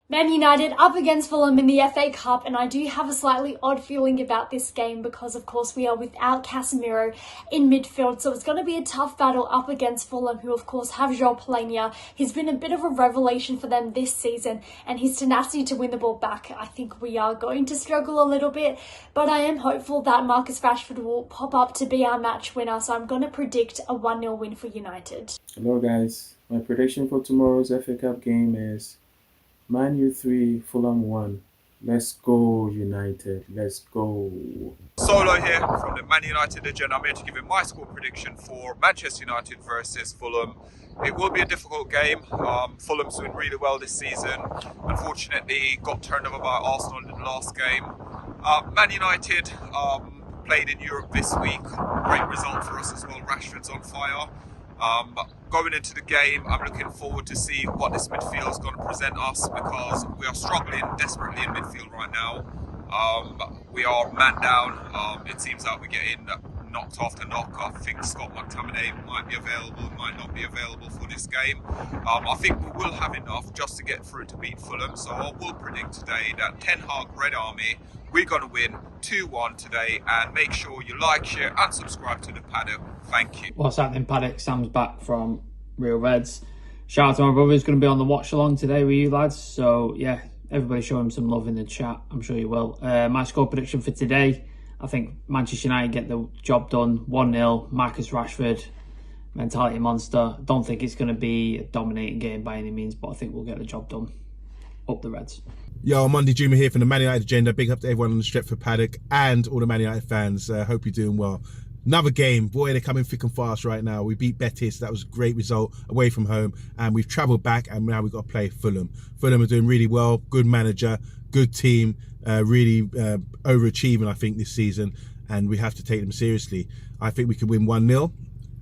Man United up against Fulham in the FA Cup, and I do have a slightly odd feeling about this game because, of course, we are without Casemiro in midfield, so it's going to be a tough battle up against Fulham, who, of course, have João Palhinha. He's been a bit of a revelation for them this season, and his tenacity to win the ball back, I think we are going to struggle a little bit, but I am hopeful that Marcus Rashford will pop up to be our match winner, so I'm going to predict a 1-0 win for United. Hello, guys. My prediction for tomorrow's FA Cup game is Man U 3, Fulham 1. Let's go, United. Let's go. Solo here from the Man United Legend. I'm here to give you my score prediction for Manchester United versus Fulham. It will be a difficult game. Fulham's doing really well this season. Unfortunately, got turned over by Arsenal in the last game. Man United played in Europe this week. Great result for us as well. Rashford's on fire. Going into the game, I'm looking forward to see what this midfield is going to present us, because we are struggling desperately in midfield right now. We are man down. It seems like we're getting knocked after knock. I think Scott McTominay might be available, might not be available for this game. I think we will have enough just to get through to beat Fulham. So I will predict today that Ten Hag Red Army, we're going to win 2-1 today. And make sure you like, share and subscribe to the Paddock. Thank you. What's happening, Paddock? Sam's back from Real Reds. Shout out to my brother who's going to be on the Watchalong today with you lads. So yeah, everybody show him some love in the chat. I'm sure you will. My score prediction for today, I think Manchester United get the job done. 1-0. Marcus Rashford, mentality monster. Don't think it's going to be a dominating game by any means, but I think we'll get the job done. Up the Reds. Yo, Monday Juma here from the Man United Agenda. Big up to everyone on the Stretford Paddock and all the Man United fans. Hope you're doing well. Another game, boy, they're coming thick and fast right now. We beat Betis, that was a great result away from home, and we've travelled back, and now we've got to play Fulham. Fulham are doing really well, good manager, good team, really overachieving, I think, this season, and we have to take them seriously. I think we can win 1-0.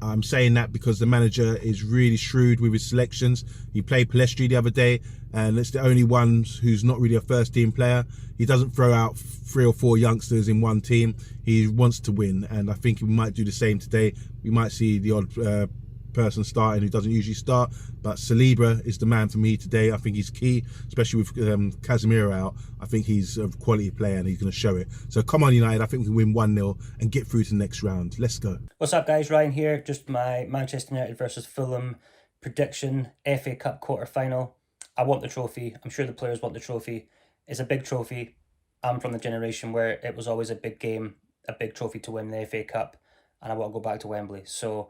I'm saying that because the manager is really shrewd with his selections. He played Palestri the other day, and it's the only one who's not really a first team player. He doesn't throw out 3 or 4 youngsters in one team. He wants to win, and I think we might do the same today. We might see the odd person starting who doesn't usually start, but Saliba is the man for me today. I think he's key, especially with Casemiro out. I think he's a quality player and he's going to show it. So come on, United. I think we can win 1-0 and get through to the next round. Let's go. What's up, guys? Ryan here. Just my Manchester United versus Fulham prediction. FA Cup quarter-final. I want the trophy. I'm sure the players want the trophy. It's a big trophy. I'm from the generation where it was always a big game, a big trophy to win the FA Cup, and I want to go back to Wembley. So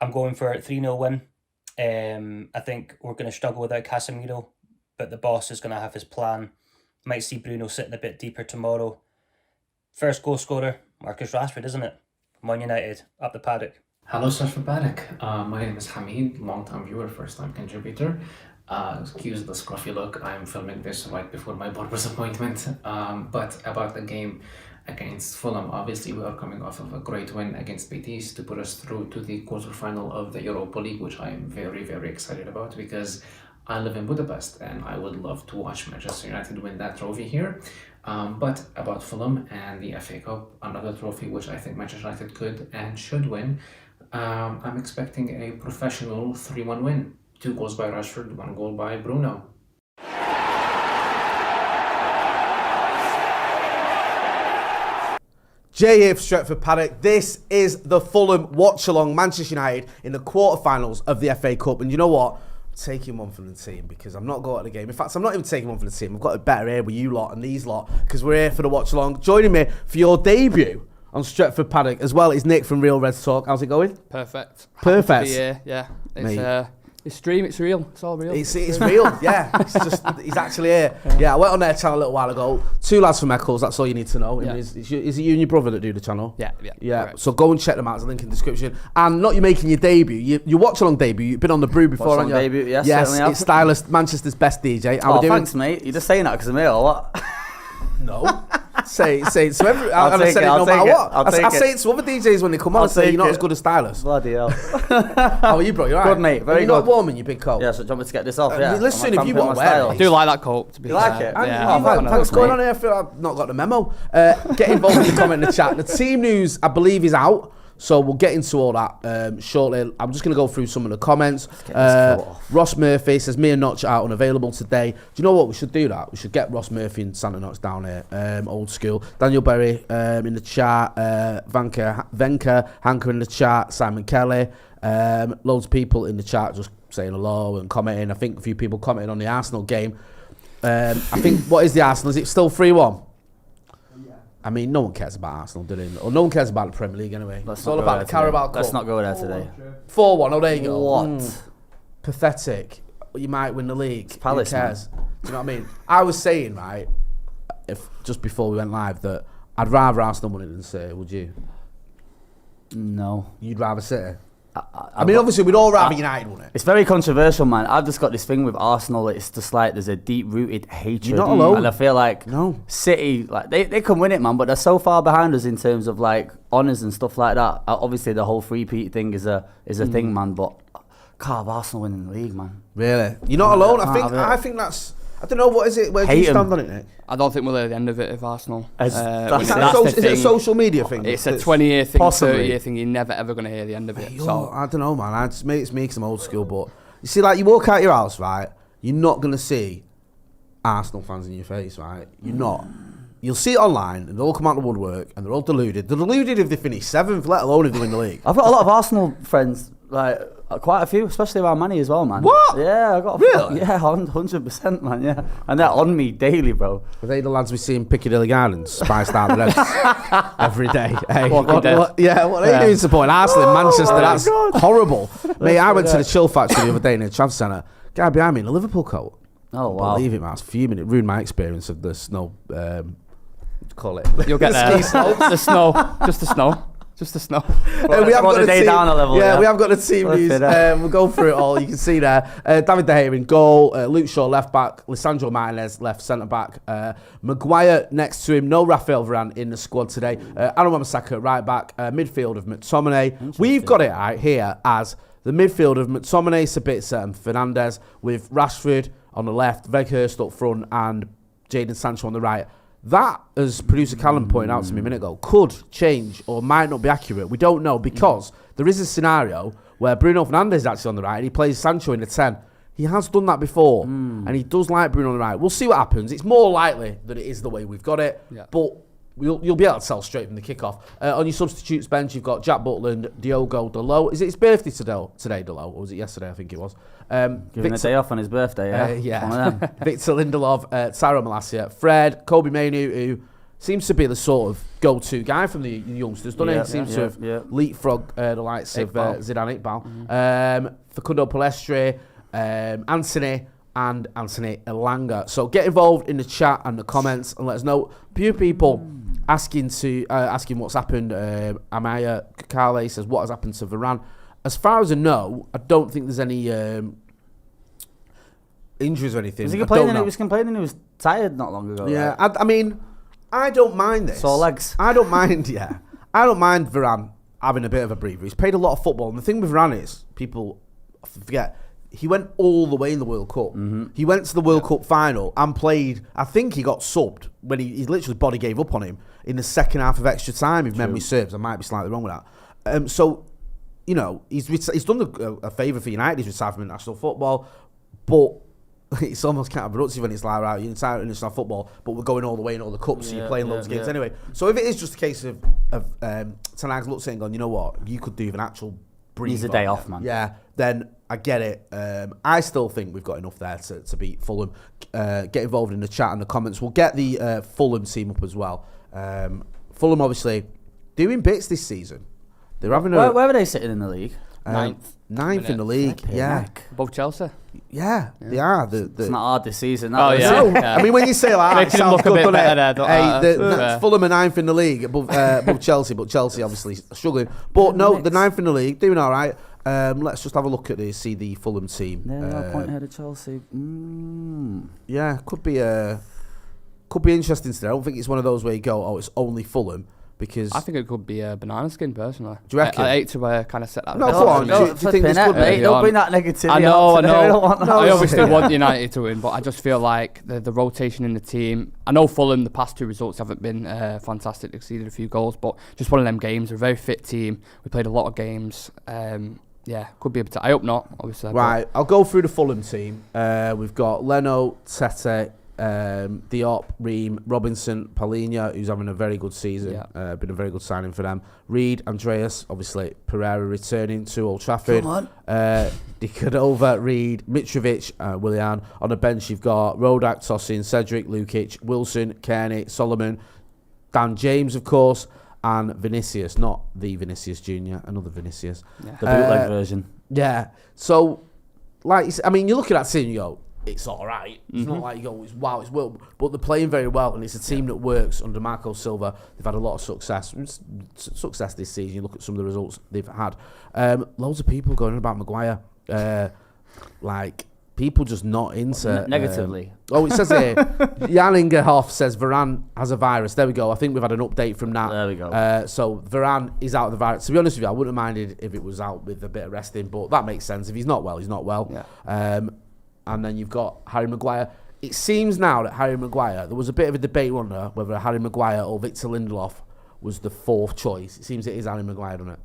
I'm going for a 3-0 win. I think we're going to struggle without Casemiro, but the boss is going to have his plan. Might see Bruno sitting a bit deeper tomorrow. First goal scorer, Marcus Rashford, isn't it? Man United, up the Paddock. Hello, Stretford Paddock. My name is Hamid, long-time viewer, first-time contributor. Excuse the scruffy look, I'm filming this right before my barber's appointment. But about the game against Fulham, obviously we are coming off of a great win against Betis to put us through to the quarterfinal of the Europa League, which I am very, very excited about because I live in Budapest and I would love to watch Manchester United win that trophy here. But about Fulham and the FA Cup, another trophy which I think Manchester United could and should win, I'm expecting a professional 3-1 win. 2 goals by Rashford, 1 goal by Bruno. JF Stretford Paddock. This is the Fulham Watchalong Manchester United in the quarterfinals of the FA Cup. And you know what? I'm taking one for the team because I'm not going to the game. In fact, I'm not even taking one for the team. I've got it better here with you lot and these lot because we're here for the Watchalong. Joining me for your debut on Stretford Paddock as well is Nick from Real Reds Talk. How's it going? Perfect. Perfect. Yeah. It's stream, it's real. It's all real. It's real, yeah. It's just, he's actually here. Yeah, I went on their channel a little while ago. 2 lads from Eccles, that's all you need to know. Yeah. Is it you and your brother that do the channel? Yeah. Correct. So go and check them out. There's a link in the description. And not you making your debut, your Watch-Along debut. You've been on the Brew before, haven't you? Debut, yes, it's Stylus, Manchester's best DJ. How we doing? Thanks, mate. You're just saying that because of me or what? No. Say it to every. I'm going to say it no matter what. I say it to other DJs when they come on and say you're not as good as Stylus. Bloody hell. How are you, bro? You alright? Good, mate. Very you're good. You're not warm in your big coat. Yeah, so do you want me to get this off? Yeah. Listen, if you want to wear it. I do like that coat, to be fair. You like it? Yeah. Thanks for going on here. I feel I've not got the memo. Get involved in the comment in the chat. The team news, I believe, is out. So we'll get into all that shortly. I'm just going to go through some of the comments. Ross Murphy says, me and Notch are unavailable today. Do you know what? We should do that. We should get Ross Murphy and Santa Notch down here, old school. Daniel Berry in the chat, Venka, Hanker in the chat, Simon Kelly, loads of people in the chat just saying hello and commenting. I think a few people commenting on the Arsenal game. I think, what is the Arsenal? Is it still 3-1? I mean, no one cares about Arsenal, do they? Or no one cares about the Premier League anyway. It's all about the Carabao Cup. Let's not go there today. 4-1, oh, there you go. What? Pathetic. You might win the league. It's Palace, who cares? Do you know what I mean? I was saying, right, just before we went live, that I'd rather Arsenal win it than City, would you? No. You'd rather City? I mean, obviously, we'd all rather United win it. It's very controversial, man. I've just got this thing with Arsenal. It's just like there's a deep-rooted hatred. You're not alone. And I feel like City, like they can win it, man, but they're so far behind us in terms of like honours and stuff like that. Obviously, the whole three-peat thing is a thing, man. But can't have Arsenal winning the league, man. Really? You're not alone. I think that's. I don't know, what is it? Where do you stand on it, Nick? I don't think we'll hear the end of it if Arsenal. Is it a social media thing? It's a 20-year thing, 30-year thing. You're never ever going to hear the end of it. So I don't know, man. Maybe it's me because I'm old school, but you see, like you walk out your house, right? You're not going to see Arsenal fans in your face, right? You're not. You'll see it online, and they'll all come out of the woodwork, and they're all deluded. They're deluded if they finish 7th, let alone if they win the league. I've got a lot of Arsenal friends, like quite a few, especially around Manny as well, man. What? Yeah, I got. Really? Yeah, 100%, man. Yeah, and they're on me daily, bro. Are they the lads we see in Piccadilly Gardens, spiced out the Reds every day? Hey, what are you doing supporting Arsenal in Manchester? That's horrible. Mate, I went to the Chill Factory the other day in the Trafford Centre. Guy behind me in a Liverpool coat. Oh wow! Believe it, man. It's fuming. It ruined my experience of the snow. Call it. You'll get there. The snow. Just the snow. Just the snow. We have got the team down a level. Yeah, we have got the team news. We'll go through it all. You can see there. David De Gea in goal. Luke Shaw left back. Lisandro Martinez left centre back. Maguire next to him. No Rafael Varane in the squad today. Aaron Wan-Bissaka right back. Midfield of McTominay. We've got it right here as the midfield of McTominay, Sabitzer and Fernandes, with Rashford on the left, Weghorst up front and Jadon Sancho on the right. That, as producer Callum pointed out to me a minute ago, could change or might not be accurate. We don't know because there is a scenario where Bruno Fernandes is actually on the right and he plays Sancho in the 10. He has done that before and he does like Bruno on the right. We'll see what happens. It's more likely that it is the way we've got it, but you'll be able to tell straight from the kickoff. On your substitutes bench, you've got Jack Butland, Diogo Dalot. Is it his birthday today, Dalot? Or was it yesterday? I think it was. Giving a day off on his birthday, yeah. Victor Lindelof, Tyro Malacia, Fred, Kobe Mainoo, who seems to be the sort of go-to guy from the youngsters, doesn't he? Seems to have leapfrogged the likes of Zidane Iqbal. Facundo Palestre, Anthony, and Anthony Elanga. So get involved in the chat and the comments and let us know. A few people asking what's happened. Amaya Kakale says, what has happened to Varane? As far as I know, I don't think there's any injuries or anything. Was he complaining? He was complaining he was tired not long ago. Yeah, right? I mean, I don't mind this. Sore legs. I don't mind, I don't mind Varane having a bit of a breather. He's played a lot of football. And the thing with Varane is, people forget, he went all the way in the World Cup. He went to the World Cup final and played, I think he got subbed when he literally body gave up on him in the second half of extra time, if memory serves. I might be slightly wrong with that. So, you know, he's done a favour for United. He's retired from international football, but it's almost counterproductive when it's like, right, you're retired from international football, but we're going all the way in all the cups, so you're playing loads of games anyway. So if it is just a case of Ten Hag's looked at it and gone, you know what, you could do with an actual breather. Needs a day off, man. Yeah, then I get it. I still think we've got enough there to beat Fulham. Get involved in the chat and the comments. We'll get the Fulham team up as well. Fulham obviously doing bits this season. They're having where are they sitting in the league? Ninth in the league, above Chelsea. Yeah, they are. It's not hard this season. I mean, when you say that, it sounds good, doesn't it? Fulham are ninth in the league above Chelsea, but Chelsea obviously struggling. But no, the ninth in the league, doing all right. Let's just have a look at the Fulham team. Yeah, point ahead of Chelsea. Yeah, could be interesting today. I don't think it's one of those where you go, oh, it's only Fulham. Because I think it could be a banana skin, personally. Do you reckon? I hate to kind of set that. No, go on. Do you think this could be? Don't bring that negativity. I know. I I obviously want United to win, but I just feel like the rotation in the team. I know Fulham, the past 2 results haven't been fantastic. They conceded a few goals, but just one of them games. We're a very fit team. We played a lot of games. Yeah, could be I hope not, obviously. Right, I'll go through the Fulham team. We've got Leno, Tete, Diop, Ream, Robinson, Paulinho, who's having a very good season. Been a very good signing for them. Reed, Andreas, obviously Pereira returning to Old Trafford. Come on. Dicadova, Reed, Mitrovic, Willian. On the bench, you've got Rodak, Tosin, Cedric, Lukic, Wilson, Kearney, Solomon, Dan James, of course, and Vinicius, not the Vinicius Junior, another Vinicius. The bootleg version. Yeah. So, like, I mean, you look at that team, you go, it's all right. It's not like you go, wow, it's well, but they're playing very well, and it's a team that works under Marco Silva. They've had a lot of success this season. You look at some of the results they've had. Loads of people going on about Maguire, like people just not into negatively. It says here, Jan Ingerhoff says Varane has a virus. There we go. I think we've had an update from that. There we go. So Varane is out of the virus. To be honest with you, I wouldn't have minded if it was out with a bit of resting, but that makes sense. If he's not well, he's not well. Yeah. And then you've got Harry Maguire. It seems now that Harry Maguire, there was a bit of a debate on there whether Harry Maguire or Victor Lindelof was the 4th choice. It seems it is Harry Maguire, doesn't it?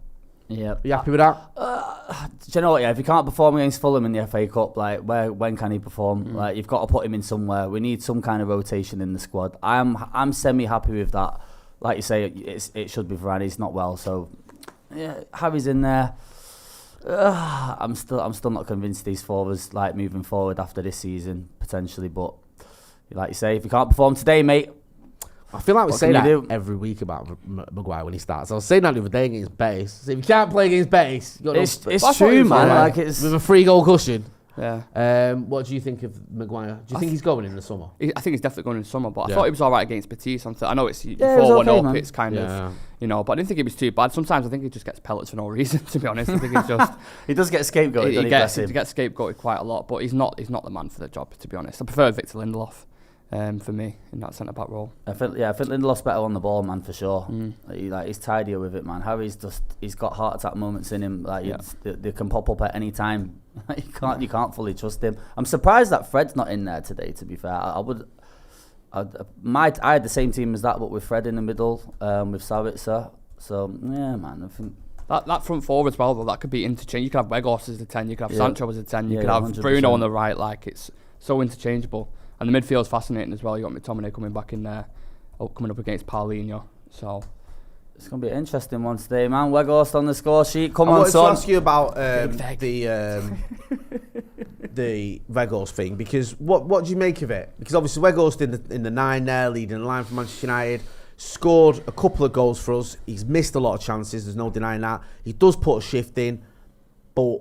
Yeah. Are you happy with that? Do you know what? Yeah, if he can't perform against Fulham in the FA Cup, like when can he perform? Like you've got to put him in somewhere. We need some kind of rotation in the squad. I'm semi happy with that. Like you say, it should be Varane. He's not well, so yeah, Harry's in there. I'm still not convinced these forwards like moving forward after this season potentially, but like you say, if you can't perform today, mate. I feel like we say that every week about Maguire when he starts. I was saying that the other day against Betis. So if you can't play against Betis, it's true, man. Like it's with a 3-goal cushion. Yeah. What do you think of Maguire? Do you think he's going in the summer? I think he's definitely going in the summer, but I thought he was all right against Betis. I know it's 4-1 okay, up. Man. It's kind of, but I didn't think he was too bad. Sometimes I think he just gets pellets for no reason. To be honest, I think he's just he does get scapegoated. He gets scapegoated quite a lot, but he's not the man for the job. To be honest, I prefer Victor Lindelof. For me, in that centre back role, I think Lindelof's better on the ball, man, for sure. He's tidier with it, man. Harry's he's got heart attack moments in him. Like they can pop up at any time. You can't fully trust him. I'm surprised that Fred's not in there today. To be fair, I had the same team as that, but with Fred in the middle, with Savitzer. So yeah, man, I think. That front forward as well, though, that could be interchangeable. You could have Weghorst as the 10, you could have Sancho as a 10, you could have 100%. Bruno on the right. Like it's so interchangeable. And the midfield's fascinating as well. You got McTominay coming back in there, coming up against Paulinho. So it's gonna be an interesting one today, man. Weghorst on the score sheet. Come on, I wanted son. to ask you about the Weghorst thing, because what do you make of it? Because obviously Weghorst in the 9 there, leading the line for Manchester United, scored a couple of goals for us. He's missed a lot of chances. There's no denying that. He does put a shift in, but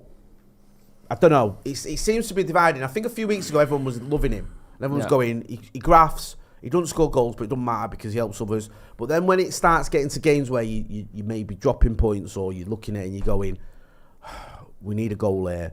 I don't know. It seems to be dividing. I think a few weeks ago everyone was loving him. Everyone's going, he grafts, he doesn't score goals, but it doesn't matter because he helps others. But then when it starts getting to games where you may be dropping points, or you're looking at it and you're going, we need a goal here,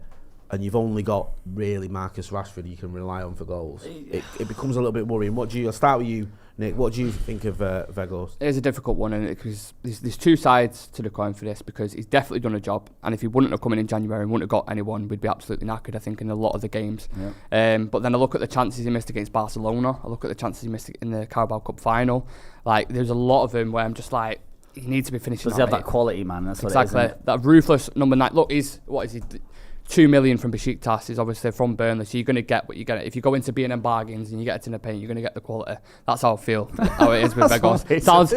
and you've only got really Marcus Rashford you can rely on for goals, it becomes a little bit worrying. I'll start with you, Nick. What do you think of Weghorst? It is a difficult one, isn't it? Because there's 2 sides to the coin for this, because he's definitely done a job, and if he wouldn't have come in January and wouldn't have got anyone, we'd be absolutely knackered, I think, in a lot of the games. But then I look at the chances he missed against Barcelona, I look at the chances he missed in the Carabao Cup final. Like, there's a lot of them where I'm just like, he needs to be finishing. Does he have that quality, man? That's exactly what it is, that ruthless number 9. Look, what is he? 2 million from Besiktas is obviously from Burnley, so you're going to get what you get. If you go into B&M bargains and you get it in the paint, you're going to get the quality. That's how I feel. How it is with Weghorst. Sounds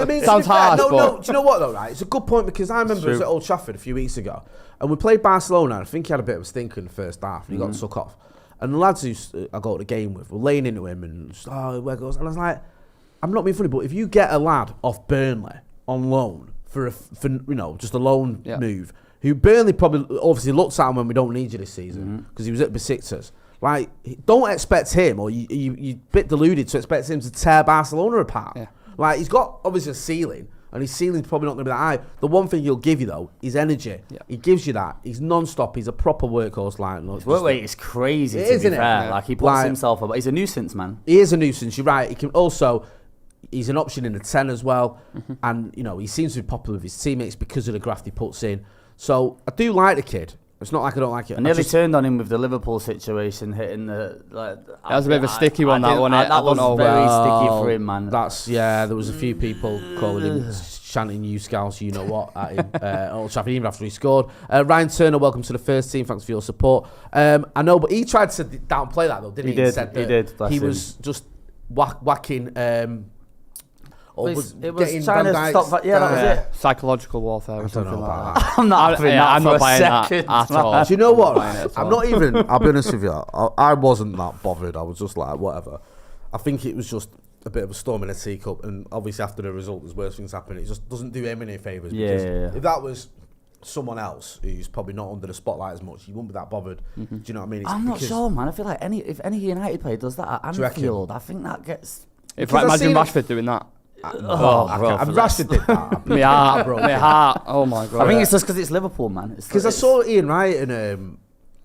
harsh, but no. Do you know what though? Right, it's a good point, because I remember I was at Old Trafford a few weeks ago, and we played Barcelona. And I think he had a bit of a stinker in the first half, and he got sucked off. And the lads who I got to the game with were laying into him and Weghorst, and I was like, I'm not being funny, but if you get a lad off Burnley on loan for just a loan move, who Burnley probably obviously looks at him when we don't need you this season because he was at Besiktas. Like, don't expect him, or you're a bit deluded to expect him to tear Barcelona apart. Yeah. Like, he's got obviously a ceiling, and his ceiling's probably not going to be that high. The one thing he'll give you though is energy. Yeah. He gives you that. He's non-stop. He's a proper workhorse. His work rate is crazy. It is, isn't it? Yeah. Like, he puts himself up. He's a nuisance, man. He is a nuisance. You're right. He can also. he's an option in the 10 as well. And, you know, he seems to be popular with his teammates because of the graft he puts in. So I do like the kid. It's not like I don't like it. I nearly turned on him with the Liverpool situation, hitting the... Like, that was a bit of a sticky one, that one. That was very sticky for him, man. There was a few people calling him, chanting "you Scouse, you know what" at him at Old Trafford, even after he scored. Ryan Turner, welcome to the first team. Thanks for your support. I know, but he tried to downplay that though, didn't he? He did. He was just whacking... It was trying to stop. That was it. Psychological warfare or something like that. I'm not buying that at all. Do you know what? I'm not even. I'll be honest with you. I wasn't that bothered. I was just like, whatever. I think it was just a bit of a storm in a teacup, and obviously after the result, there's worse things happening. It just doesn't do him any favours. Yeah. If that was someone else who's probably not under the spotlight as much, you wouldn't be that bothered. Do you know what I mean? I'm not sure, man. I feel like if any United player does that at Anfield, I think that gets. Imagine Rashford doing that. Rashford did that. My heart. Oh my god. I think it's just because it's Liverpool, man. Because I saw Ian Wright and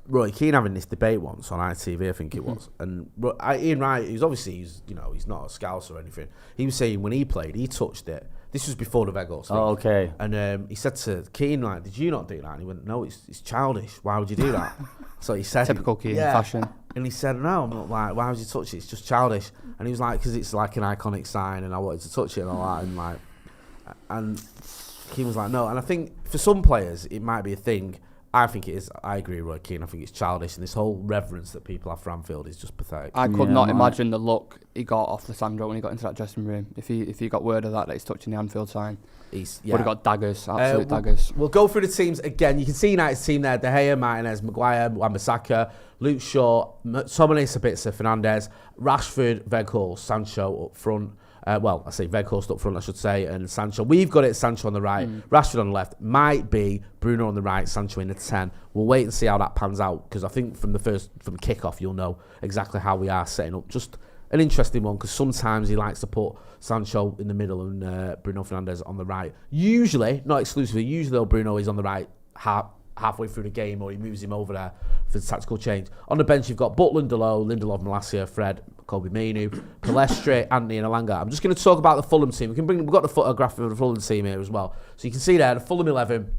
Roy Keane having this debate once on ITV, I think it was, and Ian Wright, he's not a Scouse or anything. He was saying when he played, he touched it. This was before the Weghorst thing. Oh, okay. And he said to Keane, like, "Did you not do that?" And he went, "No, it's childish. Why would you do that?" So he said, typical Keane fashion. And he said, "No, I'm not like, why would you touch it? It's just childish." And he was like, "Because it's like an iconic sign, and I wanted to touch it and all that." And Keane was like, "No." And I think for some players, it might be a thing. I think it is. I agree with Roy Keane. I think it's childish, and this whole reverence that people have for Anfield is just pathetic. I could not imagine the look he got off Lissandro when he got into that dressing room. If he got word of that he's touching the Anfield sign, would have got daggers, absolute daggers. We'll go through the teams again. You can see United's team there: De Gea, Martinez, Maguire, Wan-Bissaka, Luke Shaw, Tomine, Sabitzer, Fernandes, Rashford, Weghorst, Sancho up front. I say Weghorst up front, I should say, and Sancho. We've got it, Sancho on the right, Rashford on the left. Might be Bruno on the right, Sancho in the 10. We'll wait and see how that pans out, because I think from kick-off, you'll know exactly how we are setting up. Just an interesting one, because sometimes he likes to put Sancho in the middle and Bruno Fernandes on the right. Usually, not exclusively, though, Bruno is on the right halfway through the game, or he moves him over there for the tactical change. On the bench, you've got Butland, Lindelof, Malacia, Fred, Kobe Mainoo, Palestre, Anthony and Alanga. I'm just going to talk about the Fulham team. We've got the photograph of the Fulham team here as well. So you can see there, the Fulham 11,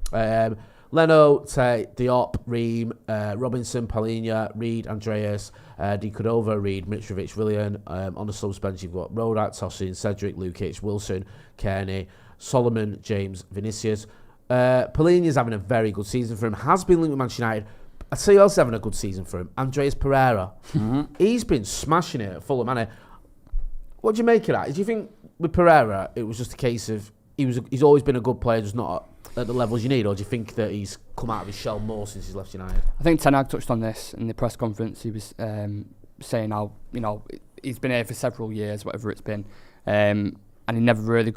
Leno, Diop, Ream, Robinson, Palhinha, Reed, Andreas, Di Cordova, Reed, Mitrovic, Willian. On the subs bench, you've got Rodak, Tosin, Cedric, Lukic, Wilson, Kearney, Solomon, James, Vinicius. Palhinha's having a very good season for him. Has been linked with Manchester United. I'd say else having a good season for him. Andreas Pereira. He's been smashing it at Fulham, hasn't he? What do you make of that? Do you think with Pereira it was just a case of he's always been a good player, just not at the levels you need, or do you think that he's come out of his shell more since he's left United? I think Ten Hag touched on this in the press conference. He was saying how he's been here for several years, whatever it's been, and he never really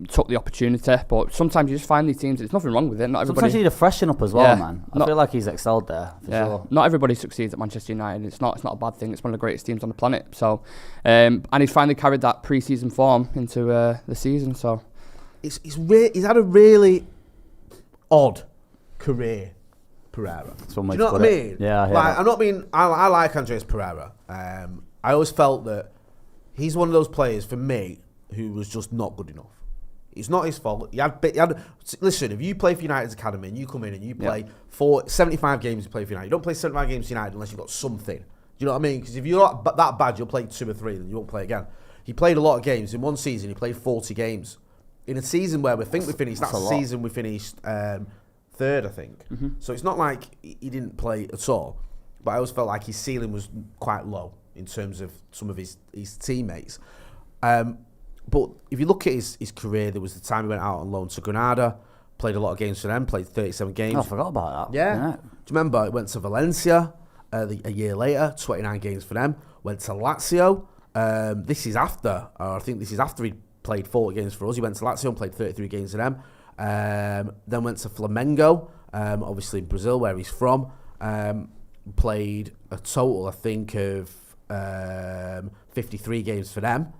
took the opportunity. But sometimes you just find these teams, there's nothing wrong with it. Not everybody. Sometimes you need to freshen up as well, man. I feel like he's excelled there, for sure. Not everybody succeeds at Manchester United. It's not a bad thing. It's one of the greatest teams on the planet. So, and he's finally carried that pre-season form into the season. So, he's had a really odd career, Pereira. Do you know what I mean? Yeah, I hear that. I like Andreas Pereira. I always felt that he's one of those players for me who was just not good enough. It's not his fault. Listen, if you play for United's academy and you come in and you play 75 games to play for United, you don't play 75 games for United unless you've got something. Do you know what I mean? Because if you're not that bad, you'll play 2 or 3, then you won't play again. He played a lot of games. In one season, he played 40 games. In a season where we finished third, I think. So it's not like he didn't play at all. But I always felt like his ceiling was quite low in terms of some of his teammates. But if you look at his career, there was the time he went out on loan to Granada, played a lot of games for them, played 37 games. Oh, I forgot about that. Yeah. Do you remember? He went to Valencia a year later, 29 games for them. Went to Lazio. This is after he played 40 games for us. He went to Lazio and played 33 games for them. Then went to Flamengo, obviously in Brazil, where he's from. Played a total, I think, of 53 games for them.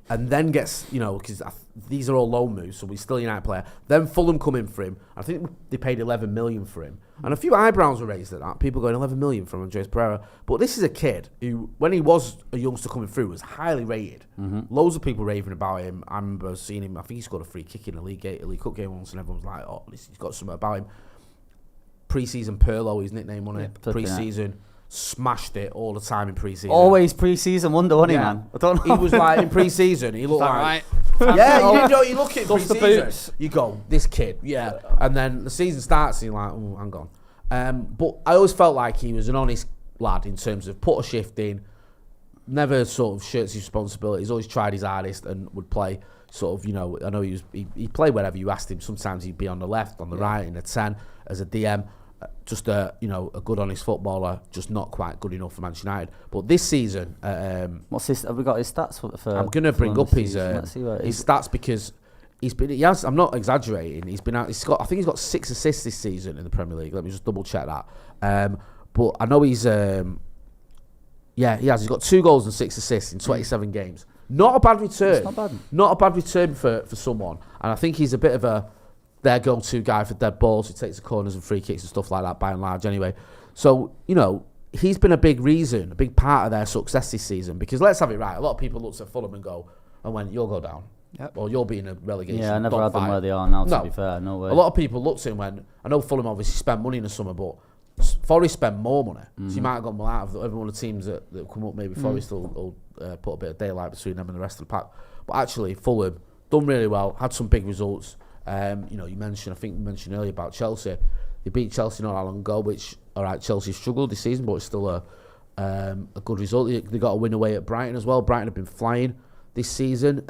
and then gets, because these are all loan moves, so he's still a United player. Then Fulham come in for him. I think they paid 11 million for him. And a few eyebrows were raised at that. People going 11 million from Andres Pereira. But this is a kid who, when he was a youngster coming through, was highly rated. Loads of people raving about him. I remember seeing him, I think he scored a free kick in a League Cup game once, and everyone was like, oh, he's got something about him. Pre-season Perlo, his nickname on it. Pre-season. Smashed it all the time in pre-season. Always pre-season wonder, wasn't he, man? I don't know. He was like, in pre-season, he looked like... Right? Yeah, you look at pre-season, you go, this kid, yeah. And then the season starts and you're like, oh, hang on. But I always felt like he was an honest lad in terms of put a shift in, never sort of shirts his responsibilities, always tried his hardest and would play sort of, I know he played wherever you asked him. Sometimes he'd be on the left, on the right, in a 10, as a DM. Just a good honest footballer, just not quite good enough for Manchester United. But this season, what's his? Have we got his stats for? I'm gonna bring up his stats because he has. I'm not exaggerating. He's got. I think he's got 6 assists this season in the Premier League. Let me just double check that. But I know he's. He has. He's got 2 goals and 6 assists in 27 games. Not a bad return. It's not bad. Not a bad return for someone. And I think he's a bit of their go-to guy for dead balls. He takes the corners and free kicks and stuff like that, by and large, anyway. So, he's been a big reason, a big part of their success this season. Because let's have it right, a lot of people looked at Fulham and went, you'll go down. Yep. Or you'll be in a relegation. Yeah, I never had them where they are now, to be fair. No way. A lot of people looked at him and went, I know Fulham obviously spent money in the summer, but Forest spent more money. So you might have got more out of every one of the teams that come up. Maybe Forest will put a bit of daylight between them and the rest of the pack. But actually, Fulham done really well, had some big results. I think you mentioned earlier about Chelsea. They beat Chelsea not that long ago, which, all right, Chelsea struggled this season, but it's still a good result. They got a win away at Brighton as well. Brighton have been flying this season.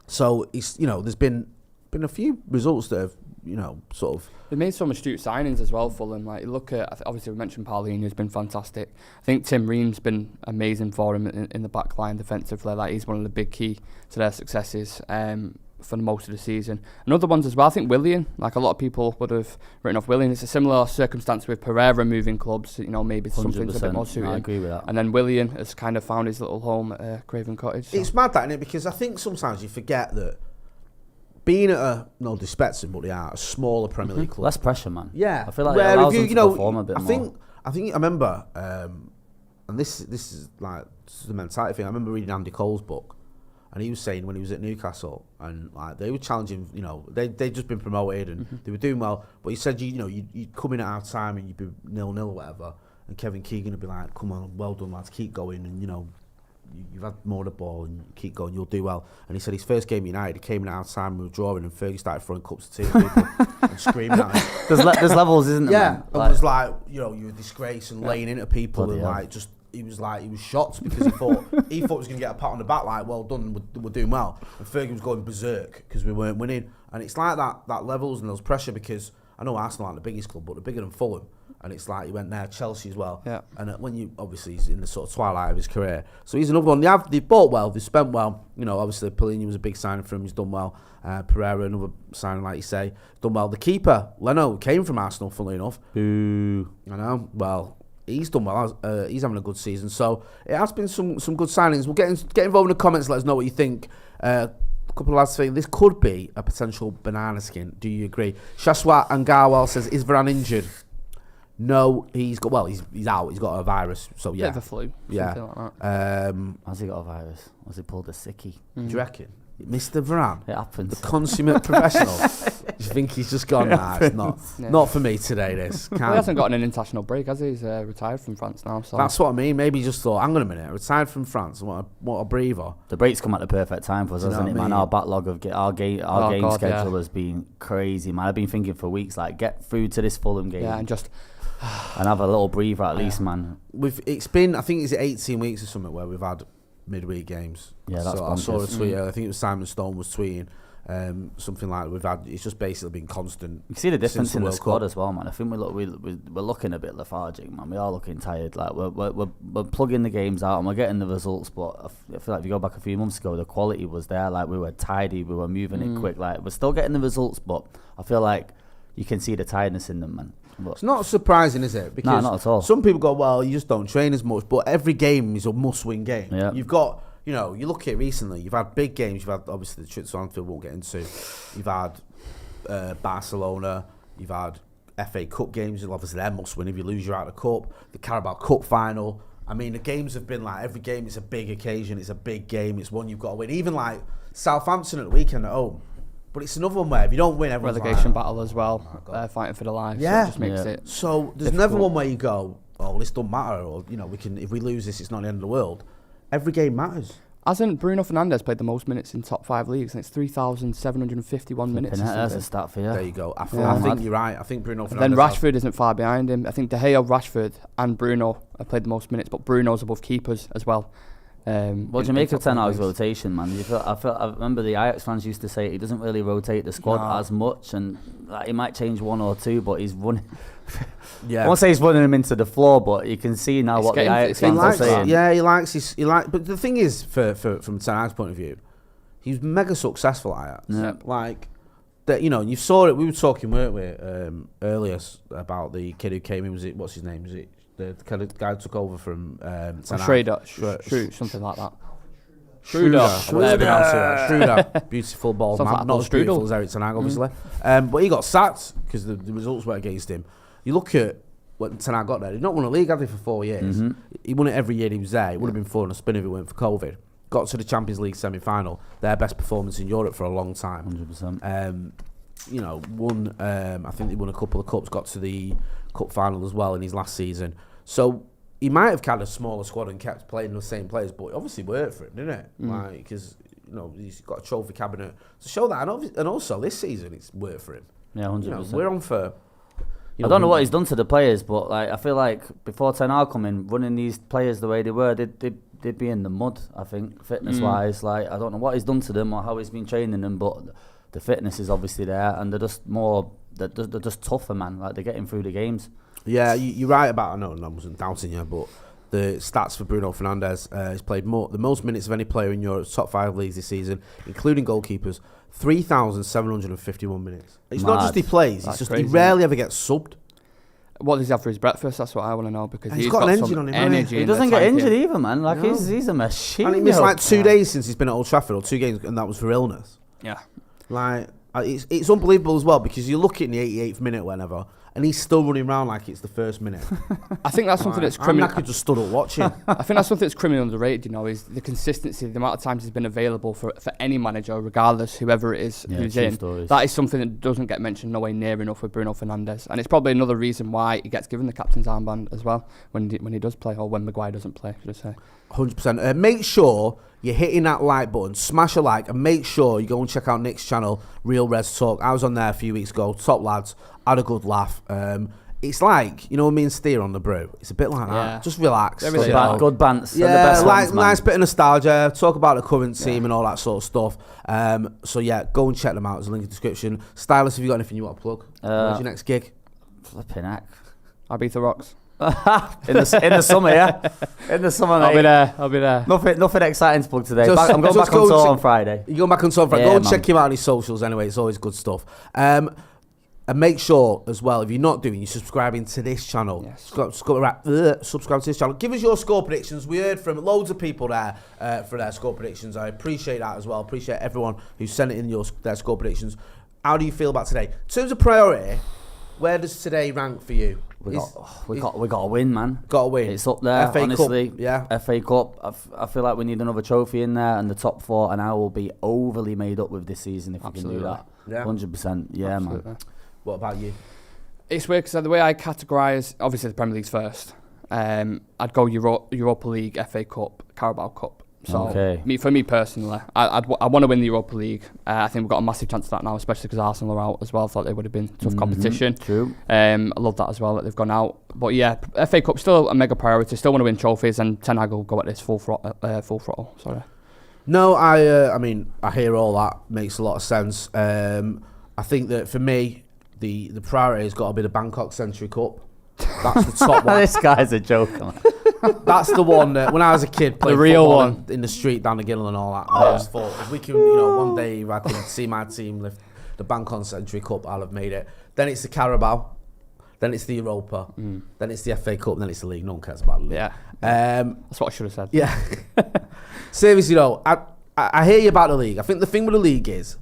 So it's there's been a few results that have sort of. They made some astute signings as well, Fulham. Like, look at, obviously we mentioned Paulinho, who's been fantastic. I think Tim Ream's been amazing for him in the back line defensively. Like, he's one of the big key to their successes. For most of the season. And other ones as well, I think Willian, like a lot of people would have written off Willian. It's a similar circumstance with Pereira moving clubs, maybe something's a bit more suited. I agree with that. And then Willian has kind of found his little home at Craven Cottage. So. It's mad that, isn't it? Because I think sometimes you forget that being at no disrespect to them, but they are a smaller Premier League club. Less pressure, man. Yeah. I feel like it allows them to perform a bit more. I remember, and this is like the mentality thing. I remember reading Andy Cole's book. And he was saying when he was at Newcastle, and like they were challenging, they'd just been promoted and they were doing well. But he said, you'd come in at half time and you'd be 0-0 or whatever, and Kevin Keegan would be like, "Come on, well done, lads, keep going." And you've had more of the ball and keep going, you'll do well. And he said his first game at United, he came in at half time, we were drawing, and Fergie started throwing cups of tea at people and screaming at him. There's levels, isn't there? Yeah, and was like, you're a disgrace and laying into people. Bloody and like just. He was shocked because he thought he was going to get a pat on the back, like, well done, we're doing well. And Fergie was going berserk because we weren't winning. And it's like that levels and there's pressure because I know Arsenal aren't the biggest club, but they're bigger than Fulham. And it's like he went there, Chelsea as well. Yeah. And when obviously he's in the sort of twilight of his career, so he's another one. They've bought well, they've spent well. Obviously Paulinho was a big signing for him. He's done well. Pereira, another signing, like you say, done well. The keeper Leno came from Arsenal, funnily enough. Boo. I know. Well. He's done well. He's having a good season. So it has been some good signings. We'll get involved in the comments. Let us know what you think. A couple of lads saying this could be a potential banana skin. Do you agree? Shaswat and Garwell says, is Varane injured? No, he's out. He's got a virus. So yeah. Bit of a flu. Yeah. Like that. Has he got a virus? Has he pulled a sickie? Do you reckon? Mr. Varane, it happens. The consummate professional. You think he's just gone? Nah, it's not. Yeah. Not for me today. This. Well, he hasn't gotten an international break, has he? He's retired from France now. So that's what I mean. Maybe he just thought, hang on a minute, I retired from France. What a breather. The break's come at the perfect time for us, hasn't it, man? Our backlog of our game schedule has been crazy, man. I've been thinking for weeks, like, get through to this Fulham game. Yeah, and have a little breather at least, man. It's been, I think it's 18 weeks or something where we've had midweek games. Yeah, that's I saw a tweet. I think it was Simon Stone was tweeting something like we've had. It's just basically been constant. You see the difference in the squad as well, man. I think we're looking a bit lethargic, man. We are looking tired. Like we're plugging the games out and we're getting the results. But I feel like if you go back a few months ago, the quality was there. Like we were tidy, we were moving it quick. Like we're still getting the results, but I feel like you can see the tiredness in them, man. But it's not surprising, is it? Because not at all. Some people go, well, you just don't train as much, but every game is a must-win game. Yeah. You've got you know, you look at it recently, you've had big games, you've had, obviously, the trip to Anfield won't get into, you've had Barcelona, you've had FA Cup games, obviously they're must win if you lose, you're out of the Cup, the Carabao Cup final. I mean, the games have been like, every game is a big occasion, it's a big game, it's one you've got to win. Even like Southampton at the weekend at home. But it's another one where if you don't win, everyone's relegation like, battle as well. Fighting for the lives. Yeah. So it just makes it. So there's difficult. never one where you go, oh, this don't matter, or you know, we can, if we lose this, it's not the end of the world. Every game matters. Hasn't Bruno Fernandes played the most minutes in top 5 leagues? And it's 3,751 minutes. That's a stat for you. There you go. I think you're right. I think Bruno Fernandes. Then Rashford isn't far behind him. I think De Gea, Rashford, and Bruno have played the most minutes, but Bruno's above keepers as well. What do you make of Ten Hag's rotation, man? I remember the Ajax fans used to say he doesn't really rotate the squad as much, and like, he might change one or two, but he's running. I won't say he's running him into the floor, but you can see now what the Ajax fans are saying. Yeah, he likes. But the thing is, from Ten Hag's point of view, he's mega successful at Ajax. Yeah. Like that, you know. You saw it. We were talking, weren't we, earlier about the kid who came in. Was it, what's his name? Was it the kind of guy who took over from Schrader, something like that. Schrader, beautiful ball, Like not as beautiful as Eric Ten Hag, obviously. But he got sacked because the results were against him. You look at when Ten Hag got there, he'd not won a league, had he, for 4 years. He won it every year he was there. It would have been fun, a spin if it weren't for COVID. Got to the Champions League semi-final, their best performance in Europe for a long time. 100%. You know, won. I think they won a couple of cups. Got to the cup final as well in his last season. So he might have had a smaller squad and kept playing the same players, but it obviously worked for him, didn't it? Like, because you know he's got a trophy cabinet to show that, and also this season it's worked for him. Yeah, 100%. You know, we're on for. I don't know what he's done to the players, but like I feel like before Ten Hag come in, running these players the way they were, they'd be in the mud. I think fitness-wise, like I don't know what he's done to them or how he's been training them, but the fitness is obviously there, and they're just more. They're just tougher, man. Like they're getting through the games. Yeah, you're right about. I know, I wasn't doubting you, but the stats for Bruno Fernandes, he's played the most minutes of any player in Europe's top 5 leagues this season, including goalkeepers. 3,751 minutes. It's not just he plays; it's just crazy. He rarely ever gets subbed. What does he have for his breakfast? That's what I want to know, because he's got an engine on him. Energy. He doesn't get injured either, man. Like he's a machine. And he missed like 2 days since he's been at Old Trafford, or 2 games, and that was for illness. Yeah. Like it's unbelievable as well, because you look in the 88th minute, whenever, and he's still running around like it's the first minute. I think that's something that's criminal. I could just stood up watching. I think that's something that's criminally underrated. You know, is the consistency, the amount of times he's been available for any manager, regardless whoever it is who's in. Stories. That is something that doesn't get mentioned nowhere near enough with Bruno Fernandes, and it's probably another reason why he gets given the captain's armband as well when he does play, or when Maguire doesn't play, should I say. 100%. Make sure you're hitting that like button, smash a like, and make sure you go and check out Nick's channel, Real Res Talk. I was on there a few weeks ago. Top lads, had a good laugh. It's like, you know, me and Steer on the brew. It's a bit like that. Just relax. Good bants. Yeah, like nice bit of nostalgia. Talk about the current team and all that sort of stuff. So yeah, go and check them out. There's a link in the description. Stylus, have you got anything you want to plug? What's your next gig? Flipping heck. Ibiza Rocks. in the summer, yeah. In the summer, mate. I'll be there. Nothing exciting to plug today. I'm going back on tour on Friday. You're going back on tour on Friday. Go and check him out on his socials anyway. It's always good stuff. And make sure as well, if you're not doing, you're subscribing to this channel. Yes. Subscribe to this channel. Give us your score predictions. We heard from loads of people there for their score predictions. I appreciate that as well. Appreciate everyone who sent it in their score predictions. How do you feel about today? In terms of priority, where does today rank for you? We got to win, man. Got to win. It's up there, FA honestly. Cup, yeah. FA Cup. I feel like we need another trophy in there, and the top 4, and I will be overly made up with this season if we can do that. Yeah. 100%. Yeah, absolutely, man. What about you? It's weird because the way I categorise, obviously the Premier League's first. I'd go Europa League, FA Cup, Carabao Cup. So for me personally, I want to win the Europa League. I think we've got a massive chance of that now, especially because Arsenal are out as well. I thought they would have been tough competition. True. I love that as well that they've gone out. But yeah, FA Cup still a mega priority. Still want to win trophies, and Ten Hag will go at this full throttle. Sorry. No, I mean I hear all that, makes a lot of sense. I think that for me, the priority has got to be the Bangkok Century Cup. That's the top one. This guy's a joke, man. That's the one that when I was a kid, played the real one in the street down the Gill and all that. I just thought if we can, one day if I can see my team lift the Bangkok Century Cup, I'll have made it. Then it's the Carabao, then it's the Europa, then it's the FA Cup, then it's the league. No one cares about the league. Yeah, that's what I should have said. Yeah. seriously though, I hear you about the league. I think the thing with the league is,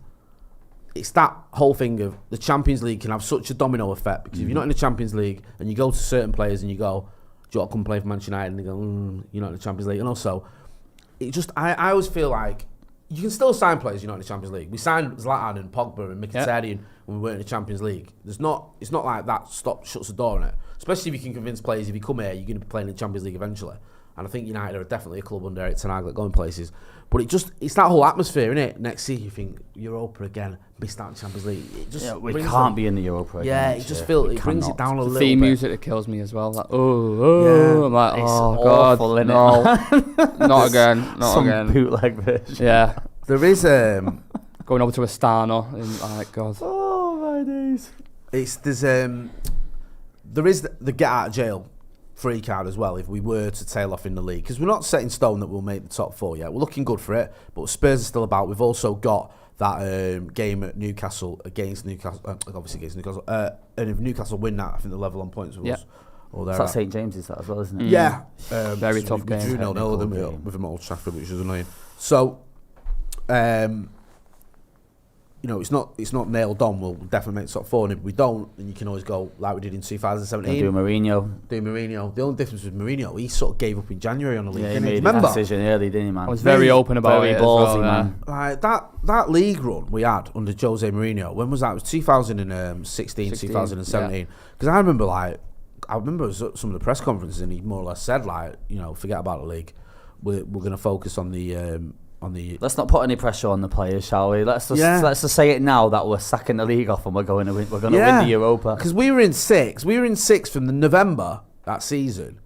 it's that whole thing of the Champions League can have such a domino effect, because if you're not in the Champions League and you go to certain players and you go, do you want to come play for Manchester United? And they go, you're not in the Champions League. And also, it just, I always feel like you can still sign players you're not in the Champions League. We signed Zlatan and Pogba and Mkhitaryan when we weren't in the Champions League. It's not like that shuts the door on it. Especially if you can convince players, if you come here, you're going to be playing in the Champions League eventually. And I think United are definitely a club under Eric Ten Hag that going places. But it's that whole atmosphere, innit? Next season, you think Europa again, missed out in Champions League. It just we can't be in the Europa again. Yeah, it just feels, it brings it down a little bit. Theme music that kills me as well. Like, I'm like, It's God, awful, no, not again, not Some again. bootleg version. Yeah, there is going over to Astana and like, God. Oh my days. There is the get out of jail free card as well if we were to tail off in the league, because we're not set in stone that we'll make the top 4 yet. We're looking good for it, but Spurs are still about. We've also got that game at Newcastle against Newcastle, obviously against Newcastle, and if Newcastle win that, I think they're level on points with us. It's that St James's that as well, isn't it? Yeah, very tough game. We drew 0-0 with them at Old Trafford, which is annoying. So, it's not nailed on. We'll definitely make top 4, and if we don't, then you can always go like we did in 2017. Do Mourinho. The only difference with Mourinho, he sort of gave up in January on the league. Yeah, he made a decision early, didn't he, man? I was very open about very it. Ballsy, as well, man. Like that league run we had under Jose Mourinho. When was that? It was 2016, 2017. Because I remember some of the press conferences, and he more or less said forget about the league. We're going to focus on the. Let's not put any pressure on the players, shall we? Let's just say it now that we're sacking the league off and we're going to win the Europa. Because we were in 6th. We were in 6th from the November that season,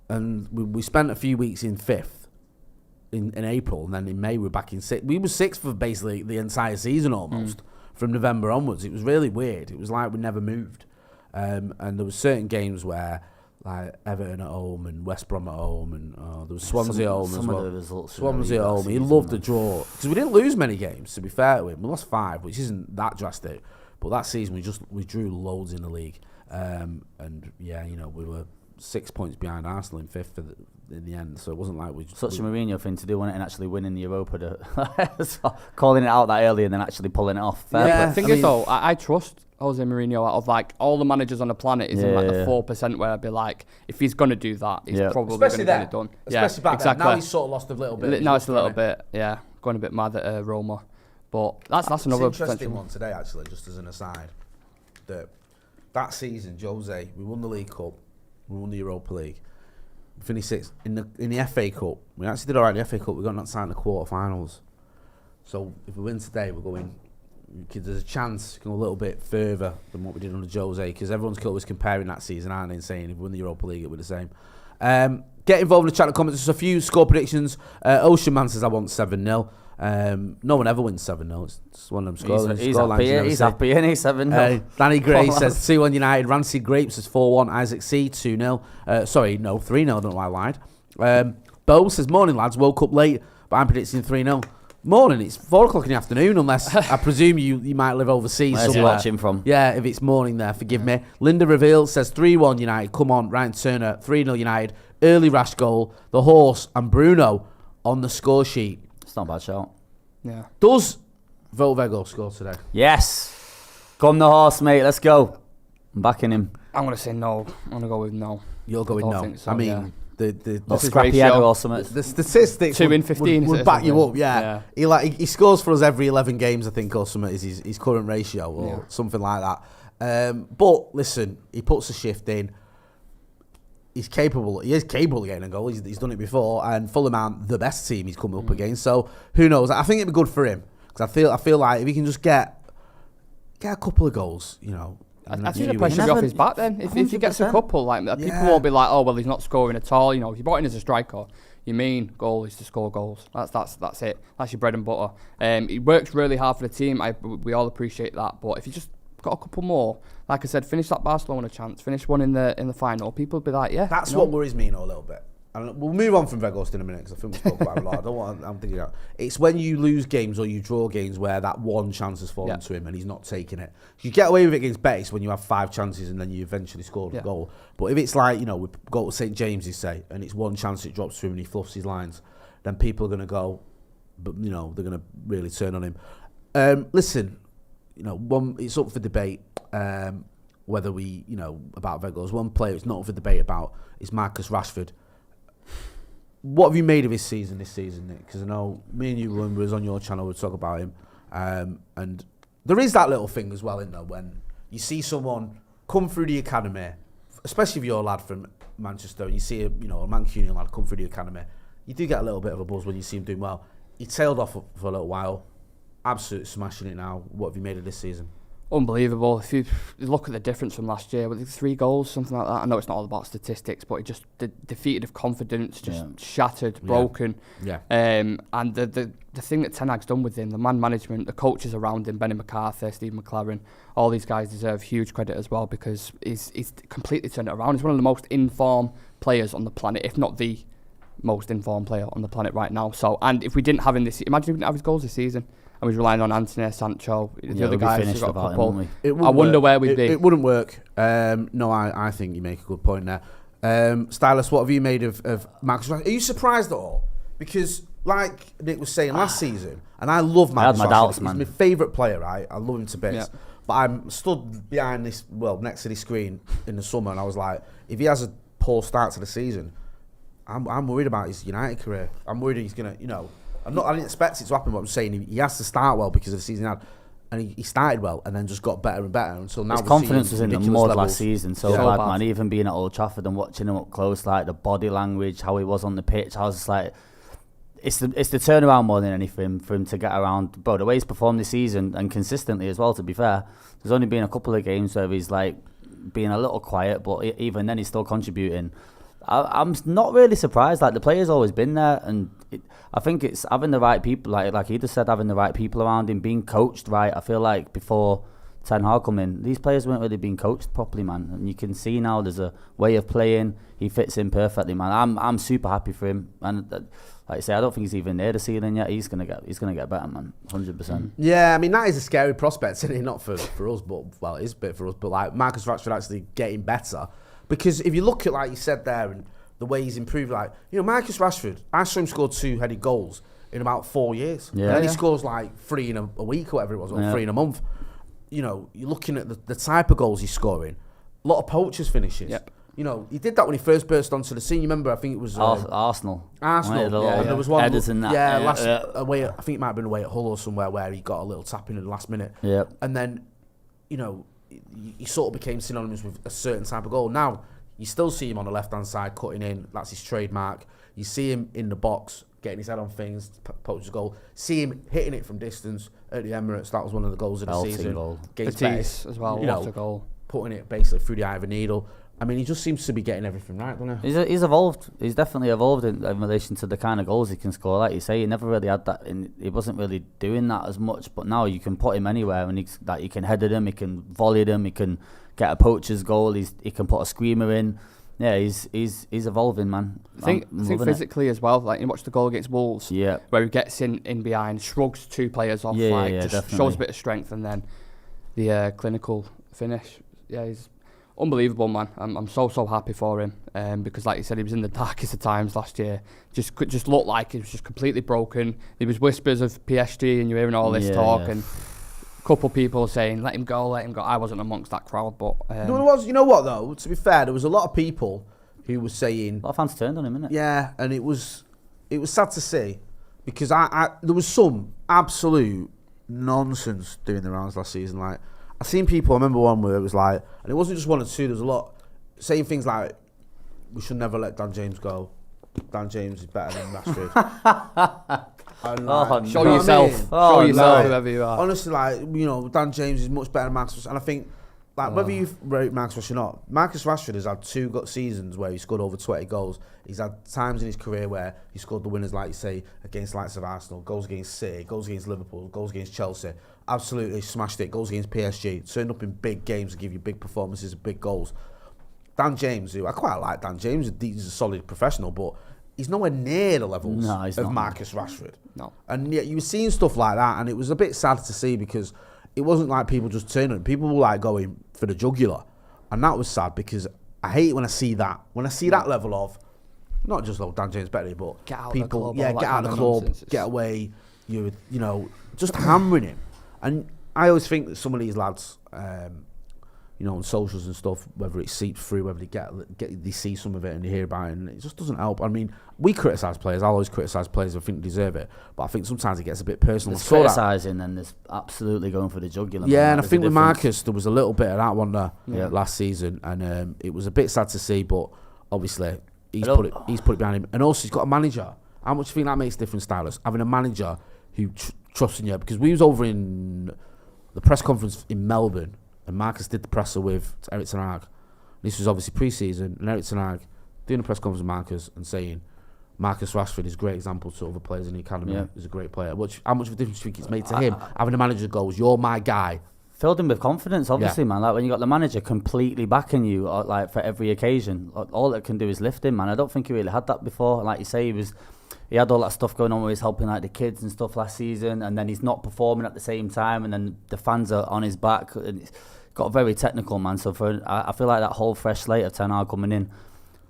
and we spent a few weeks in 5th in April, and then in May we're back in 6th. We were 6th for basically the entire season almost from November onwards. It was really weird. It was like we never moved, and there were certain games where, like Everton at home and West Brom at home, and there was Swansea at home as well. Of the results Swansea at home. He loved the draw because we didn't lose many games. To be fair to him, we lost 5, which isn't that drastic. But that season we drew loads in the league, and we were 6 points behind Arsenal in 5th in the end. So it wasn't like such a Mourinho thing to do, wasn't it, and actually winning the Europa, calling it out that early and then actually pulling it off. The thing is though, I trust Jose Mourinho out of like all the managers on the planet is in like the 4% where I'd be like, if he's going to do that, he's probably going to get it done. Especially back then. Now he's sort of lost a little bit. Now it's a little bit, going a bit mad at Roma. But that's another interesting one today, actually, just as an aside. That season, Jose, we won the League Cup, we won the Europa League, we finished 6th in the FA Cup. We actually did all right in the FA Cup. We got knocked out in the quarterfinals. So if we win today, we're going. There's a chance to go a little bit further than what we did under Jose, because everyone's always comparing that season, aren't they, and saying if we win the Europa League, it would be the same. Get involved in the chat and comments. Just a few score predictions. Ocean Man says I want 7-0. No one ever wins 7-0. It's one of them scorelines. He's happy, isn't he? 7-0. Danny Gray says 2-1 United. Rancid Grapes says 4-1. Isaac C 2-0. 3-0. I don't know why I lied. Bo says morning lads. Woke up late, but I'm predicting 3-0. Morning, it's 4 o'clock in the afternoon, unless I presume you might live overseas somewhere. somewhere. Watching from? Yeah, if it's morning there, forgive me. Linda Reveal says 3-1 United. Come on, Ryan Turner, 3-0 United. Early rash goal. The Horse and Bruno on the score sheet. It's not a bad shout. Yeah. Does Volvego score today? Yes. Come the Horse, mate. Let's go. I'm backing him. I'm going to say no. I'm going to go with no. You're going no. Think so, I mean, the scrappy header or something. The statistics 2 in 15 would back you up. Yeah. He scores for us every 11 games, I think, or something is his current ratio or something like that. But listen, he puts a shift in. He's capable. He is capable of getting a goal. He's done it before, and Fulham aren't the best team he's come up against. So who knows? I think it'd be good for him, because I feel like if he can just get a couple of goals, I think the pressure will be off his back then. If he gets a couple, people won't be like, oh well, he's not scoring at all. If you brought in as a striker, your main goal is to score goals. That's it. That's your bread and butter. He works really hard for the team. We all appreciate that. But if you just got a couple more, like I said, finish that Barcelona chance, finish one in the final, people will be like, yeah. That's what worries me a little bit. And we'll move on from Weghorst in a minute, because I think we spoke about him a lot. I'm thinking about it's when you lose games or you draw games where that one chance has fallen to him and he's not taking it. You get away with it against Betis when you have 5 chances and then you eventually score a goal. But if it's like, we go to St James's, say, and it's one chance it drops to him and he fluffs his lines, then people are going to go, but they're going to really turn on him. Listen, it's up for debate whether we, about Weghorst. One player it's not up for debate about is Marcus Rashford. What have you made of his season this season, Nick? Because I know me and you, when we was on your channel, we'd talk about him. And there is that little thing as well, isn't there, when you see someone come through the academy, especially if you're a lad from Manchester, and you see a Mancunian lad come through the academy, you do get a little bit of a buzz when you see him doing well. He tailed off for a little while, absolutely smashing it now. What have you made of this season? Unbelievable. If you look at the difference from last year, with 3 goals, something like that. I know it's not all about statistics, but it just defeated of confidence, just shattered, broken. Yeah. And the thing that Ten Hag's done with him, the man management, the coaches around him, Benny McCarthy, Steve McLaren, all these guys deserve huge credit as well, because he's completely turned it around. He's one of the most informed players on the planet, if not the most informed player on the planet right now. So, and if we didn't have him this, imagine if we didn't have his goals this season. I was relying on Anthony, Sancho, the other guys who got a couple. I wonder where we'd be. It wouldn't work. No, I think you make a good point there. Stylus, what have you made of Marcus Rashford? Are you surprised at all? Because, like Nick was saying last season, and I love Marcus Rashford. Doubts, man. He's my favourite player, right? I love him to bits. Yeah. But I'm stood behind this, next to the screen in the summer, and I was like, if he has a poor start to the season, I'm worried about his United career. I'm worried he's going to, I didn't expect it to happen, but I'm saying he has to start well because of the season he had. And he started well and then just got better and better until now. His confidence was in the mud levels. last season, so bad, man. Even being at Old Trafford and watching him up close, like the body language, how he was on the pitch, I was just like, it's the turnaround more than anything for him to get around. Bro, the way he's performed this season and consistently as well, to be fair, there's only been a couple of games where he's like being a little quiet, but even then he's still contributing. I'm not really surprised. Like, the player's always been there, and I think it's having the right people, like he just said, having the right people around him, being coached right. I feel like before Ten Hag come in, these players weren't really being coached properly, man. And you can see now there's a way of playing. He fits in perfectly, man. I'm super happy for him, and like I say, I don't think he's even near the ceiling yet. He's gonna get better, man. 100%. Yeah, I mean, that is a scary prospect, isn't it? Not for us, but it is a bit for us. But like Marcus Rashford actually getting better. Because if you look at, like you said there, and the way he's improved, Marcus Rashford, I saw him score 2 headed goals in about 4 years. Yeah, and then he scores like 3 in a week or whatever it was, or 3 in a month. You're looking at the type of goals he's scoring. A lot of poachers finishes. Yep. He did that when he first burst onto the scene. You remember, I think it was Arsenal. And there was one. Edison, away. I think it might have been away at Hull or somewhere where he got a little tap in the last minute. Yeah. And then, he sort of became synonymous with a certain type of goal. Now, you still see him on the left-hand side cutting in. That's his trademark. You see him in the box, getting his head on things, poacher's goal. See him hitting it from distance at the Emirates. That was one of the goals of the season. Goal. Betis as well, what a goal. Putting it basically through the eye of a needle. I mean, he just seems to be getting everything right, doesn't he? He's evolved. He's definitely evolved in relation to the kind of goals he can score. Like you say, he never really had that. He wasn't really doing that as much. But now you can put him anywhere, and he can head at him, he can volley them, he can get a poacher's goal. He can put a screamer in. Yeah, he's evolving, man. I think physically as well. Like, you watch the goal against Wolves, where he gets in behind, shrugs 2 players off, just definitely. shows a bit of strength, and then the clinical finish. Yeah, he's unbelievable, man. I'm so happy for him, because like you said, he was in the darkest of times last year. Just looked like he was just completely broken. There was whispers of PSG, and you're hearing all this talk, and a couple of people saying, let him go. I wasn't amongst that crowd, but you know what though? To be fair, there was a lot of people who were saying, a lot of fans turned on him, innit? Yeah, and it was sad to see, because there was some absolute nonsense doing the rounds last season. Like, I've seen people, I remember one where it was like, and it wasn't just 1 or 2, there was a lot saying things like, we should never let Dan James go. Dan James is better than Rashford. Show yourself. Show yourself, whoever you are. Honestly, Dan James is much better than Marcus Rashford. And I think, whether you rate Marcus Rashford or not, Marcus Rashford has had 2 seasons where he scored over 20 goals. He's had times in his career where he scored the winners, like you say, against the likes of Arsenal, goals against City, goals against Liverpool, goals against Chelsea. Absolutely smashed it. Goals against PSG. Turned up in big games to give you big performances and big goals. Dan James, who I quite like Dan James, he's a solid professional, but he's nowhere near the levels of Marcus Rashford. No. And yet you were seeing stuff like that, and it was a bit sad to see, because it wasn't like people just turning on him. People were like going for the jugular. And that was sad, because I hate when I see that. When I see that level of, not just Dan James better, but Get out of people, the club, get out of the club, get away. You know, just hammering him. And I always think that some of these lads, you know, on socials and stuff, whether it seeps through, whether they see some of it and they hear about it, and it just doesn't help. I mean, we criticise players. I'll always criticise players if I think they deserve it, but I think sometimes it gets a bit personal. There's criticising and there's absolutely going for the jugular. Yeah, and I think with Marcus, there was a little bit of that one there last season, and it was a bit sad to see, but obviously he's put it behind him, and also he's got a manager. How much do you think that makes a difference, Stylus? Having a manager who trusts in you, because we was over in the press conference in Melbourne, and Marcus did the presser with Erik ten Hag. This was obviously pre-season, and Erik ten Hag doing a press conference with Marcus and saying Marcus Rashford is a great example to other players in the academy. He's a great player. How much of a difference do you think it's made to him? Having a manager goes, you're my guy. Filled him with confidence, obviously, man. Like when you got the manager completely backing you, like for every occasion, all it can do is lift him, man. I don't think he really had that before. Like you say, he had all that stuff going on where he's helping like the kids and stuff last season, and then he's not performing at the same time, and then the fans are on his back. And it's got very technical, man. So I feel like that whole fresh slate of Ten Hag coming in,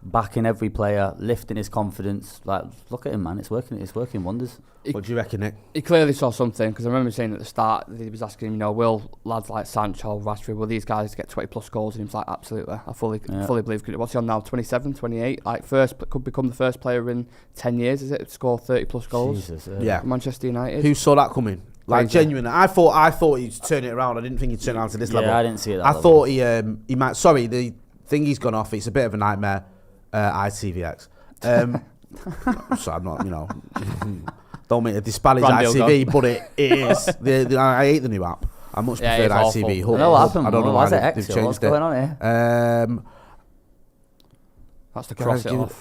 backing every player, lifting his confidence. Like, look at him, man. It's working wonders. What do you reckon, Nick? He clearly saw something, because I remember saying at the start, he was asking him, you know, will lads like Sancho, Rashford, will these guys get 20 plus goals? And he was like, absolutely. I fully believe. What's he on now? 27, 28? Like, could become the first player in 10 years, is it? To score 30 plus goals. Jesus, yeah. Manchester United. Who saw that coming? Like, genuinely. I thought he'd turn it around. I didn't think he'd turn it around to this level. Yeah, I didn't see it that I level. thought he might. Sorry, the thing he's gone off, it's a bit of a nightmare. ITVX. So I'm not, you know, don't mean to disparage ITV, but it is. I hate the new app. I much prefer ITV. I know what happened. I don't know why why they've changed it. What's going on here? That's the cross it off.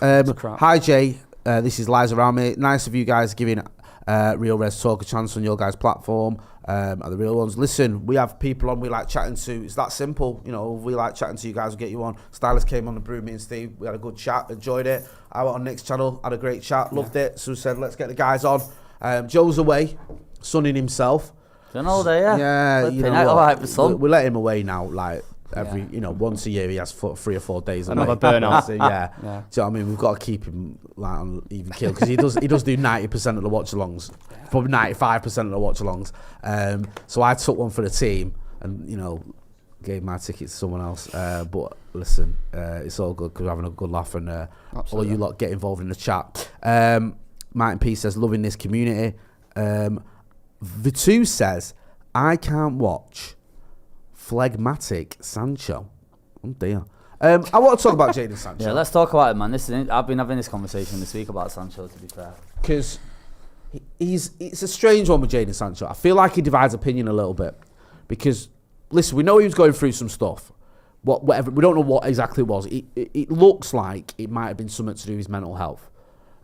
Hi Jay, this is Liza around me. Nice of you guys giving Real Res Talk a chance on your guys' platform. Are the real ones. Listen, we have people on we like chatting to. It's that simple, you know. We like chatting to you guys. We'll get you on. Stylus came on the Brew Me and Steve. We had a good chat, enjoyed it. I went on Nick's channel, had a great chat, loved it. So we said, let's get the guys on. Joe's away, sunning himself. An old day, yeah. Yeah, you know right for sun. we let him away now, like every, you know, once a year he has 3 or 4 days. Another burnout. So, yeah. Do you know what I mean? We've got to keep him like on even keel, because he does do 90% of the watch-alongs, probably 95% of the watch-alongs. So I took one for the team, and you know, gave my ticket to someone else. But listen, it's all good because we're having a good laugh, and all you lot get involved in the chat. Martin P says, loving this community. Vitu says, I can't watch phlegmatic Sancho. Oh dear. I want to talk about Jadon Sancho. Yeah, let's talk about it, man. I've been having this conversation this week about Sancho, to be fair. Because it's a strange one with Jadon Sancho. I feel like he divides opinion a little bit. Because, listen, we know he was going through some stuff. Whatever, we don't know what exactly it was. It looks like it might have been something to do with his mental health.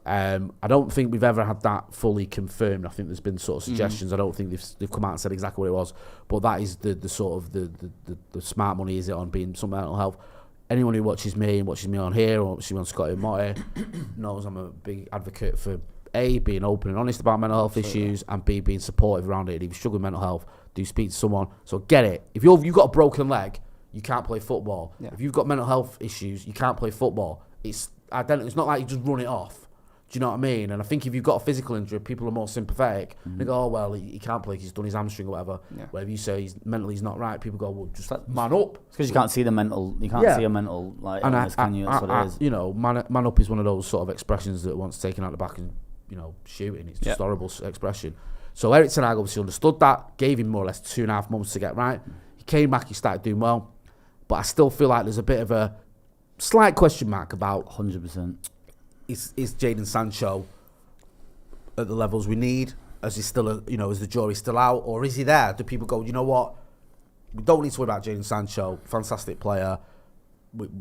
I don't think we've ever had that fully confirmed. I think there's been sort of suggestions. I don't think they've come out and said exactly what it was. But that is the sort of the smart money, is it, on being some mental health. Anyone who watches me on here or watches me on Scotty and Motty knows I'm a big advocate for A, being open and honest about mental health issues, and B, being supportive around it. If you struggle with mental health, do speak to someone. So get it. If you've got a broken leg, you can't play football. Yeah. If you've got mental health issues, you can't play football. It's not like you just run it off. Do you know what I mean? And I think if you've got a physical injury, people are more sympathetic. They go, oh, well, he can't play because he's done his hamstring or whatever. Yeah. Whatever you say, he's not right. People go, well, just man up. It's because you can't see the mental, see a mental like illness, can you? That's what it is. You know, man up is one of those sort of expressions that once taken out the back and, you know, shooting. It's just a horrible expression. So Erik ten Hag obviously understood that, gave him more or less 2.5 months to get right. He came back, he started doing well. But I still feel like there's a bit of a slight question mark about 100%. Is Jadon Sancho at the levels we need? Is he still, is the jury still out, or is he there? Do people go, you know what? We don't need to worry about Jadon Sancho. Fantastic player.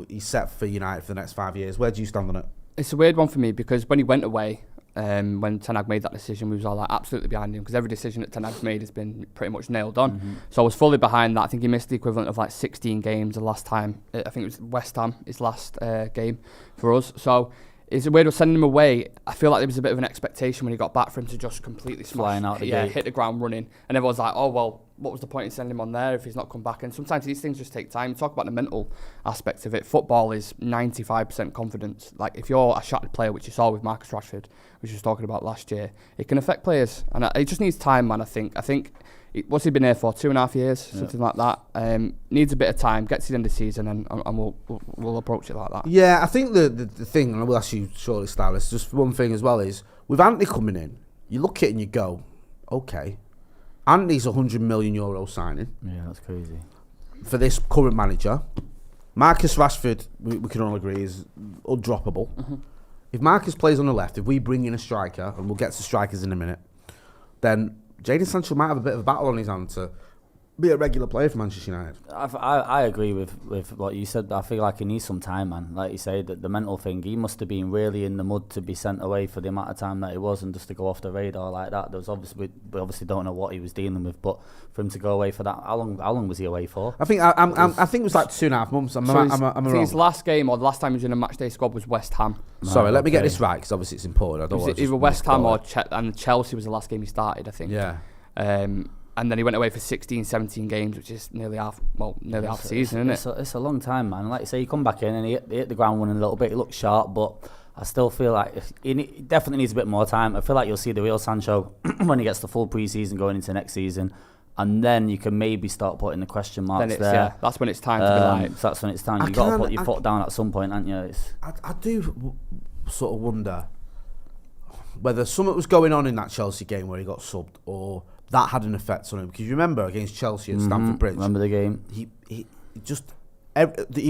He's set for United for the next 5 years. Where do you stand on it? It's a weird one for me because when he went away, when Ten Hag made that decision, we was all like absolutely behind him because every decision that Ten Hag's made has been pretty much nailed on. So I was fully behind that. I think he missed the equivalent of like 16 games the last time. I think it was West Ham, his last game for us. So it's a weird one sending him away. I feel like there was a bit of an expectation when he got back for him to just completely smash, flying out the gate, hit the ground running, and everyone's like, oh well, what was the point in sending him on there if he's not come back? And sometimes these things just take time. Talk about the mental aspect of it. Football is 95% confidence. Like, if you're a shattered player, which you saw with Marcus Rashford, which we was talking about last year, it can affect players. And it just needs time, man, I think. What's he been here for? 2.5 years? Something like that. Needs a bit of time, gets to the end of the season, and we'll approach it like that. Yeah, I think the thing, and I will ask you shortly, Stylus, just one thing as well is, with Anthony coming in, you look at it and you go, okay, Anthony's a €100 million signing. Yeah, that's crazy. For this current manager. Marcus Rashford, we can all agree, is undroppable. Mm-hmm. If Marcus plays on the left, if we bring in a striker, and we'll get to strikers in a minute, then Jadon Sancho might have a bit of a battle on his hand to be a regular player for Manchester United. I agree with what you said. I feel like he needs some time, man. Like you say, the mental thing, he must have been really in the mud to be sent away for the amount of time that he was, and just to go off the radar like that. There was we obviously don't know what he was dealing with, but for him to go away for that, how long was he away for? I think it was like 2.5 months. I'm wrong. His last game, or the last time he was in a matchday squad, was West Ham. Sorry, let me get this right, because obviously it's important. I don't want to either West Ham or and Chelsea was the last game he started, I think. Yeah. And then he went away for 16, 17 games, which is nearly half the season, isn't it? It's a long time, man. Like you say, you come back in and he hit the ground running a little bit. He looked sharp, but I still feel like he definitely needs a bit more time. I feel like you'll see the real Sancho when he gets the full pre-season going into next season. And then you can maybe start putting the question marks there. Yeah, that's when it's time to be like... So that's when it's time. You've got to put your foot down at some point, haven't you? I do sort of wonder whether something was going on in that Chelsea game where he got subbed, or that had an effect on him. Because you remember against Chelsea at Stamford Bridge, remember the game? He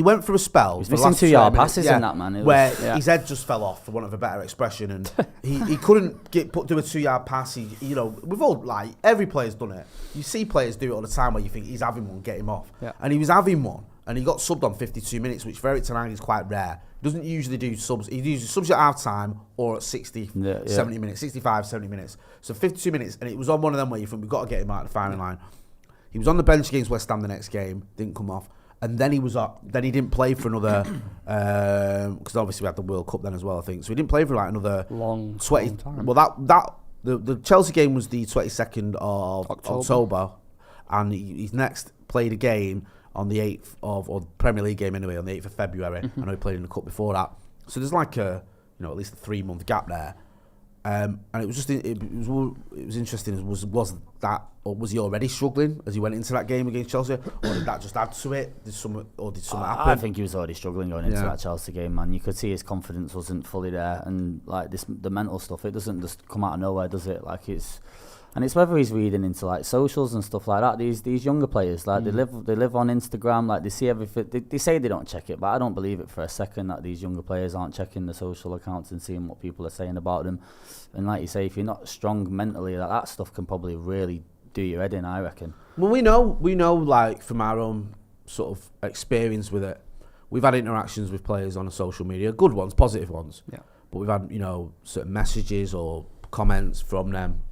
went through a spell. He was missing 2-yard passes in that, man. His head just fell off, for want of a better expression, and he couldn't do a 2-yard pass. We've all, like, every player's done it. You see players do it all the time where you think he's having one, get him off. Yeah. And he was having one, and he got subbed on 52 minutes, which for Eric Ten Hag is quite rare. He doesn't usually do subs. He usually subs at half time or at 60, 70 minutes, 65, 70 minutes. So 52 minutes, and it was on one of them where you think, we've got to get him out of the firing line. He was on the bench against West Ham the next game, didn't come off. And then he was up. Then he didn't play for another, because obviously we had the World Cup then as well, I think. So he didn't play for like another long time. Well, the Chelsea game was the 22nd of October, and he's next played a game on the 8th or Premier League game anyway, on the 8th of February. I know he played in the Cup before that. So there's like at least a 3-month gap there. And it was just it was interesting. Was that, or was he already struggling as he went into that game against Chelsea, or did that just add to it? Did something happen? I think he was already struggling going into that Chelsea game, man. You could see his confidence wasn't fully there, and like the mental stuff, it doesn't just come out of nowhere, does it? Like it's whether he's reading into like socials and stuff like that. These younger players, like they live on Instagram, like they see everything. They say they don't check it, but I don't believe it for a second that these younger players aren't checking the social accounts and seeing what people are saying about them. And like you say, if you're not strong mentally, that stuff can probably really do your head in, I reckon. Well, we know, like from our own sort of experience with it, we've had interactions with players on social media, good ones, positive ones. Yeah. But we've had certain messages or comments from them,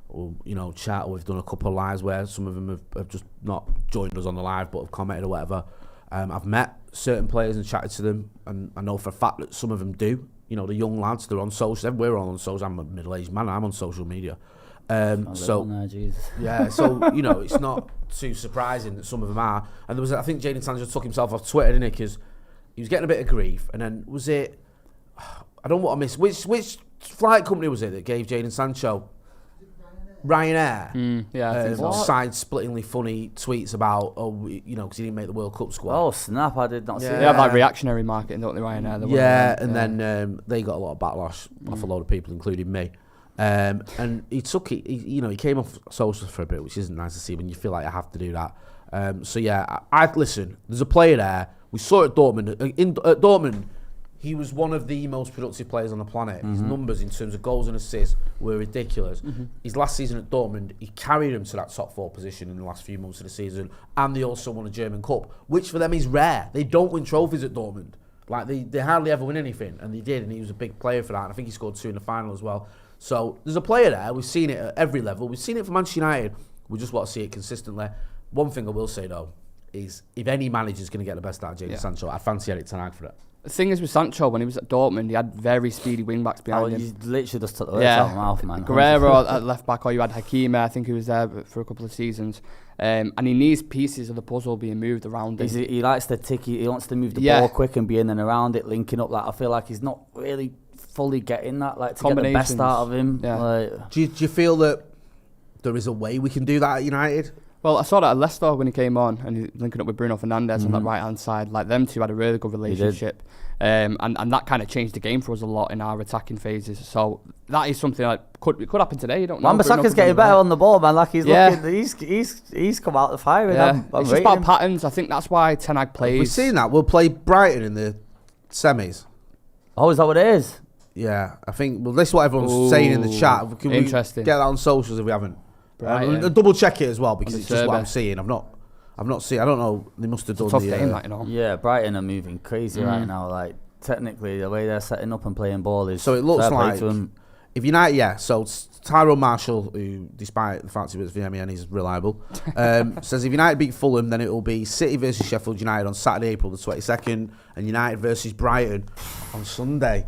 or chat, or we've done a couple of lives where some of them have just not joined us on the live but have commented or whatever. I've met certain players and chatted to them, and I know for a fact that some of them do. The young lads, they're on social. We're all on social. I'm a middle-aged man. I'm on social media. So it's not too surprising that some of them are. And there was, I think, Jadon Sancho took himself off Twitter, didn't he? Because he was getting a bit of grief. And then was it? I don't want to miss. Which flight company was it that gave Jadon Sancho? Ryanair. Side-splittingly funny tweets about, because he didn't make the World Cup squad. Oh, snap, I did not see that. They have like reactionary marketing, don't they, Ryanair? Then they got a lot of backlash off a lot of people, including me. And he took it, he came off socials for a bit, which isn't nice to see when you feel like you have to do that. Listen, there's a player there. We saw it at Dortmund. At Dortmund, he was one of the most productive players on the planet. His numbers in terms of goals and assists were ridiculous. His last season at Dortmund, he carried him to that top 4 position in the last few months of the season, and they also won a German Cup, which for them is rare. They don't win trophies at Dortmund. Like, they hardly ever win anything, and they did, and he was a big player for that, and I think he scored 2 in the final as well. So there's a player there. We've seen it at every level. We've seen it for Manchester United. We just want to see it consistently. One thing I will say, though, is if any manager's going to get the best out of Jadon Sancho, I fancy Eric Ten Hag for it. The thing is with Sancho, when he was at Dortmund, he had very speedy wing-backs behind him. You literally just took the words out of my mouth, man. Guerrero at left-back, or you had Hakimi, I think he was there for a couple of seasons. And he needs pieces of the puzzle being moved around him. He likes the ticky. He wants to move the Yeah. ball quick and be in and around it, linking up. Like I feel like he's not really fully getting that. Like to get the best out of him. Yeah. Like, Do you feel that there is a way we can do that at United? Well, I saw that at Leicester when he came on and he's linking up with Bruno Fernandes on that right-hand side. Like, them two had a really good relationship. And that kind of changed the game for us a lot in our attacking phases. So that is something that could happen today. You don't know. Wan-Bissaka's getting better on the ball, man. Like he's looking, he's come out the fire. Yeah. It's just about patterns. I think that's why Ten Hag plays. We've seen that. We'll play Brighton in the semis. Oh, is that what it is? Yeah, I think. Well, this is what everyone's saying in the chat. Can Interesting. we get that on socials if we haven't? Brighton. Double check it as well because it's just what I'm seeing. I've not seen. I don't know. They must have done Tough the game, like, you know. Yeah, Brighton are moving crazy right now. Like technically, the way they're setting up and playing ball is. So it looks fair play like to 'em. if United, so Tyrone Marshall, who despite the fact he was VME, he's reliable, says if United beat Fulham, then it will be City versus Sheffield United on Saturday, April the 22nd, and United versus Brighton on Sunday.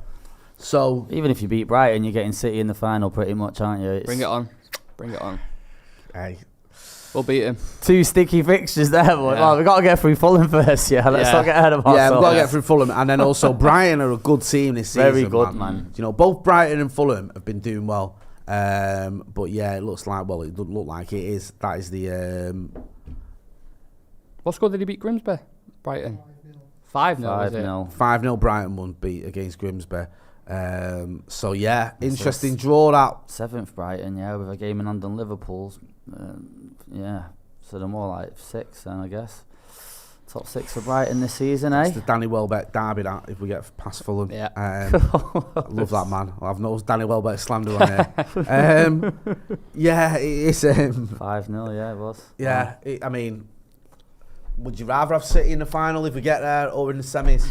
So Even if you beat Brighton, you're getting City in the final, pretty much, aren't you? Bring it on. hey, We'll beat him. Two sticky fixtures there, but well, we've got to get through Fulham first. Yeah, let's not get ahead of ourselves. yeah, we've got to get through Fulham, and then also Brighton are a good team this season. Very good, man. You know, both Brighton and Fulham have been doing well, but yeah, it looks like it doesn't look like it is. That is the. What score did he beat Grimsby? Brighton. 5-0. 5-0. 5-0 Brighton won beat against Grimsby. So yeah, interesting draw that. 7th Brighton, yeah, with a game in London, Liverpool's. Yeah, so they're more like 6 then, I guess. Top 6 for Brighton this season, eh? It's the Danny Welbeck derby that if we get past Fulham. Yeah. I love that man. I'll have no Danny Welbeck slander on here. Yeah, it's 5-0, yeah, it was. yeah. I mean, would you rather have City in the final if we get there or in the semis?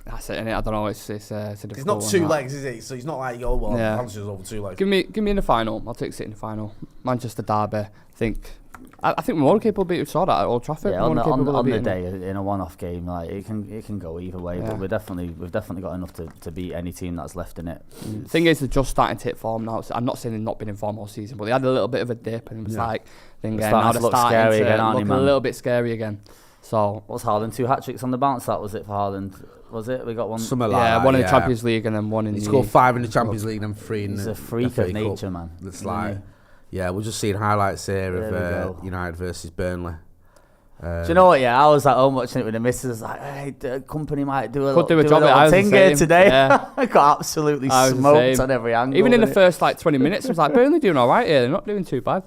That's it, innit? I don't know. It's a difficult It's not one, two that. legs, is it? So it's not like you go, well, Yeah. Hampshire's over 2 legs. Give me in the final. I'll take City in the final. Manchester derby. I think we're more capable of beating. We saw that at Old Trafford. Yeah, We're more capable of on the beating day them. in a one-off game, like it can go either way. Yeah. But we've definitely got enough to beat any team that's left in it. The thing is, they're just starting to hit form now. So I'm not saying they've not been in form all season, but they had a little bit of a dip, and it was like, then again, now starting to they're look starting scary to again, aren't they, look a man? little bit scary again. So What's Haaland? 2 hat-tricks on the bounce, that was it for Haaland? Was it? We got one. Something like yeah, that, one in the Champions League and then one in He the. scored 5 in the Champions League and 3 in He's the a freak FA of nature, Cup. man. It's Isn't like, he? yeah, we're just seeing highlights here There we of go. United versus Burnley. Do you know what? Yeah, I was at home watching it with the missus. Like, hey, the company might do a Could do a little job. I was the thing here same. today. Yeah. I got absolutely I was the smoked same. on every angle. Even in the innit? first 20 minutes, I was like, Burnley doing all right here. They're not doing too bad.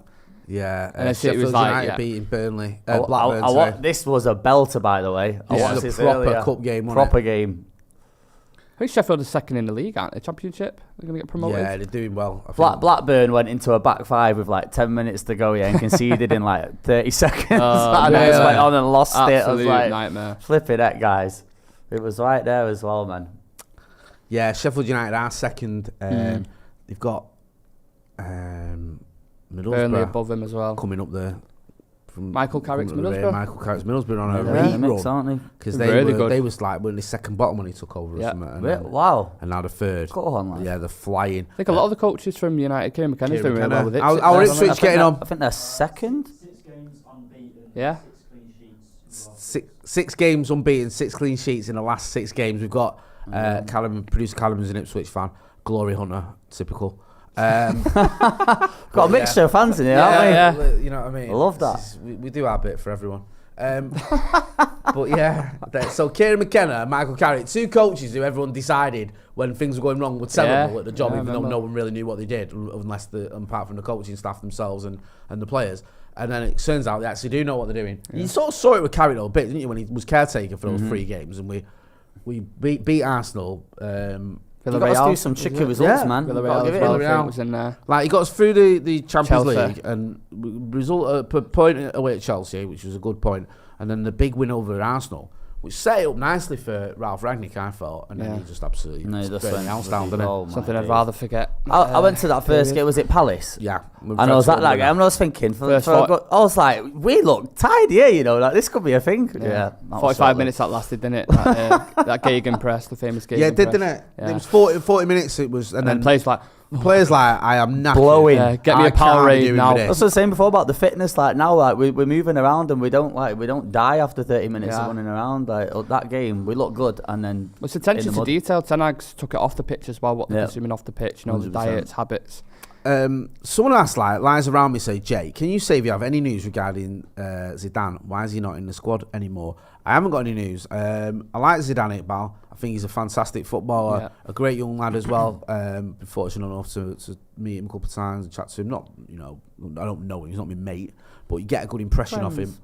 Yeah, And then City was Sheffield like, United yeah. beating Burnley. I Blackburn, wa- this was a belter, by the way. I This watched is a this proper earlier. cup game, wasn't Proper it? game. I think Sheffield is second in the league, aren't they? Championship? They're going to get promoted. Yeah, they're doing well. I think. Blackburn went into a back 5 with like 10 minutes to go, yeah, and conceded in like 30 seconds. And then just went on and lost it. I was Absolute like, nightmare. flipping it, guys. It was right there as well, man. Yeah, Sheffield United are second. They've got Burnley Middlesbrough above him as well. coming up there. From Michael Carrick's coming up the rear. Middlesbrough. Michael Carrick's Middlesbrough on a They're in heat the mix, run aren't they? because Really good. they was like in the second bottom when he took over or Yeah. something. And, Wow. and now the third. Go on, lad. Yeah, they're flying. I think a lot of the coaches from United, Kieran McKenna's Kieran doing really well with it. McKenna. How I Ipswich think getting they're- on? I think they're second. 6 games unbeaten. Yeah. 6 clean sheets. Six games unbeaten, 6 clean sheets in the last 6 games. We've got producer Callum's an Ipswich fan, Glory Hunter, typical. Got a mixture of fans in here, haven't we? Yeah. You know what I mean? I love that. We do our bit for everyone. But yeah, so Kieran McKenna and Michael Carrick, 2 coaches who everyone decided when things were going wrong were terrible at the job, Yeah, I even though remember. no one really knew what they did, apart from the coaching staff themselves and the players. And then it turns out they actually do know what they're doing. You sort of saw it with Carrick a bit, didn't you, when he was caretaker for those 3 games, and we beat Arsenal. You got to do some tricky results, Yeah. man. Villarreal Gotta give as it well, in. I think, was in there. Like he got us through the Champions Chelsea. League and result per point away at Chelsea, which was a good point, and then the big win over Arsenal, which set it up nicely for Ralph Rangnick, I felt, and then he just absolutely No, he just burnt the went house down, didn't he? oh my Something I'd days. rather forget. I went to that first game. Was it Palace? Yeah, And I was at that game. And I was thinking, I was like, we look tired here, you know, like this could be a thing. Yeah, 45 minutes that lasted, didn't it? That Gegenpress, the famous Gegenpress. Yeah, it did, didn't it? Yeah. It was 40 minutes. It was, And then players like, Players like, I am knackered. Blowing. Yeah, get me I a power can't be raid doing now. with this. That's what I was saying before about the fitness. Like now, like we're moving around and we don't die after 30 minutes of running around. Like that game, we look good, and then It's attention to detail. Ten Hag's took it off the pitch as well. What they're consuming off the pitch, the 100%. diets, habits. Someone asked, like, lies around me say, Jay, can you say if you have any news regarding Zidane? Why is he not in the squad anymore? I haven't got any news. I like Zidane Iqbal. I think he's a fantastic footballer, a great young lad as well. Been fortunate enough to meet him a couple of times and chat to him. Not, I don't know him. He's not my mate, but you get a good impression of him.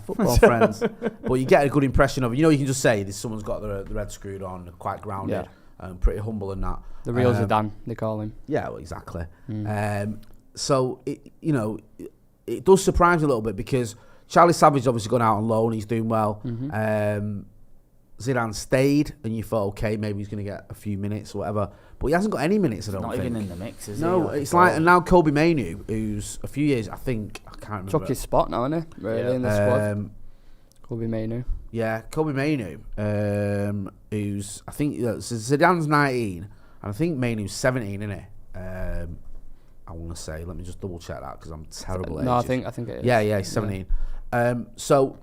Football friends. But you get a good impression of him. You can just say this. Someone's got the red screwed on, quite grounded, pretty humble and that. The real Zidane, they call him. Yeah, well, exactly. So it does surprise me a little bit because Charlie Savage obviously gone out on loan. He's doing well. Zidane stayed, and you thought, okay, maybe he's going to get a few minutes or whatever. But he hasn't got any minutes, I don't think. Not even in the mix, is he? No, it's like, and now Kobe Mainoo, who's a few years, I can't remember. Took his spot now, isn't he? Really, in the squad. Kobe Mainoo. Yeah, Kobe Mainoo, who's, I think, so Zidane's 19, and I think Mainoo's 17, isn't he? I want to say, let me just double check that because I'm terrible at No, ages. I think it is. Yeah, he's 17. So,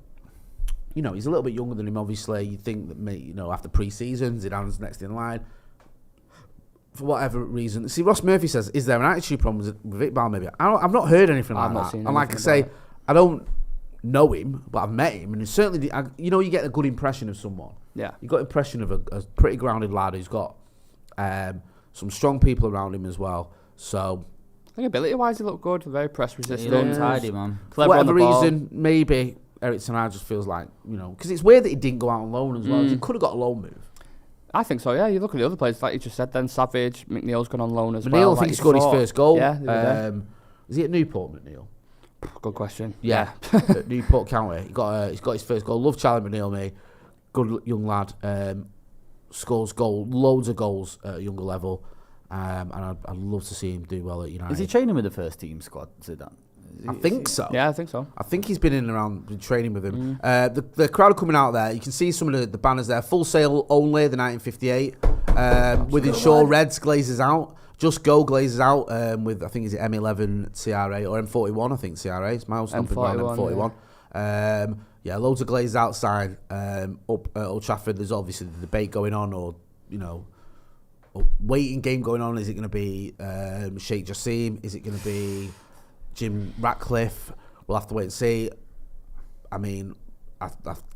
he's a little bit younger than him, obviously. You'd think that, after pre-season, Zidane's next in line. For whatever reason. See, Ross Murphy says, is there an attitude problem with Iqbal maybe? I've not heard anything like that. And like I say, I don't know him, but I've met him. And it's certainly, you get a good impression of someone. Yeah. You got an impression of a pretty grounded lad who's got some strong people around him as well. So, I think ability-wise, he looked good. Very press resistant. He looked tidy, man. For whatever reason, maybe Eric Ten Hag just feels like, because it's weird that he didn't go out on loan as well. He could have got a loan move. I think so, yeah. You look at the other players, like you just said then, Savage, McNeil's gone on loan as well. McNeil, I think he scored his first goal. Yeah, is he at Newport, McNeil? Good question. Yeah, at Newport County. He's got his first goal. Love Charlie McNeil, mate. Good young lad. Scores loads of goals at a younger level. And I'd love to see him do well at United. Is he training with the first team squad, Zidane? I think so. Yeah, I think so. I think he's been in and around training with him. The crowd are coming out there. You can see some of the banners there. Full Sail Only, the 1958. With Insure Reds glazes out. Just Go glazes out with, I think, is it M11 TRA or M41, I think TRA. It's miles stomping around M41. Loads of glazes outside. Up at Old Trafford, there's obviously the debate going on or, a waiting game going on. Is it going to be Sheikh Jassim? Is it going to be Jim Ratcliffe? We'll have to wait and see. I mean, I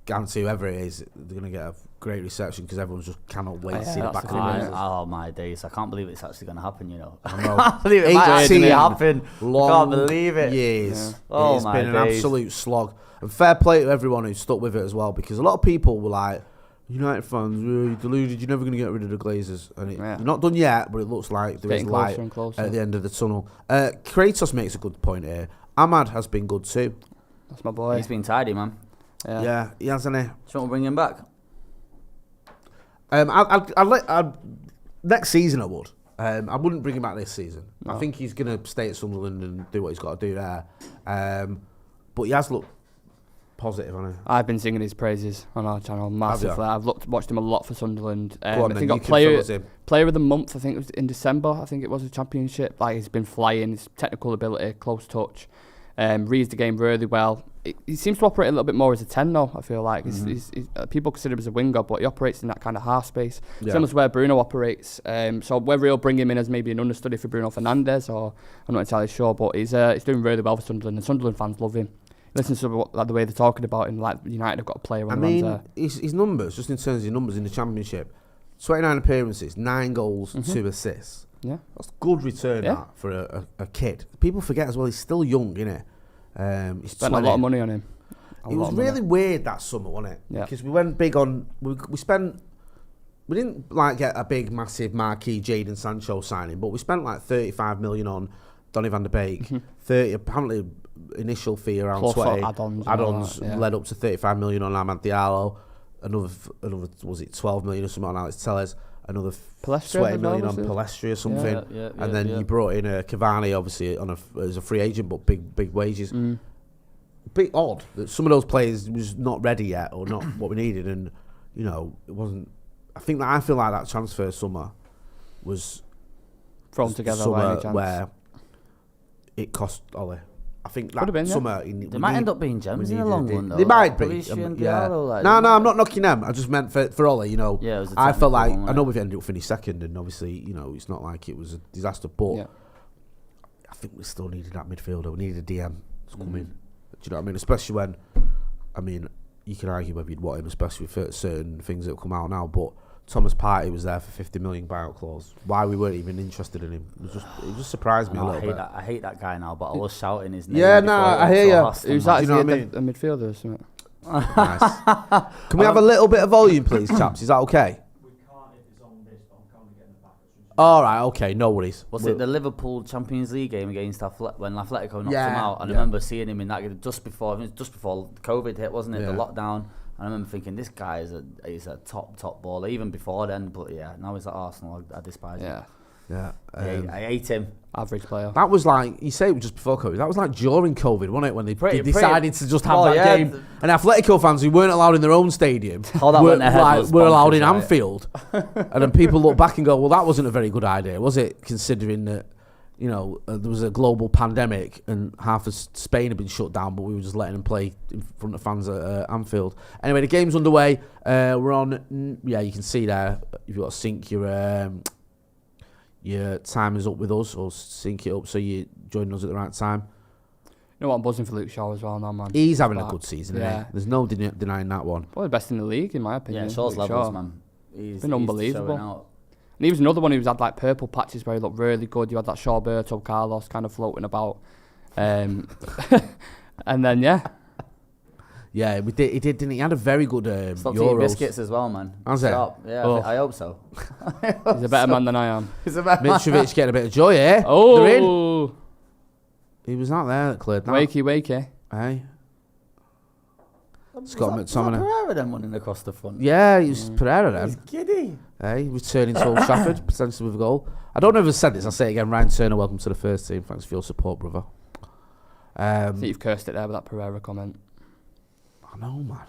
guarantee whoever it is, they're going to get a great reception because everyone just cannot wait to see the back of the Rangers. Oh my days! I can't believe it's actually going to happen. I know. I can't believe it might actually happen. I can't believe it. Years. Oh it's my been an days. absolute slog. And fair play to everyone who stuck with it as well, because a lot of people were like, United fans, you're deluded, you're never going to get rid of the Glazers. And you're not done yet, but it looks like there is light at the end of the tunnel. Kratos makes a good point here. Ahmad has been good too. That's my boy. He's been tidy, man. Yeah, he hasn't he? Do you want to bring him back? I'd next season I would. I wouldn't bring him back this season. No. I think he's going to stay at Sunderland and do what he's got to do there. But he has looked positive, hasn't he? I've been singing his praises on our channel massively. I've watched him a lot for Sunderland. Go on, I think then, got player of the month. I think it was in December. I think it was a championship. Like, he's been flying. His technical ability, close touch, reads the game really well. He seems to operate a little bit more as a 10 though. I feel like he's people consider him as a winger, but he operates in that kind of half space. Similar to where Bruno operates. So whether he'll bring him in as maybe an understudy for Bruno Fernandes, or I'm not entirely sure. But he's doing really well for Sunderland, and Sunderland fans love him. Listen to the way they're talking about him, like United have got a player on the runs there. His numbers, just in terms of his numbers in the Championship, 29 appearances, 9 goals, 2 assists. Yeah, that's good return that for a kid. People forget as well, he's still young, innit? He's spent 20. A lot of money on him. It was really weird that summer, wasn't it? Yeah. Because we went big on... We didn't like get a big, massive marquee Jadon Sancho signing, but we spent like 35 million on Donny van der Beek. 30, apparently... initial fee around plus 20 add-ons led up to 35 million on Amad Diallo, another was it 12 million or something on Alex Telles, another 20 million on Palestri or something, and then you brought in Cavani obviously as a free agent, but big wages. Bit odd that some of those players was not ready yet or not what we needed, and it wasn't. I feel like that transfer summer was thrown together by any chance. where it cost Ollie. I think Could have been, yeah. summer. They might end up being gems in the long run, though. They might be. Parisi and Yeah. Diallo, like, No, I'm not knocking them. I just meant for Ollie, you know. Yeah, it was a I felt like, technical one, I know we've ended up finishing second, and obviously, you know, it's not like it was a disaster, but Yeah. I think we still needed that midfielder. We needed a DM to come in. Do you know what I mean? Especially when, I mean, you can argue whether you'd want him, especially for certain things that have come out now, but Thomas Partey was there for 50 million buyout clause. Why we weren't even interested in him? It just surprised me a little bit. I hate that guy now, but I was shouting his name. Yeah, no, I hear you. Who's that? Do Is you know he what I mean? a midfielder or something? Nice. Can we have a little bit of volume, please, chaps? Is that okay? We can't if it's on this, but I'm currently getting the back. All right, okay, no worries. Was it the Liverpool Champions League game against when Atletico knocked him out? And yeah. I remember seeing him in that game just before COVID hit, wasn't it? Yeah. The lockdown. And I remember thinking, this guy is a top baller, even before then. But yeah, now he's at Arsenal. I despise him. Yeah. I hate him. Average player. That was like, you say it was just before COVID. That was like during COVID, wasn't it? When they decided to just have that game. And Atletico fans who weren't allowed in their own stadium were allowed in Anfield. And then people look back and go, well, that wasn't a very good idea, was it? Considering that, you know, there was a global pandemic and half of Spain had been shut down, but we were just letting them play in front of fans at Anfield. Anyway, the game's underway. We're on, you can see there, if you've got to sync your time is up with us, or sync it up so you join us at the right time. You know what, I'm buzzing for Luke Shaw as well now, man. He's having a good season, isn't he? There's no denying that one. Probably the best in the league, in my opinion. Yeah, Shaw's Luke levels, Shaw. man. He's been unbelievable. showing out. And he was another one who's had like purple patches where he looked really good. You had that Shawberto Carlos kind of floating about. And then, Yeah, he did, didn't he? He had a very good Stop eating Euros. biscuits as well, man. Has it? Stop. Yeah, Oh. I hope so. He's a better man than I am. He's a better man. Mitrovic getting a bit of joy, eh? Oh! They're in. He was not there that cleared that. Wakey. Hey. Scott McTominay. Pereira then running across the front. Yeah, he's Pereira then. He's giddy. Hey, returning to Old Trafford, potentially with a goal. I don't know if I've said this, I'll say it again. Ryan Turner, welcome to the first team. Thanks for your support, brother. I think you've cursed it there with that Pereira comment. I know, man.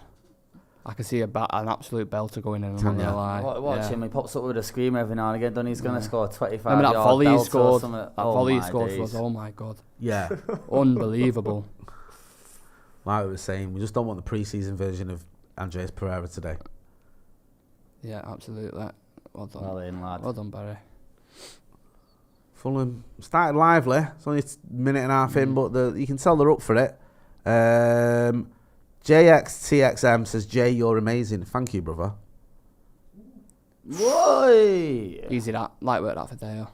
I can see an absolute belter going in. I'm not gonna lie. Watch him. He pops up with a screamer every now and again. Then he's going to score 25 Remember that volley he scored? That volley he scored was, oh my God. Yeah. Unbelievable. Like we were saying, we just don't want the pre-season version of Andreas Pereira today. Yeah, absolutely. Well done. Well in, lad. Well done, Barry. Fulham started lively. It's only a minute and a half in, but you can tell they're up for it. JXTXM says, Jay, you're amazing. Thank you, brother. Whoa! Easy that. Light work that for Dale.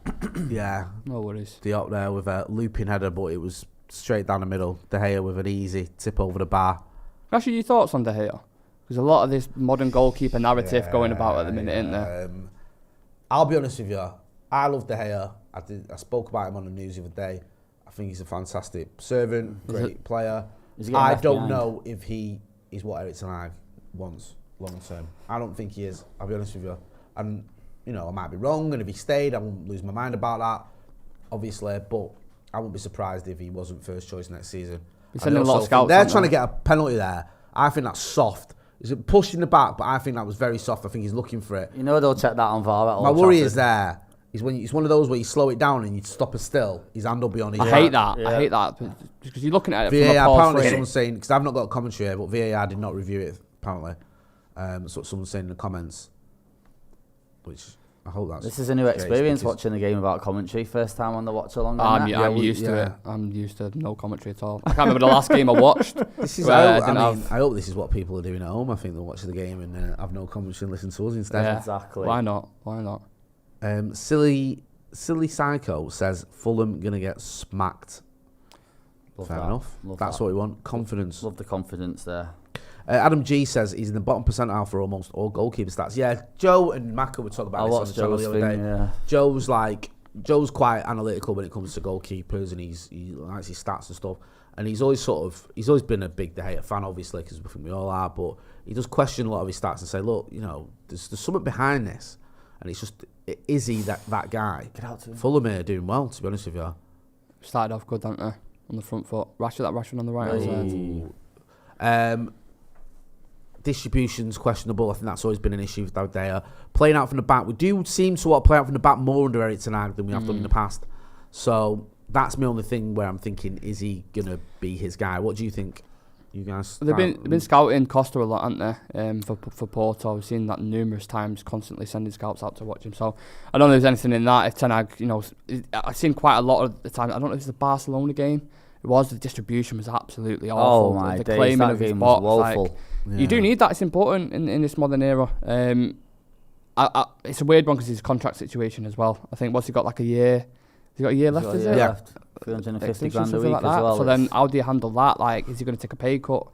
Yeah. No worries. The up there with a looping header, but it was straight down the middle. De Gea with an easy tip over the bar. Actually, your thoughts on De Gea? There's a lot of this modern goalkeeper narrative going about at the minute, isn't there? I'll be honest with you. I love De Gea. I spoke about him on the news the other day. I think he's a fantastic servant, great player. I don't know if he is what Eric Ten Hag wants long term. I don't think he is. I'll be honest with you. And, you know, I might be wrong, and if he stayed, I won't lose my mind about that, obviously, but I wouldn't be surprised if he wasn't first choice next season. He's sending a lot of scouts. They're trying to get a penalty there. I think that's soft. Is it pushing the back? But I think that was very soft. I think he's looking for it. You know they'll check that on VAR. My worry is there. Is when it's one of those where you slow it down and you stop it still. His hand will be on his. I hate that. Yeah. I hate that because you're looking at it VAR, from a pause apparently frame. someone's saying, because I've not got a commentary here, but VAR did not review it. Apparently, that's what someone's saying in the comments. Which I hope that's. This is a new experience watching the game without commentary. First time on the watch along. I'm used to it. I'm used to no commentary at all. I can't remember the last game I watched. I hope this is what people are doing at home. I think they'll watch the game and have no commentary and listen to us instead. Yeah, exactly. Why not? Silly Psycho says Fulham gonna get smacked. Fair enough. That's what we want. Confidence. Love the confidence there. Adam G says he's in the bottom percentile for almost all goalkeeper stats. Yeah, Joe and Maka were talking about this on the channel the other day. Yeah. Joe's quite analytical when it comes to goalkeepers, and he likes his stats and stuff. And he's always been a big De Gea fan, obviously, because I think we all are. But he does question a lot of his stats and say, look, you know, there's something behind this, and it's just, is he that guy? Get out to him. Fulham are doing well, to be honest with you. Started off good, haven't they? On the front foot. Rashford on the right. distribution's questionable. I think that's always been an issue with Dowdea. Playing out from the back, we do seem to play out from the back more under Erik ten Hag than we have done in the past. So that's my only thing where I'm thinking, is he gonna be his guy? What do you think, you guys? They've been scouting Costa a lot, haven't they? For Porto, I've seen that numerous times, constantly sending scouts out to watch him. So I don't know if there's anything in that. If Ten Hag, I've seen quite a lot of the time. I don't know if it's the Barcelona game. It was, the distribution was absolutely awful. Oh my the days, claiming that of his game box, was woeful. You do need that. It's important in this modern era. It's a weird one because his contract situation as well. I think, what's he got, like a year? Has he got a year left, is it? Yeah. 350 grand a week like as well. So then how do you handle that? Like, is he going to take a pay cut?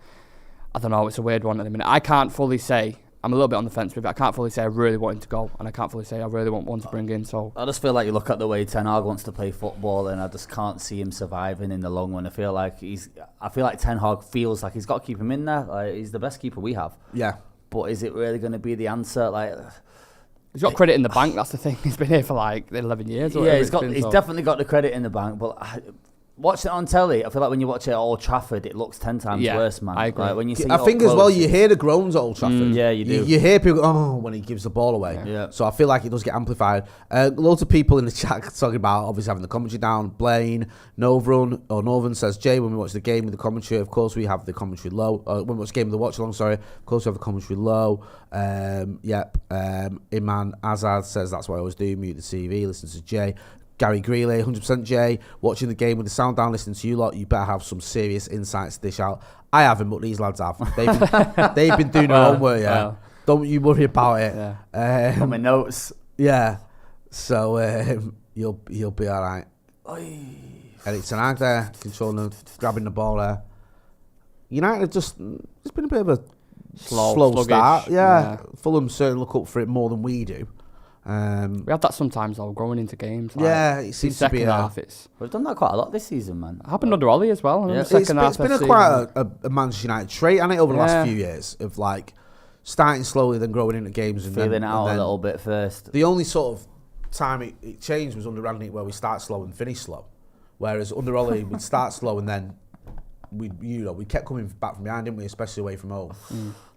I don't know. It's a weird one at the minute. I can't fully say. I'm a little bit on the fence with it. I can't fully say I really want him to go, and I can't fully say I really want one to bring in. So I just feel like you look at the way Ten Hag wants to play football, and I just can't see him surviving in the long run. I feel like Ten Hag feels like he's got to keep him in there. Like, he's the best keeper we have. Yeah. But is it really going to be the answer? Like, he's got credit in the bank. That's the thing. He's been here for like 11 years. Yeah, he's definitely got the credit in the bank. But watching it on telly, I feel like when you watch it at Old Trafford, it looks 10 times worse, man. I agree. Like, when you see I think as well, you hear the groans at Old Trafford. Yeah, you do. You hear people go, when he gives the ball away. Yeah. So I feel like it does get amplified. Loads of people in the chat talking about obviously having the commentary down. Blaine, Northern says, Jay, when we watch the game with the commentary, of course we have the commentary low. When we watch the game with the watch along, sorry, of course we have the commentary low. Iman Azad says, that's what I always do, mute the TV, listen to Jay. Gary Greeley, 100% Jay, watching the game with the sound down, listening to you lot, you better have some serious insights to dish out. I haven't, but these lads have. They've been doing their own work, Don't you worry about it. Got my notes. Yeah. So you'll be all right. Erik ten Hag there, controlling, grabbing the ball there. United it's been a bit of a slow start. Yeah. Fulham certainly look up for it more than we do. We have that sometimes though, going into games. Like, it seems to be half. We've done that quite a lot this season, man. It happened under Ollie as well. Yeah. It's been quite a Manchester United trait, hasn't it, over the last few years of like starting slowly, then growing into games and feeling then, out a little bit first. The only sort of time it changed was under Rangnick, where we start slow and finish slow, whereas under Ollie we'd start slow and then we kept coming back from behind, didn't we? Especially away from home.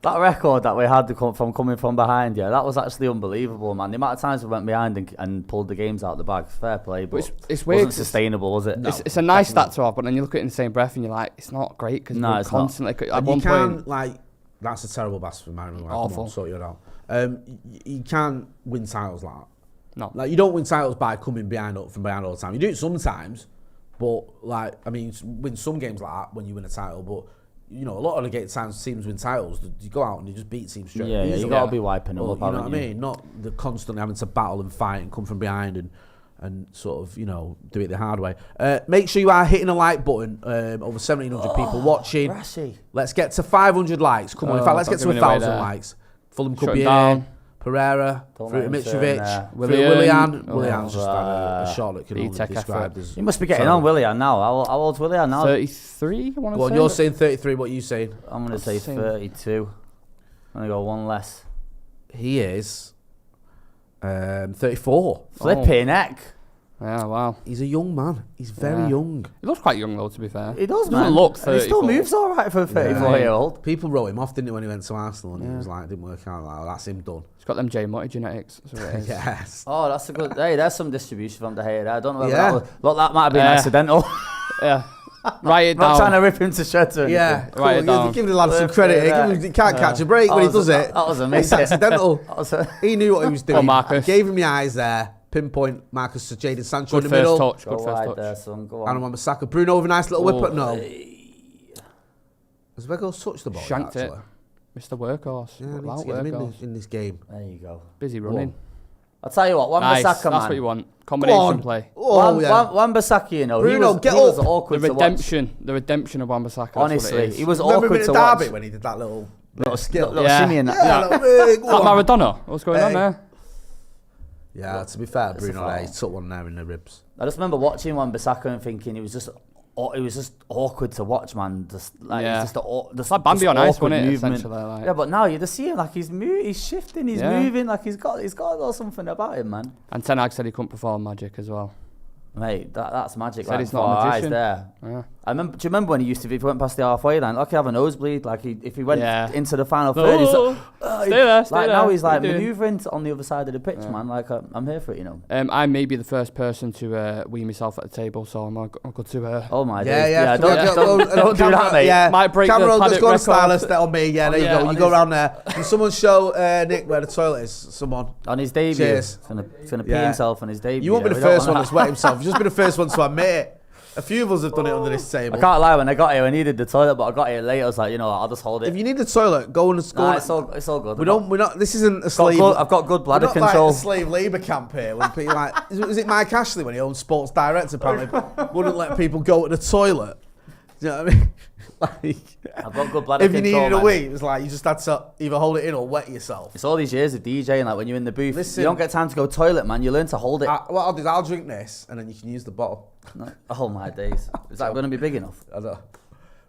That record that we had from coming from behind, that was actually unbelievable, man. The amount of times we went behind and pulled the games out of the bag, fair play, but it's weird. Wasn't sustainable, was it? No, it's a nice stat to have, but then you look at it in the same breath and you're like, it's not great because we're constantly at one point. That's a terrible pass for Mario. Awful. Come on, sort it out. You can't win titles like that. No, like you don't win titles by coming from behind all the time. You do it sometimes. But, you win some games like that when you win a title, but, a lot of the times teams win titles, you go out and you just beat teams straight. Yeah, you got to be wiping them up, you know what I mean? Not the constantly having to battle and fight and come from behind and sort of, do it the hard way. Make sure you are hitting a like button. Over 1,700 people watching. Rashy. Let's get to 500 likes. Come on, in fact, let's get to 1,000 likes. Fulham could be here. Pereira, through to Mitrovic, through to Willian. Willian's just had a shot that can only be described as... You must be getting on Willian now. How old's Willian now? 33, I want to say. You're saying 33, what are you saying? I'm going to say 32. I'm going to go one less. He is 34. Flipping heck. Yeah, wow. He's a young man. He's very young. He looks quite young though, to be fair. He does, man. He doesn't look 34. He still moves all right for a 34-year-old. People wrote him off, didn't they, when he went to Arsenal, and he was like, it didn't work out. Like, that's him done. He's got them Motty genetics. That's what it is. Yes. Oh, that's a good... Hey, there's some distribution from the hair. I don't know whether that might have been accidental. Yeah. Write it down. Not trying to rip him to shreds or anything. Yeah, cool. Write it down. Give the lad some credit. He can't catch a break when he does it. That was amazing. It's accidental. He knew what he was doing. Marcus. Gave him the eyes there. Pinpoint Marcus to Jadon Sancho good in the middle. Touch. Go good first touch. there, son. Go on. And Wan-Bissaka. Bruno with a nice little whip. No. Has Weghorst touched the ball? Shanked it. Mr. Workhorse. Yeah, I need to get him in this game. There you go. Busy running. I'll tell you what, Wan-Bissaka, nice. That's what you want. Combination play. Wan-Bissaka, Bruno, he was awkward the redemption of Wan-Bissaka. Honestly, he was awkward to watch. watch. When he did that little skill, little shimmy in that. That Maradona. What's going on there? Yeah, to be fair, Bruno, he took one there in the ribs. I just remember watching Wan-Bissaka and thinking it was just awkward to watch, man. Just like Bambi on ice, wasn't it? Essentially, like. Yeah, but now you just see him like he's shifting, he's moving, like he's got a little something about him, man. And Ten Hag said he couldn't perform magic as well. Mate, that's magic. Said Like, he's not a before our eyes magician. there. Yeah. I remember. Do you remember when he used to, if he went past the halfway line, like he have a nosebleed, like if he went Yeah. into the final third, he's No. Stay there, stay like there. now he's What like are you doing? manoeuvring on the other side of the pitch, man. Like I'm here for it, you know. I may be the first person to wee myself at the table, so I'm good to. Oh my Yeah, days. yeah. Don't do that, mate. Yeah, Might break the camera, let's Paddock go on record. Stylus on me. Yeah, there you Yeah, go. on You go his- around there. Can someone show Nick where the toilet is? Someone. On his debut, Cheers. he's gonna pee Yeah. himself on his debut. You won't be yeah, the we don't first want one that. that's wet himself. You've just been the first one to admit it. A few of us have done it under this table. I can't lie, when I got here, I needed the toilet, but I got here late. I was like, you know what, I'll just hold it. If you need the toilet, go and Nah, go. it's all good. We're not. This isn't a slave. I've got good bladder we're not control. like a slave labour camp here. When people like, is it Mike Ashley when he owned Sports Direct? Apparently, wouldn't let people go to the toilet. Do you know what I mean? Like, I've got good bladder if you control, needed a man. wee, it was like you just had to either hold it in or wet yourself. It's all these years of DJing, like when you're in the booth, Listen. you don't get time to go toilet, man. You learn to hold it. What I'll do is I'll drink this and then you can use the bottle. No. Oh my days. Is that going to be big enough? I don't know.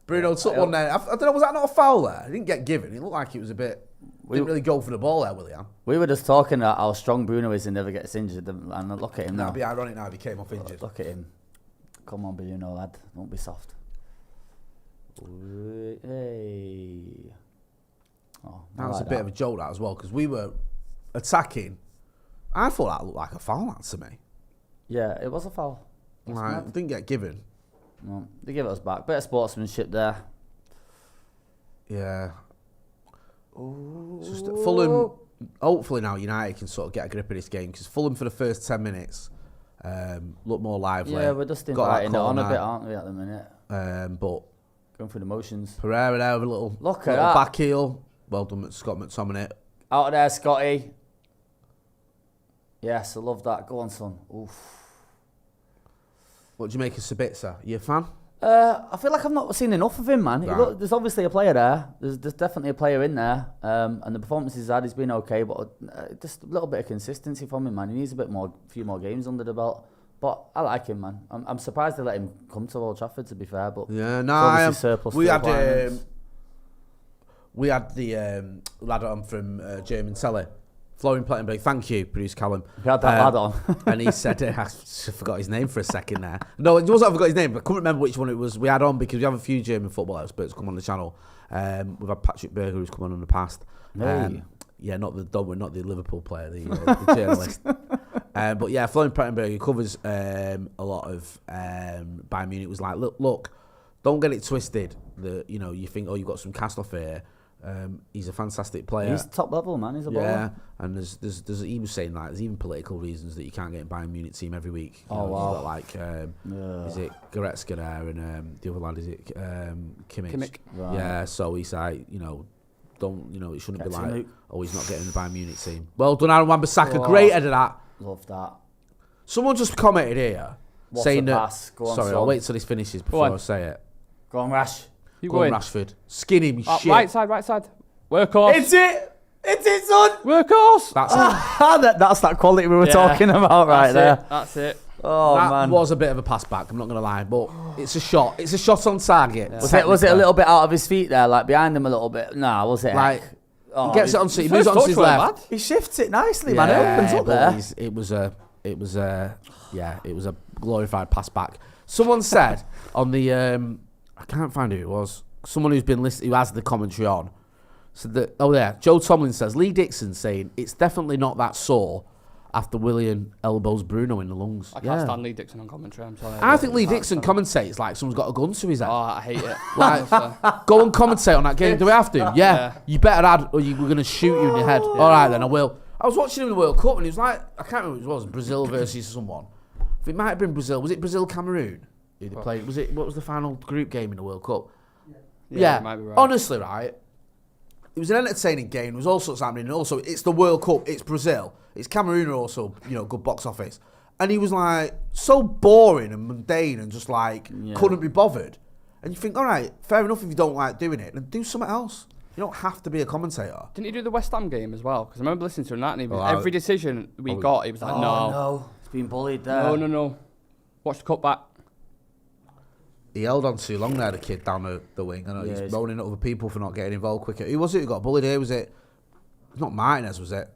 Bruno took one there. I don't know, was that not a foul there? It didn't get given. It looked like it was a bit. Didn't really go for the ball there, William. We were just talking about how strong Bruno is and never gets injured, and look at him now. That'd be ironic now if he came off injured. Look at him. Come on, Bruno, lad. Don't be soft. Hey. Oh, That was a bit of a joke, that as well, because we were attacking. I thought that looked like a foul, that to me. Yeah, it was a foul. Like, it didn't get given. No, they give it us back. Bit of sportsmanship there. Yeah. It's just Fulham, hopefully now United can sort of get a grip of this game, because Fulham for the first 10 minutes look more lively. Yeah, we're just Got that inviting it on a corner. bit, aren't we, at the minute? But Going through the motions. Pereira there with a little, Look at little that. back heel. Well done, Scott McTominay. Out of there, Scotty. Yes, I love that. Go on, son. Oof. What do you make of Sabitzer? You a fan? I feel like I've not seen enough of him, man. Right. There's obviously a player there. There's definitely a player in there. And the performances he's had, he's been okay, but just a little bit of consistency from him, man. He needs a few more games under the belt. But I like him, man. I'm surprised they let him come to Old Trafford, to be fair. But Yeah, no, obviously surplus we to had requirements. the lad on from German Telly, Florian Plettenberg. Thank you, producer Callum. We had that lad on. And he said, I forgot his name for a second there. No, it wasn't I forgot his name, but I couldn't remember which one it was we had on, because we have a few German football experts come on the channel. We've had Patrick Berger, who's come on in the past. Hey. Yeah, not the Liverpool player, the journalist. But yeah, Florian Plettenberg, he covers a lot of Bayern Munich. Was like, look, don't get it twisted. That you think, oh, you've got some cast off here. He's a fantastic player. He's top level, man. He's a baller. Yeah, and there's he was saying like there's even political reasons that you can't get a Bayern Munich team every week. Oh, wow. Got like is it Goretzka there, and the other lad, is it Kimmich? Right. Yeah, so he's like, don't it shouldn't be Get like, Luke. oh, he's not getting the Bayern Munich team. Well done, Aaron Wan-Bissaka. Great head of that. Love that. Someone just commented here What's saying the that. pass? Go on, Sorry, son. I'll wait till this finishes before on. I say it. Go on, Rash. You Go on, going? Rashford. Skin him, shit. Right side. Workhorse. It's it, son. Workhorse. That's That's that quality we were Yeah. talking about right there. That's it. Oh, that man. was a bit of a pass back, I'm not going to lie, but it's a shot. It's a shot on target. Was it a little bit out of his feet there, like behind him a little bit? Nah, was it? Like, Oh, he gets it on, he moves First on to touch his weren't left. bad. he shifts it nicely, man. It opens up but there. it was a glorified pass back. Someone said on the, I can't find who it was, someone who's been listening, who has the commentary on, said that, Joe Tomlin says, Lee Dixon saying, it's definitely not that sore after Willian elbows Bruno in the lungs. I can't stand Lee Dixon on commentary. I'm sorry. I think Lee Dixon commentates like someone's got a gun to his head. Oh, I hate it. Like, go and commentate on that game. Do we have to? Yeah. You better add, or we're going to shoot you in the head. All right, then I will. I was watching him in the World Cup, and he was like, I can't remember who it was, Brazil versus someone. It might have been Brazil. Was it Brazil-Cameroon? Who they played? What was the final group game in the World Cup? Yeah. You might be right. Honestly, right? It was an entertaining game. There was all sorts happening. And also, it's the World Cup. It's Brazil. It's Cameroon are also, good box office. And he was like, so boring and mundane and just like, couldn't be bothered. And you think, all right, fair enough if you don't like doing it, then do something else. You don't have to be a commentator. Didn't he do the West Ham game as well? Because I remember listening to him that, and he was, every decision we got, he was like, no. He's been bullied there. No. Watch the cutback. He held on too long there, the kid down the wing. I know he's moaning at other people for not getting involved quicker. Who was it who got bullied here? Was it not Martinez, was it?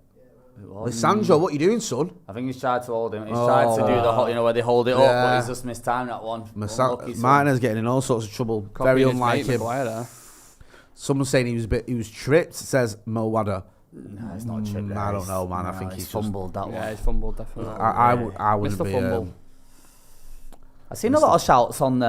Sancho, what are you doing, son? I think he's tried to hold him. He's tried to do the where they hold it up, but he's just missed time that one. Martinez getting in all sorts of trouble. Very unlike him. Someone's saying he was tripped. It says Mo Wada. No, it's not tripped. I don't know, man. I think he's fumbled that one. Yeah, he's fumbled definitely. I wouldn't be. Fumble. I've seen a lot of shouts on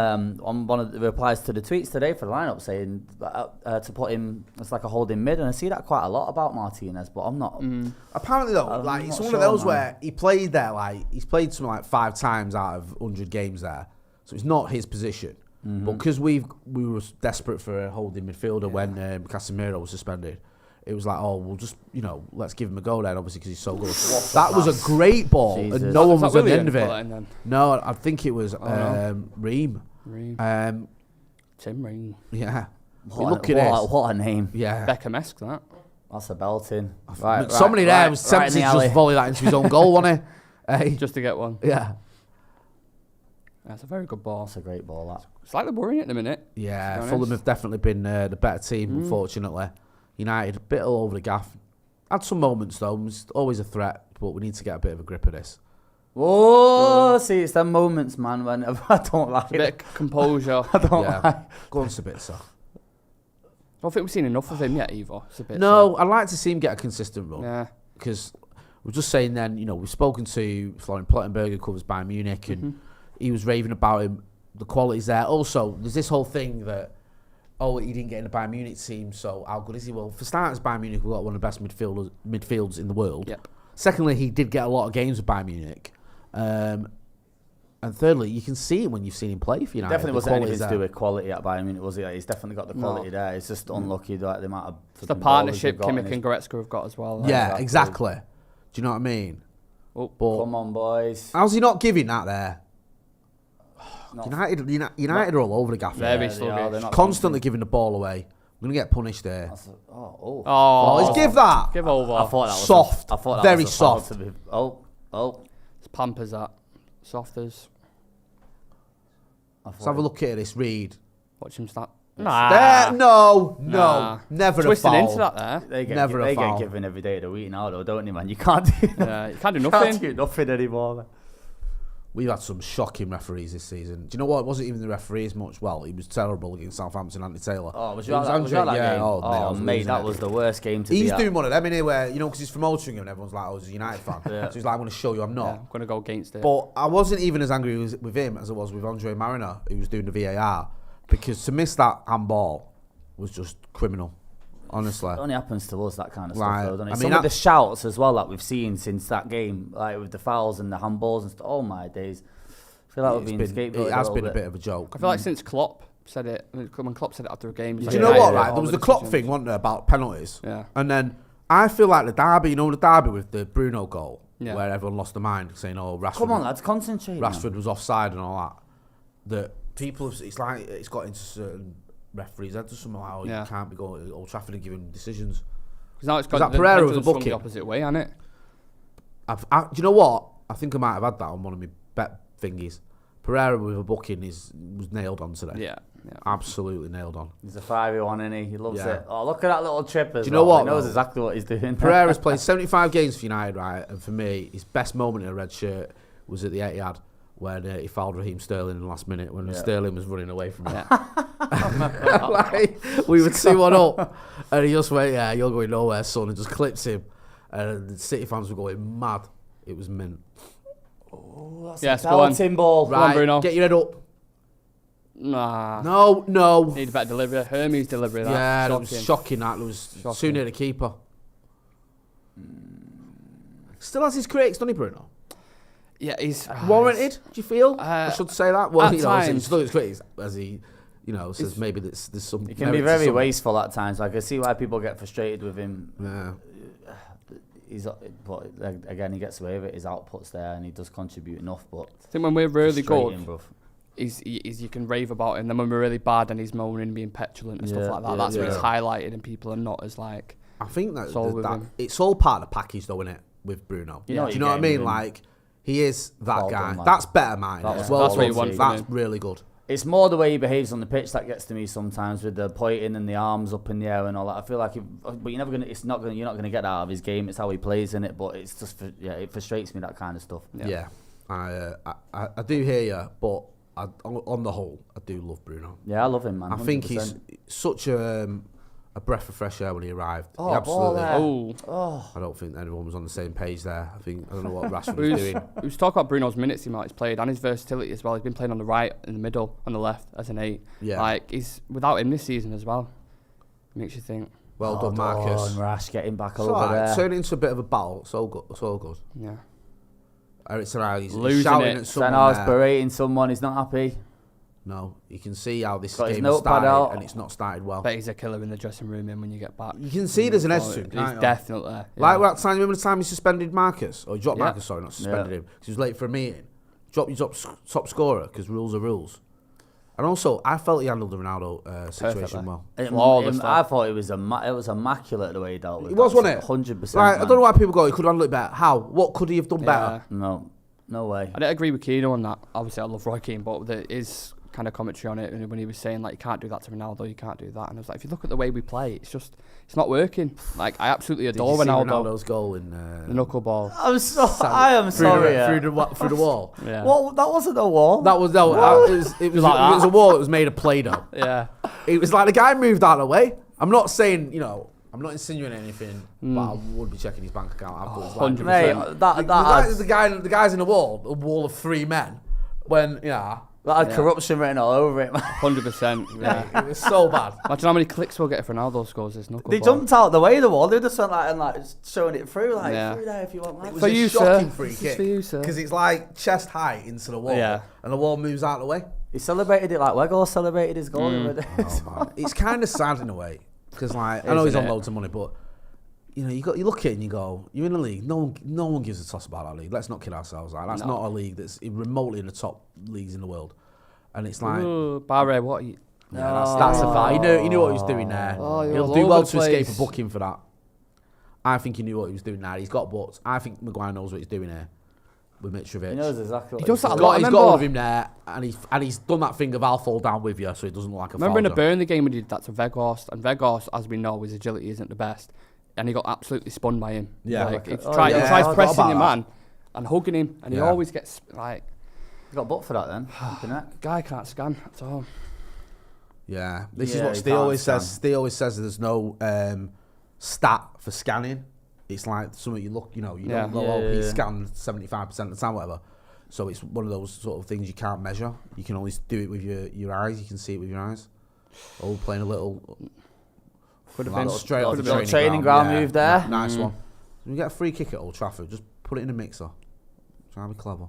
one of the replies to the tweets today for the lineup saying to put him as like a holding mid, and I see that quite a lot about Martinez, but I'm not. Apparently though, like it's one of those where he played there, like he's played something like 5 times out of 100 games there, so it's not his position. But because we were desperate for a holding midfielder when Casemiro was suspended, it was like, oh, we'll just, let's give him a go then, obviously, because he's so good. That was a great ball, and no one was at the end of it. No, I think it was Ream. Tim Ream. Yeah. Look at this. What a name. Yeah. Beckham-esque, that. That's a belting. Somebody there was tempted to just volley that into his own goal, wasn't he? Hey. Just to get one. Yeah. That's a very good ball. That's a great ball, that. It's like they're worrying at the minute. Yeah, Fulham have definitely been the better team, unfortunately. United, a bit all over the gaff. Had some moments, though. It's always a threat, but we need to get a bit of a grip of this. Oh, see, it's them moments, man, when I don't like it. A bit of composure. I don't like Go on, Sabitzer. I don't think we've seen enough of him yet, either. No, I'd like to see him get a consistent run. Yeah. Because we're just saying then, we've spoken to Florian Plettenberg, who covers Bayern Munich, and he was raving about him. The quality's there. Also, there's this whole thing that, he didn't get in the Bayern Munich team, so how good is he? Well, for starters, Bayern Munich have got one of the best midfields in the world. Yep. Secondly, he did get a lot of games with Bayern Munich. And thirdly, you can see him when you've seen him play for United. Definitely wasn't anything to do with quality at Bayern Munich, was he? He's definitely got the quality there. It's just unlucky that the amount of... It's the partnership Kimmich and Goretzka have got as well. Yeah, exactly. Do you know what I mean? But come on, boys. How's he not giving that there? United are all over the gaff. Very sluggish. Constantly giving the ball away. I'm going to get punished there. Let's give that. Give over. I thought that was soft. I thought that very was soft. It's Pampers that. Soft as. Let's have a look at this, Reed. Watch him start. No. Never Twisting a foul. into that there. They get given every day of the week now, though, don't you, man? You can't do you can't do nothing. Can't do nothing anymore, man. We've had some shocking referees this season. Do you know what? It wasn't even the referees much. Well, he was terrible against Southampton, Andy Taylor. Oh, was you at that game? Mate, that was the worst game to be at. He's doing one of them, innit, where, because he's from Altrincham and everyone's like, he's a United fan. So he's like, I'm going to show you I'm not. Yeah, I'm going to go against it. But I wasn't even as angry with him as I was with Andre Mariner, who was doing the VAR, because to miss that handball was just criminal. Honestly. It only happens to us, that kind of stuff, though, doesn't it? I mean, some of the shouts as well that we've seen since that game, like with the fouls and the handballs and stuff. Oh, my days. I feel like we've been scapegoated. It has been a bit of a joke. I feel like since Klopp said it, when Klopp said it after a game... Do you know what, right? There was the Klopp thing, wasn't there, about penalties? Yeah. And then I feel like the derby, the derby with the Bruno goal, where everyone lost their mind, saying, Rashford... Come on, lads, concentrate. Rashford was offside and all that. That people, it's like, it's got into certain referees' heads or something like, you can't be going to Old Trafford and giving decisions. Because now it's got the Pereira with a booking. The opposite way, hasn't it? Do you know what? I think I might have had that on one of my bet thingies. Pereira with a booking was nailed on today. Yeah. Absolutely nailed on. He's a fiery one, isn't he? He loves it. Oh, look at that little trip as Do you know what? He knows exactly what he's doing. Pereira's played 75 games for United, right? And for me, his best moment in a red shirt was at the Etihad, when he fouled Raheem Sterling in the last minute, when Sterling was running away from him. We were 2-1 up, and he just went, you're going nowhere, son, and just clips him. And the City fans were going mad. It was mint. Oh, that's a belting ball. Right, Go on, Bruno. Get your head up. Nah. No. Need a better delivery. Hermes delivery, that. Yeah, that was shocking, that. It was too near the keeper. Still has his critics, doesn't he, Bruno? Yeah, he's... warranted, do you feel? I should say that. Well, at times. Still his critics, as he... says maybe there's some... He can be very wasteful at times. I can see why people get frustrated with him. Yeah. But again, he gets away with it. His output's there, and he does contribute enough. But I think when we're really good, he's you can rave about him. Then when we're really bad, and he's moaning and being petulant and stuff like that, that's when it's highlighted, and people are not as like. I think that it's all part of the package, though, isn't it? With Bruno, do you know what I mean? Like he is that guy. That's better, Martin. As well, that's what you want. That's really good. It's more the way he behaves on the pitch that gets to me sometimes, with the pointing and the arms up in the air and all that. I feel like, but you're not gonna get that out of his game. It's how he plays in it, but it's just, it frustrates me, that kind of stuff. Yeah, I do hear you, but on the whole, I do love Bruno. Yeah, I love him, man. 100%. I think he's such a breath of fresh air when he arrived. Oh, he absolutely. I don't think anyone was on the same page there. I don't know what Rashford was doing. We was talking about Bruno's minutes he might have played and his versatility as well. He's been playing on the right, in the middle, on the left as an 8. Yeah. Like, he's without him this season as well. Makes you think. Well done, Marcus. And Rash getting back It's over there. Turn it into a bit of a battle. It's all good. Yeah. Eric Sarai, he's Losing shouting it. at someone Sancho's there. berating someone. He's not happy. No, you can see how this Got his game has notepad started, out. and it's not started well. Bet he's a killer in the dressing room and when you get back. You can see there's an edge to him. He's definitely there. Like that time, remember the time he suspended Marcus? Or he dropped Yeah. Marcus, sorry, not suspended him. Because he was late for a meeting. Drop your top scorer, because rules are rules. And also, I felt he handled the Ronaldo situation well. I thought it was immaculate the way he dealt with it. It was, wasn't it? 100%. Right, I don't know why people go, he could have handled it better. How? What could he have done better? No way. I don't agree with Keane on that. Obviously, I love Roy Keane, but there is kind of commentary on it when he was saying, like, you can't do that to Ronaldo, you can't do that. And I was like, if you look at the way we play, it's not working. Like, I absolutely adore Ronaldo's goal in the knuckleball. I am sorry. Through the wall. Yeah. What? That wasn't a wall. It was a wall that was made of Play-Doh. Yeah. It was like the guy moved out of the way. I'm not saying, I'm not insinuating anything, but I would be checking his bank account afterwards. 100%. Mate, the guy's in a wall of 3 men. When, that had corruption written all over it, man. 100%. Yeah. It was so bad. Imagine how many clicks we'll get if Ronaldo scores this knuckleball. They jumped out the way of the wall. They just went showing it through, through there if you want. It was for a you, shocking sir. free kick. For you, sir. Because it's like chest height into the wall. Yeah. And the wall moves out of the way. He celebrated it like Weghorst celebrated his goal. It's kind of sad in a way. Because I know he's on loads of money, but you look at it and you go, you're in a league. No one gives a toss about that league. Let's not kid ourselves. That's not a league that's remotely in the top leagues in the world. And it's like, Barre, what? That's a fact. He knew what he was doing there. He'll do well to escape a booking for that. I think he knew what he was doing there. He's got butts. I think Maguire knows what he's doing here with Mitrovic. He knows exactly. He does that a He's lot. got all of him there, and he's done that thing of I'll fall down with you, so it doesn't look like a foul. Remember in the Burnley game when he did that to Weghorst, and Weghorst, as we know, his agility isn't the best, and he got absolutely spun by him. Yeah, he tries pressing your man and hugging him, and he always gets like. You got booked for that then? Guy can't scan at all. Yeah, this is what Steve always says. Steve always says there's no stat for scanning. It's like something you look, you don't know, he scanned 75% of the time, whatever. So it's one of those sort of things you can't measure. You can always do it with your eyes. You can see it with your eyes. Oh, playing a little. Could have been straight off the training ground move there. Nice one. We get a free kick at Old Trafford. Just put it in a mixer. Try to be clever.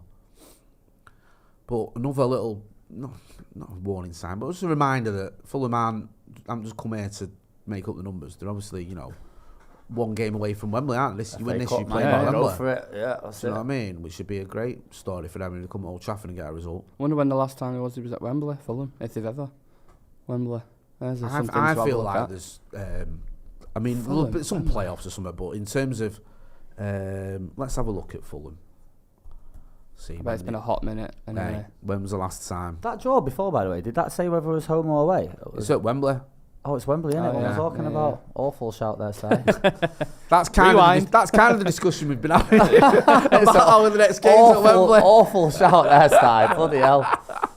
But another little, not a warning sign, but just a reminder that Fulham aren't just come here to make up the numbers. They're obviously, one game away from Wembley, aren't they? You win this, you play by Wembley. Go for it. Yeah, that's you know what I mean? Which should be a great story for them to come to Old Trafford and get a result. Wonder when the last time he was at Wembley, Fulham, if they've ever. Wembley. I feel like there's, some playoffs or something, but in terms of, let's have a look at Fulham. I bet it's been a hot minute. Anyway. When was the last time? That draw before, by the way, did that say whether it was home or away? It's at Wembley. Oh, it's Wembley, isn't it? What I'm talking about. Awful shout there, Si. That's kind of the discussion we've been having about how the next game's at Wembley. Awful shout there, Si. Bloody hell.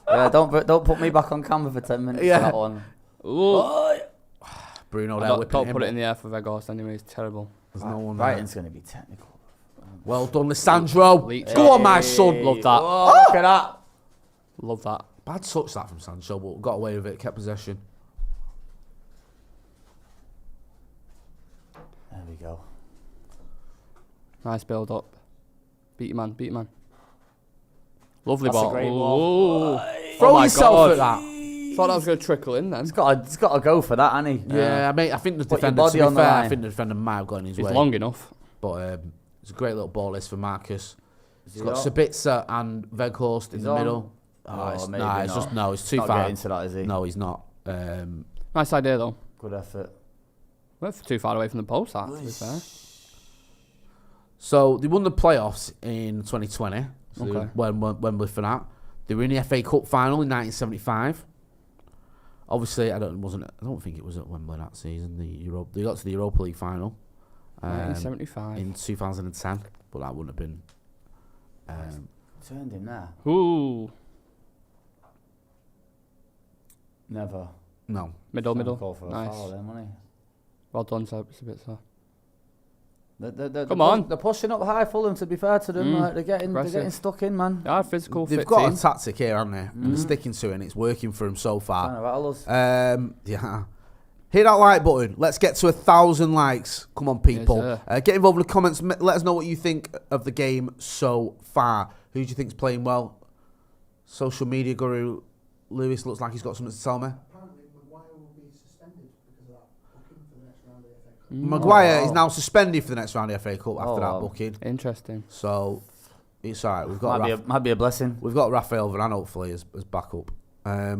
Yeah, don't put me back on camera for 10 minutes for that one. Ooh. Bruno there whipping Don't put it in the air for Weghorst anyway, it's terrible. There's no one Brighton's going to be technical. Well done, Lissandro. Go on, my son. Love that. Oh, look at that. Love that. Bad touch that from Sancho, but got away with it, kept possession. There we go. Nice build up. Beat your man. Lovely That's ball. a great ball. Throw yourself at that. Thought that was going to trickle in then. He's got to go for that, hasn't he? Yeah, I think the defender, to be fair, I think the defender might have got in his way. It's long enough. But it's a great little ball list for Marcus. He's got Sabitzer and Weghorst in the middle. It's too far. Into that, is he? No, he's not. Nice idea though. Good effort. We're too far away from the post, that, to be fair. So they won the playoffs in 2020. So when we're for that. They were in the FA Cup final in 1975. Obviously, I don't think it was at Wembley that season. They got to the Europa League final. 1975. In 2010, but that wouldn't have been. Turned him there. Ooh. Never. No. Middle. Call for a Nice. foul then, wasn't he? Well done, so it's a bit so. Come on. They're pushing up high, Fulham, to be fair to them. Like, they're getting stuck in, man. Yeah, physical, They've fit got team. a tactic here, haven't they? And they're sticking to it, and it's working for them so far. Trying to rattle us. Yeah. Hit that like button. Let's get to 1,000 likes. Come on, people. Yes, Get involved in the comments. Let us know what you think of the game so far. Who do you think's playing well? Social media guru Lewis looks like he's got something to tell me. Apparently, Maguire will be suspended because of that booking for the next round of the FA Cup. Maguire is now suspended for the next round of the FA Cup after that booking. Interesting. So it's all right. We've got might be a blessing. We've got Rafael Varane hopefully as backup. A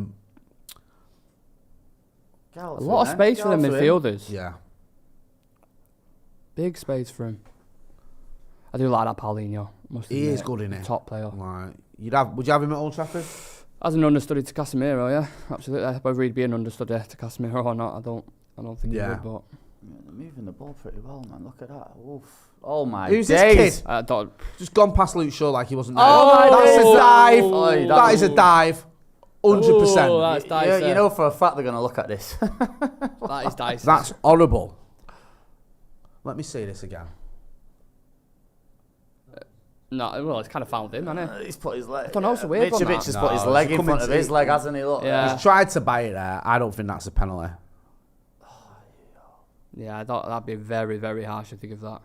lot of space for the midfielders. Yeah. Big space for him. I do like that Paulinho. He is good, isn't he? Top player. Like, would you have him at Old Trafford? As an understudy to Casemiro, yeah, absolutely. Whether he'd be an understudy to Casemiro or not, I don't think he would. But they're moving the ball pretty well, man. Look at that. Oof. Oh my Who's days. this kid? Just gone past Luke Shaw like he wasn't there. Oh, that's a dive. Oh, that is a dive. 100%. Oh, that's dicey. You know for a fact they're going to look at this. That is dicey. That's horrible. Let me see this again. No, well, it's kind of fouled him, hasn't it? He's put his leg. I don't know, it's a weird one, Mitrovic that. has put his leg in front of his leg, hasn't he? Look. Yeah. He's tried to buy it there. I don't think that's a penalty. Yeah, I thought that'd be very, very harsh if they give that.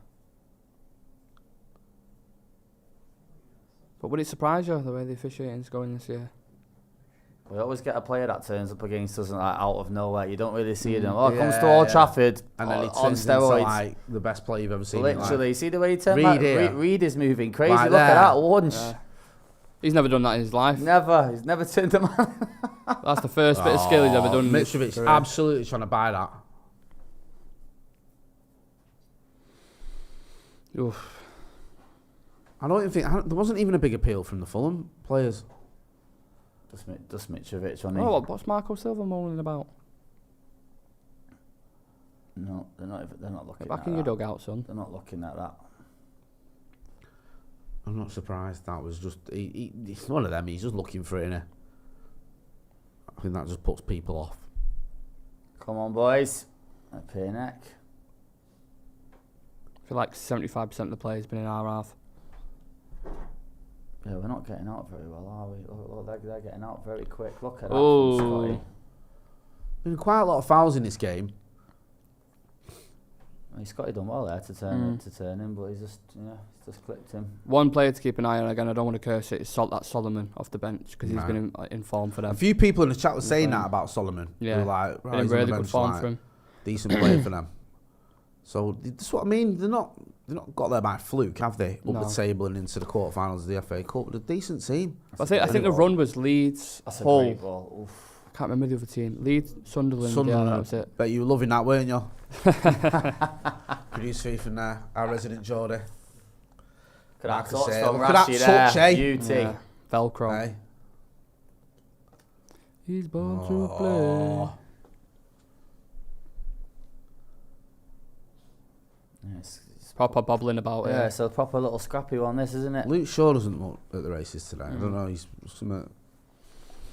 But would it surprise you the way the officiating's going this year? We always get a player that turns up against us like, out of nowhere. You don't really see them. It comes to Old Trafford and then he on turns into steroids. like the best player you've ever seen. Literally, see the way he turned. Reed is moving crazy. Right Look at there. that once. Yeah. He's never done that in his life. He's never turned a man. That's the first bit of skill he's ever done. Mitrovic's absolutely trying to buy that. Oof. I don't even think there wasn't even a big appeal from the Fulham players. Just Mitrovic on Oh, what's Marco Silva moaning about? No, they're not looking. Get back at in your that. dugout, son. They're not looking at that. I'm not surprised. That was just he's one of them. He's just looking for it, innit? I think that just puts people off. Come on, boys. Up here, neck. I feel like 75% of the players been in our half. Yeah, we're not getting out very well, are we? Look, they're getting out very quick. Look at that Oh. from Scotty. Been quite a lot of fouls in this game. Scotty done well there to turn him, but he's just clipped him. One player to keep an eye on, again, I don't want to curse it, is that Solomon off the bench, because he's been in form for them. A few people in the chat were saying that about Solomon. Yeah, they were like, been in he's on really the good bench, form like, for him. Decent player for them. So that's what I mean. They're not got there by fluke, have they? Up the table and into the quarterfinals of the FA Cup. They're a decent team. I think the run was Leeds, Hull. A great ball. Oof. I can't remember the other team. Leeds, Sunderland. Yeah, that was it. Bet you were loving that, weren't you? Producer fee from there, our resident Geordie. Look at that touch, eh? Beauty. Yeah. Velcro. Hey. He's born to play. Yes. Proper bobbling about it. Yeah, so proper little scrappy one, this, isn't it? Luke Shaw doesn't look at the races today. I don't know. He's something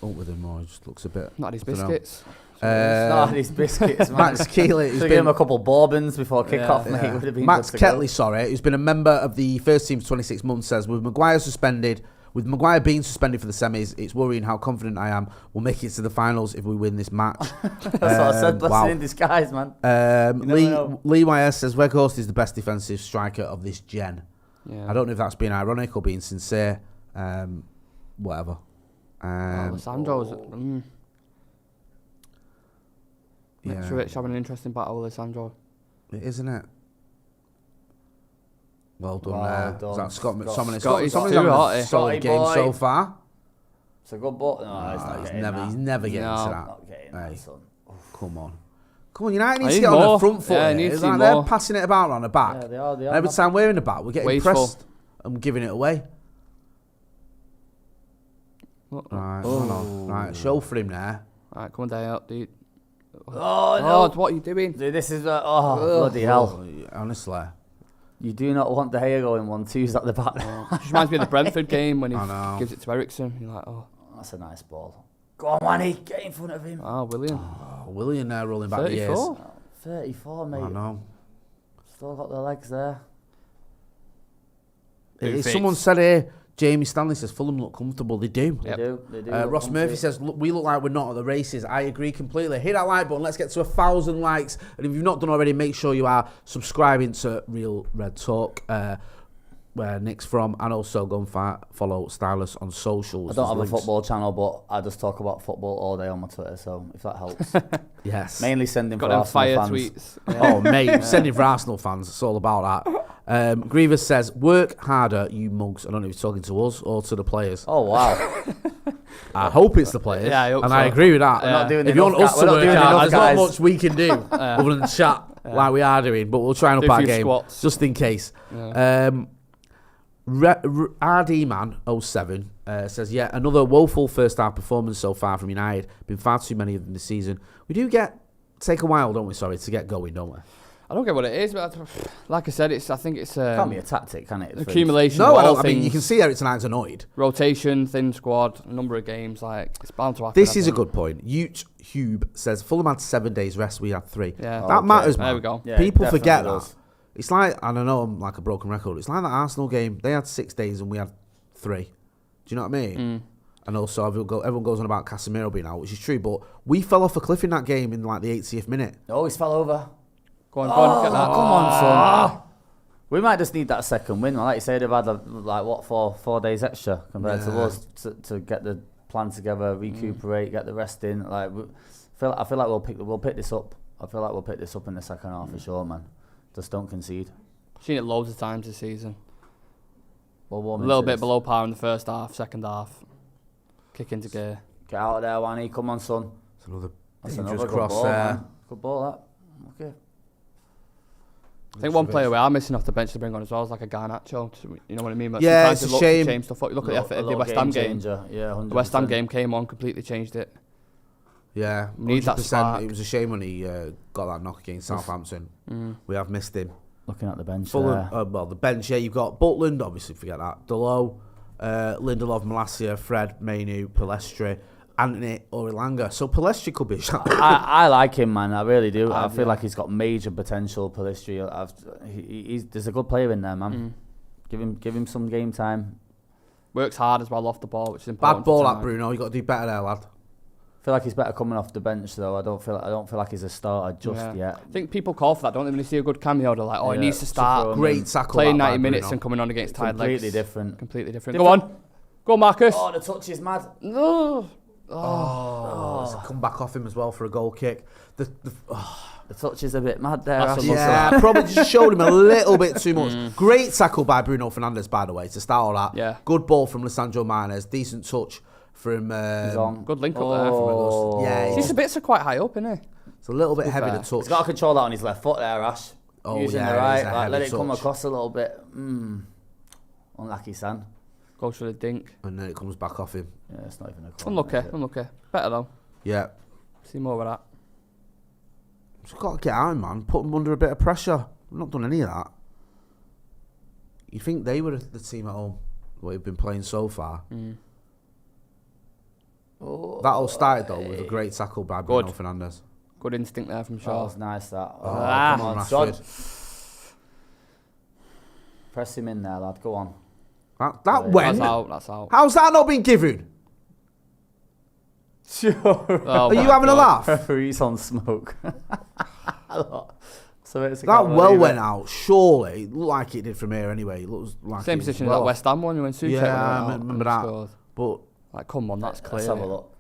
up with him, or he just looks a bit. Not his biscuits. Not his biscuits, man. Max Keeley. Should give him a couple of bourbons before kick-off, mate. Would have been Max good to go. Ketley, who's been a member of the first team for 26 months, says, with Maguire being suspended for the semis, it's worrying how confident I am we'll make it to the finals if we win this match. That's what I said, blessing in disguise, man. Lee YS says, Weghorst is the best defensive striker of this gen. Yeah. I don't know if that's being ironic or being sincere. Whatever. Sancho's... Yeah. Mitrovic having an interesting battle with Sancho. It is, isn't it? Well done Well there. done. Is that Scott McTominay? Scotty's Scotty's too having hot, a eh? solid Scotty game boy. so far. It's a good ball. No, he's not getting that. He's never getting to that. Not getting that, son. Come on, United need I to need get on more. the front foot. Yeah, here. need to It's see like they're more. passing it about on the back. Yeah, they are. Every time we're in the back, we're getting Wasteful. pressed and giving it away. Right, right, show for him there. Right, come on, day out, dude. Oh, no. What are you doing? Dude, this is bloody hell. Honestly. You do not want De Gea going 1-2s at the back. Just reminds me of the Brentford game when he gives it to Ericsson. You're like, oh. That's a nice ball. Go on, Manny, get in front of him. Oh, William. Oh, William there rolling back the years. 34, mate. I know. Still got the legs there. Someone said here, Jamie Stanley says Fulham look comfortable. They do. They do. Ross Murphy says, look, we look like we're not at the races. I agree completely. Hit that like button. Let's get to 1,000 likes. And if you've not done already, make sure you are subscribing to Real Red Talk, where Nick's from, and also go and follow Stylus on socials. I don't have a football channel, but I just talk about football all day on my Twitter, so if that helps. Yes. Mainly sending Got for Arsenal fire fans. tweets. Oh, mate, sending for Arsenal fans. It's all about that. Grievous says, work harder, you mugs. I don't know if he's talking to us or to the players. Oh, wow. I hope it's the players. Yeah, I hope so. I agree with that. We're not doing if you want enough, us to we're not work doing hard, enough, there's guys. not much we can do other than chat like we are doing, but we'll try and up Do a our few game squats. just in case. RD Man 07 says, yeah, another woeful first half performance so far from United. Been far too many of them this season. We do take a while, don't we? Sorry, to get going, don't we? I don't get what it is, but like I said, I think it's Can't be a tactic, can it? accumulation. No, of I all don't. I mean, you things. can see Eric tonight's annoyed. Rotation, thin squad, a number of games. Like it's bound to happen. This is a good point. Ute Hube says Fulham had 7 days rest. We had 3. Yeah. That matters, man. There we go. Yeah, People it forget definitely that. does. It's like, I don't know, I'm like a broken record. It's like that Arsenal game. They had 6 days and we had 3. Do you know what I mean? And also, everyone goes on about Casemiro being out, which is true. But we fell off a cliff in that game in like the 80th minute. Always fell over. Go on, get that. Come on, son. We might just need that second win. Like you say, they've had like 4 days extra compared to us to get the plan together, recuperate, get the rest in. Like I feel like we'll pick this up. I feel like we'll pick this up in the second half for sure, man. Just don't concede. Seen it loads of times this season. We'll A warm little into bit this. below par in the first half, second half. Kick into gear. Get out of there, Wanny. Come on, son. It's another That's dangerous another good cross ball, there. man. Good ball, that. Okay. I think one player we are missing off the bench to bring on as well is like a Garnacho. You know what I mean? Like Yeah, sometimes it's it a looks to shame. change stuff. You look at the effort of the little West Ham game. changer. Yeah, 100%. The West Ham game came on, completely changed it. Yeah, Need that 100%. spark. It was a shame when he got that knock against Southampton. We have missed him. Looking at the bench Fulham, there. well, the bench, yeah, you've got Butland, obviously, forget that. Delo, Lindelof, Malacia, Fred, Mainu, Palestri, Anthony, Orlanga. So Palestri could be a shot. I like him, man. I really do. I feel like he's got major potential. Palestri. There's a good player in there, man. Give him some game time. Works hard as well off the ball, which is important. Bad ball for at Bruno. You got to do better there, lad. I feel like he's better coming off the bench though. I don't feel like he's a starter just yet. I think people call for that, don't they? When they see a good cameo, they're like, "Oh, he needs to start." Great tackle. Playing that 90 by minutes Bruno. and coming on against tired legs. Completely different. Completely different. Go on, Marcus. Oh, the touch is mad. No. There's a comeback off him as well for a goal kick. The touch is a bit mad there. That's a Ash. yeah, probably just showed him a little bit too much. Great tackle by Bruno Fernandes, by the way, to start all that. Yeah. Good ball from Lisandro Martinez. Decent touch from... He's on. Good link up there from Oh. Yeah, These bits are quite high up, isn't it? It's a little bit heavy fair. to touch. He's got to control that on his left foot there, Ash. Oh, Using yeah, the it right, is a like, let heavy it come touch. across a little bit. Unlucky, son. Goes for the dink. And then it comes back off him. Yeah, it's not even a corner. Unlucky. Better though. Yeah. See more of that. Just got to get out, man. Put them under a bit of pressure. We've not done any of that. You think they were the team at home, what we've been playing so far. Oh, That all started, though, with a great tackle by Bruno Fernandes. Good instinct there from That Shaw. was nice, that. Oh, come on, son. Rashford. Press him in there, lad. Go on. That went. That's out. How's that not been given? Sure. Oh Are you my having a God. laugh? Referee's on smoke. So it's That well went out, surely. It looked like it did from here anyway. It looks like Same it was position as well that West Ham one when Suchet Yeah, I went out remember and that. scored. But Like, come on, that's clear. Let's have a look.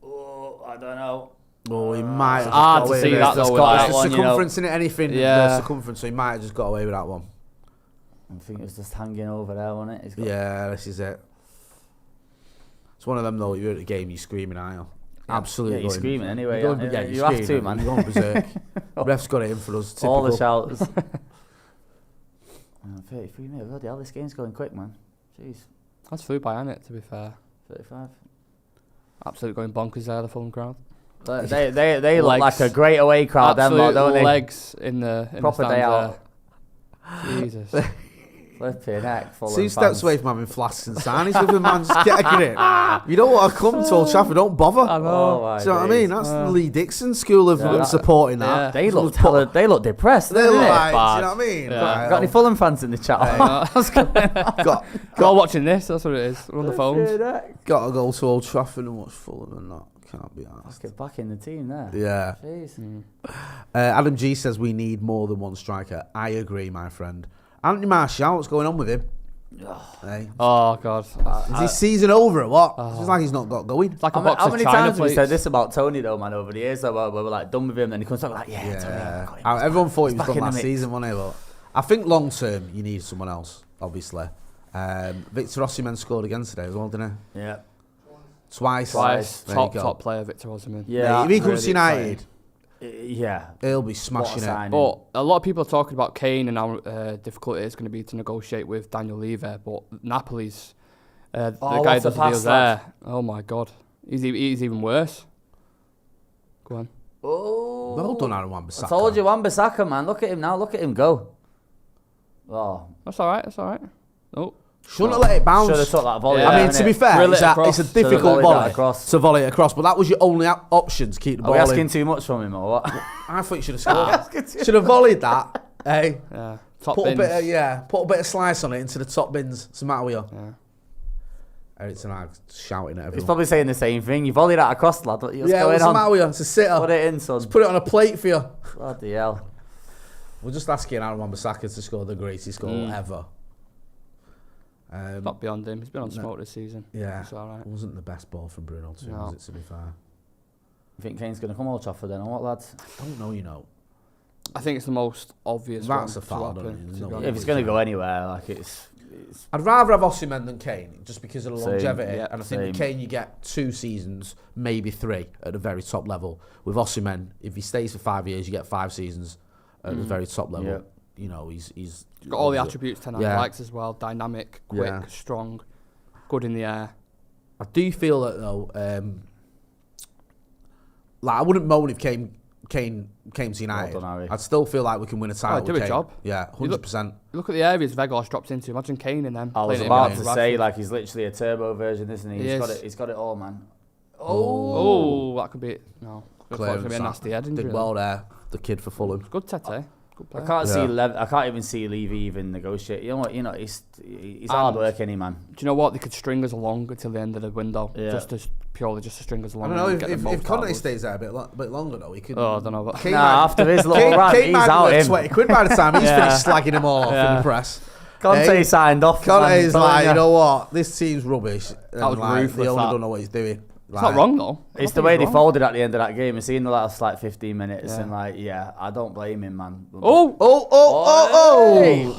Oh, I don't know. oh, he might have just hard got to away see with that it. though. It's with got- that. It's one, the you know. circumference in it, anything. Yeah. The circumference, so he might have just got away with that one. I think it was just hanging over there, wasn't it? He's got Yeah, this is it. It's one of them though. You're at the game, you're screaming, aren't you? Absolutely. Yeah, you're going- screaming anyway, You're aren't going, you? yeah, you're You have screaming, to, man. You're going berserk. Ref's got it in for us. Typical. all the shouts. 33 minutes. Bloody hell, this game's going quick, man. Jeez. That's flew by, isn't it, to be fair? 35. Absolutely going bonkers there, the Fulham crowd. They look like a great away crowd, them lot, don't they? Legs in the proper the day out. Jesus. Flipping heck, Fulham 2 steps fans. away from having flasks and signies with him, man. Just get a grip. You don't want to come to Old Trafford, don't bother. I know. Do you know what I mean? That's the Lee Dixon school of supporting that. They look depressed. They look don't like, do you know what I mean? Yeah. Got any Fulham fans in the chat? What's going on? We're all watching this, that's what it is. We're on the phones. Got to go to Old Trafford and watch Fulham and that. Can't be asked. Let's get back in the team there. Yeah. Jeez. Adam G says we need more than one striker. I agree, my friend. Anthony Martial, what's going on with him? Hey. Oh, God. Is his season over or what? It's just like he's not got going. It's like a How box of many China times have we plates. said this about Tony, though, man, over the years? Though, where we're like done with him, then he comes back like, Tony. Everyone thought he was back done in the last mix. season, wasn't he? But I think long term, you need someone else, obviously. Victor Osimhen scored again today as well, didn't he? Yeah. Twice. Twice. There you go. Top player, Victor Osimhen. Yeah. If he comes to United, yeah, he'll be smashing it. But a lot of people are talking about Kane and how difficult it is going to be to negotiate with Daniel Levy. But Napoli's the guy that does the deals there. Oh my God, he's even worse. Go on. Oh, well done, Aaron Wan-Bissaka. I told you, Wan-Bissaka, man. Look at him now. Look at him go. Oh, that's all right. That's all right. Oh. Shouldn't have let it bounce. Should have took that volley. I mean, to be fair, it's a difficult volley to volley it across, but that was your only option to keep the ball in. Are we asking too much from him or what? I thought you should have scored. Should have volleyed that. Hey, top put bins. Put a bit of slice on it into the top bins. What's the matter with you? Yeah. Eric Ten shouting at everyone. He's probably saying the same thing. You volleyed that across, lad. What's what's the matter with you? It's a sitter. Put it in, son. Just put it on a plate for you. Bloody hell. We're just asking Aaron Wan-Bissaka to score the greatest goal ever. Not beyond him. He's been on smoke this season. Yeah, it's all right. It wasn't the best ball from Bruno too, was it, to be fair? You think Kane's going to come Old Trafford then, or what, lads? I don't know, you know. I think it's the most obvious That's one a foul, to happen. If it's going to go anywhere, like it's... I'd rather have Osimhen than Kane, just because of the longevity. Yeah, and I think with Kane, you get 2 seasons, maybe 3 at the very top level. With Osimhen, if he stays for 5 years, you get 5 seasons at the very top level. Yeah. You know, he's got all the attributes Ten Hag likes as well. Dynamic, quick, strong, good in the air. I do feel that though, like I wouldn't moan if Kane came to United. Well done, Harry. I'd still feel like we can win a title. Do with a Kane. job. Yeah, 100%. Look at the areas Vegas dropped into. Imagine Kane in them. I was playing about it to against say, Rashford. like, he's literally a turbo version, isn't he? He's got it all, man. Oh, that could be... No. It's going to be a nasty head injury. Did well there, the kid for Fulham. Good Tete. I can't see I can't even see Levy even negotiate. You know what? He's hard work, any man. Do you know what? They could string us along until the end of the window. Yeah. Purely just to string us along. I don't know if Conte stays there a bit longer though, he could. Oh, I don't know. But after his little rant, he's out him. 20 quid by the time he's finished slagging them all off in the press. Conte signed off. Conte's like, you know what? This team's rubbish. That was ruthless. They only don't know what he's doing. It's not wrong though. It's the way they folded at the end of that game. It's in the last like 15 minutes, and like, I don't blame him, man.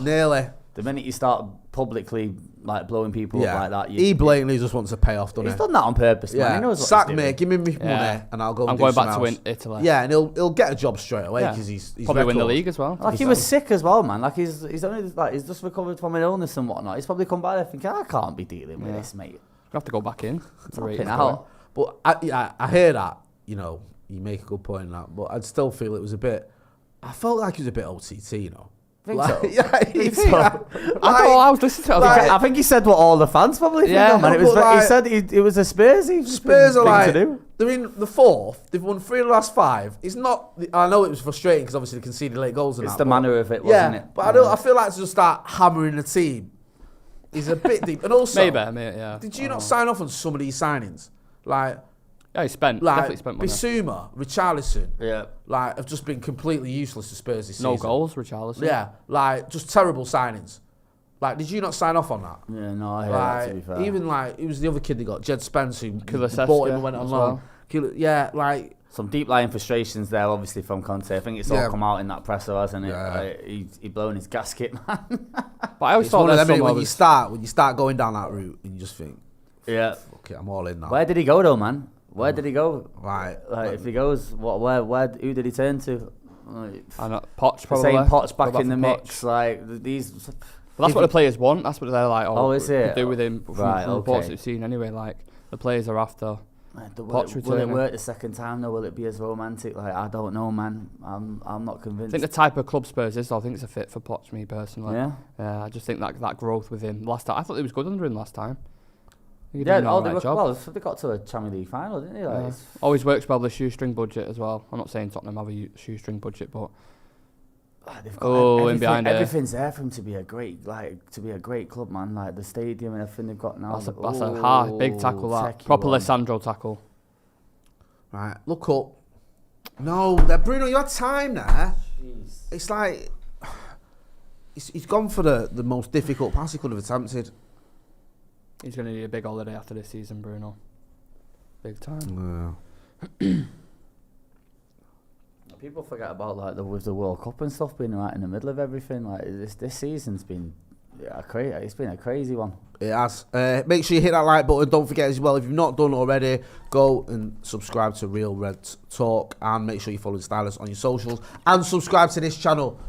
Nearly. The minute you start publicly like blowing people up like that, he blatantly just wants to pay off, doesn't he? He's done that on purpose, man. He knows what sack he's me, doing. give me money, and I'll go. I'm going back to Italy. Yeah, and he'll get a job straight away because he's probably win the league as well. Like he was sick as well, man. Like he's only like he's just recovered from an illness and whatnot. He's probably come back there thinking, I can't be dealing with this, mate. You have to go back in. Out. But I hear that, you know, you make a good point in that, but I'd still feel it was a bit. I felt like it was a bit OTT, you know. Think so? I was listening to it. I think he said what all the fans probably think. Yeah, man. He said it was a Spurs are like, to do. they're in the 4th. They've won 3 of the last 5. It's not. I know it was frustrating because obviously they conceded late goals. It's the manner of it, wasn't it? But I feel like to just start hammering the team is a bit deep. And also, did you not sign off on some of these signings? Like, he definitely spent money. Bissouma, Richarlison, like, have just been completely useless to Spurs this season. No goals, Richarlison. Yeah, like, just terrible signings. Like, did you not sign off on that? Yeah, no, I hear that, to be fair. Even, like, it was the other kid they got, Jed Spence, who Kulusevski bought him and went on loan. Yeah, like... Some deep-lying frustrations there, obviously, from Conte. I think it's all come out in that presser, hasn't it? Yeah. He blown his gasket, man. But I always it's thought one of them, when you start going down that route, and you just think... Yeah. Okay, I'm all in now. Where did he go though, man? Where did he go? Right. Like, if he goes, who did he turn to? Like, I know, Potts probably. Saying Potts back in the mix. Like these. But that's what the players want. That's what they're like. Oh, is it? Do with him. From right. the reports that we've seen anyway. Like the players are after. Potts Will it returning. work the second time though? Will it be as romantic? Like, I don't know, man. I'm not I convinced. think the type of club Spurs is, I think it's a fit for Potts, me personally. Yeah. I just think that growth with him last time. I thought he was good under him last time. He did Yeah, an they alright were, job. well, they got to a Champions League final, didn't they? Like, Always works well with a shoestring budget as well. I'm not saying Tottenham have a shoestring budget, but they've got in behind it. everything's there for him to be a great club, man. Like the stadium and everything they've got now. That's a hard, big tackle. That proper Lissandro tackle. Right, look up. No, Bruno, you had time there. Jeez. It's like he's gone for the most difficult pass he could have attempted. He's going to need a big holiday after this season, Bruno. Big time. People forget about like with the World Cup and stuff being right in the middle of everything. Like this season's been crazy. It's been a crazy one. It has. Make sure you hit that like button. Don't forget as well, if you've not done already, go and subscribe to Real Reds Talk and make sure you follow Stylus on your socials and subscribe to this channel.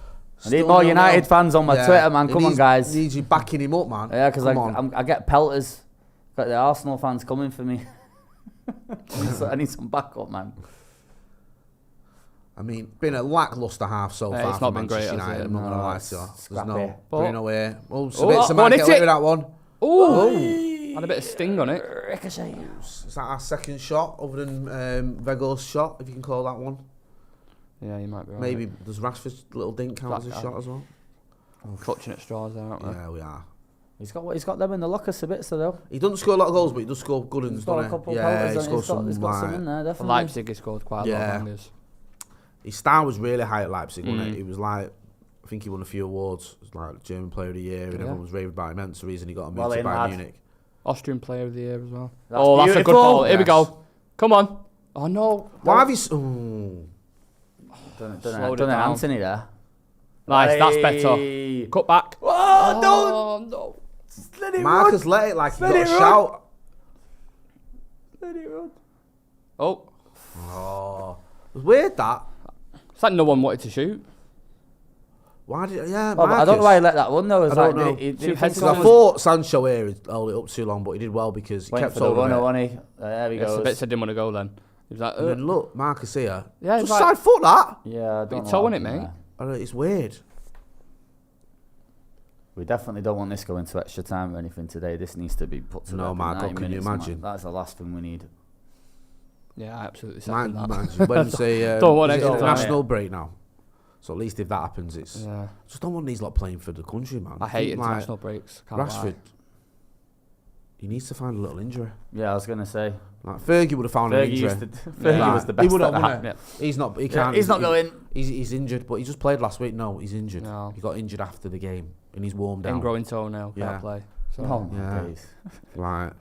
I need more United fans on my Twitter, man. Come on, guys. Needs you backing him up, man. Yeah, because I get pelters. Got the Arsenal fans coming for me. So I need some backup, man. I mean, been a lacklustre half so far. It's not for been great, Manchester has United, it? I'm not going to lie to you. There's no Bruno here. Oh, Sabitzer might get away with that one. Oh, had a bit of sting on it. Ricochet. Is that our second shot other than Vego's shot, if you can call that one? Yeah, you might be right. Maybe does Rashford's little dink count as a shot as well? Clutching at straws there, aren't we? Yeah, we are. He's got them in the locker, Sabitzer though. He doesn't score a lot of goals, but he does score good ones, doesn't he? Yeah, he scores some. He's got some in there, definitely. For Leipzig, he scored quite a lot of bangers. His star was really high at Leipzig, wasn't it? He was like, I think he won a few awards, it was like German Player of the Year, and everyone was raving about him. Hence the reason he got a move to Bayern Munich. Austrian Player of the Year as well. That's that's a good ball. Here we go. Come on. Oh no. Why have you? Don't know Anthony there. Nice, that's better. Cut back. Oh, no. Let it Marcus run. let it like he Let got a it run. shout. Let it run. Oh. It was weird that. It's like no one wanted to shoot. Why did? Yeah, Oh, I don't know why he let that run though. I don't know. I thought Sancho here held it up too long, but he did well because he kept holding it. There he goes. Sabitzer didn't want to go then. He was like, And then look, Marcus here. Yeah, just like, side foot that. Yeah, I don't you're know towing what it, mate. there. I don't know, it's weird. We definitely don't want this going to extra time or anything today. This needs to be put to No, bed in Marco, 90 can you minutes, imagine? Man. That's the last thing we need. Yeah, I absolutely second that. Imagine Wednesday, Don't want it's extra time. international break now. So at least if that happens, it's. Yeah. Just don't want these lot playing for the country, man. I hate think, international breaks. Can't Rashford, lie. he needs to find a little injury. Yeah, I was gonna say. Like Fergie would have found an injury. Fergie was the best. He would have, at wouldn't that. he? He's not. He can't. He's not going. He's injured, but he just played last week. No, he's injured. No. He got injured after the game, and he's warmed down. Ingrowing toenail, Yeah. can't play. So. Oh my Yeah. days. Right.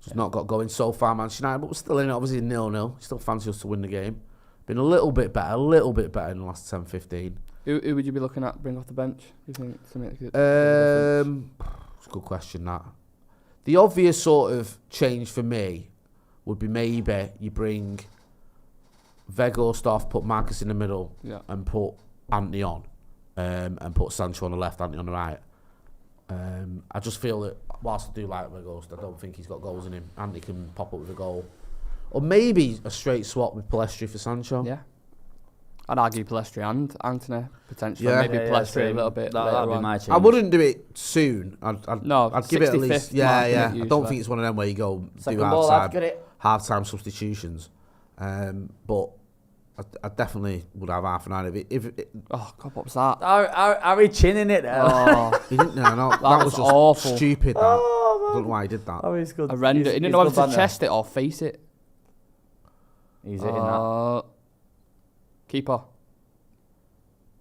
Just not got going so far, Manchester United, but we're still in it. Obviously 0-0. Still fancy us to win the game. Been a little bit better in the last 10, 15. Who would you be looking at bring off the bench? Do you think to make it? It's a good question, that. The obvious sort of change for me would be maybe you bring Weghorst off, put Marcus in the middle, and put Anthony on, and put Sancho on the left, Anthony on the right. I just feel that whilst I do like Weghorst, I don't think he's got goals in him. Anthony can pop up with a goal. Or maybe a straight swap with Palestri for Sancho. Yeah. I'd argue Palestri and Antony potentially. Yeah. Maybe Palestri a little bit. That'd be my change. I wouldn't do it soon. I'd give it at 65th least. mark, Yeah. innit, I don't think it's one of them where you go Second do ball, lad, get it. half-time substitutions. But I definitely would have half an hour of it. Oh God, what was that? Are we chinning it there? Oh, He didn't. No, that was just awful. stupid. That. I don't know why he did that. Oh, he's good. Horrendous. He didn't know whether to chest it or face it. He's hitting that. Keeper.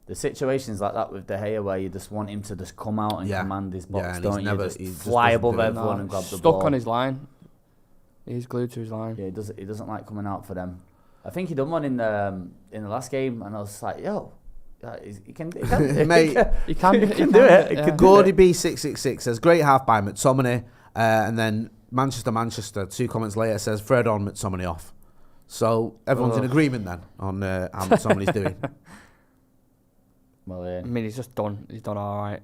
The situations like that with De Gea where you just want him to just come out and command his box, and don't he's you? never- Just he just fly doesn't above do it. everyone No, and grab the stuck ball. on his line. He's glued to his line. Yeah, he doesn't like coming out for them. I think he done one in the last game, and I was like, yo, he can Mate, He can do it. He Yeah. can Gordy B666 says, great half by McTominay. And then Manchester, 2 comments later, says, Fred on, McTominay off. So everyone's in agreement then on how McTominay's doing. Well, I mean, he's just done. He's done all right.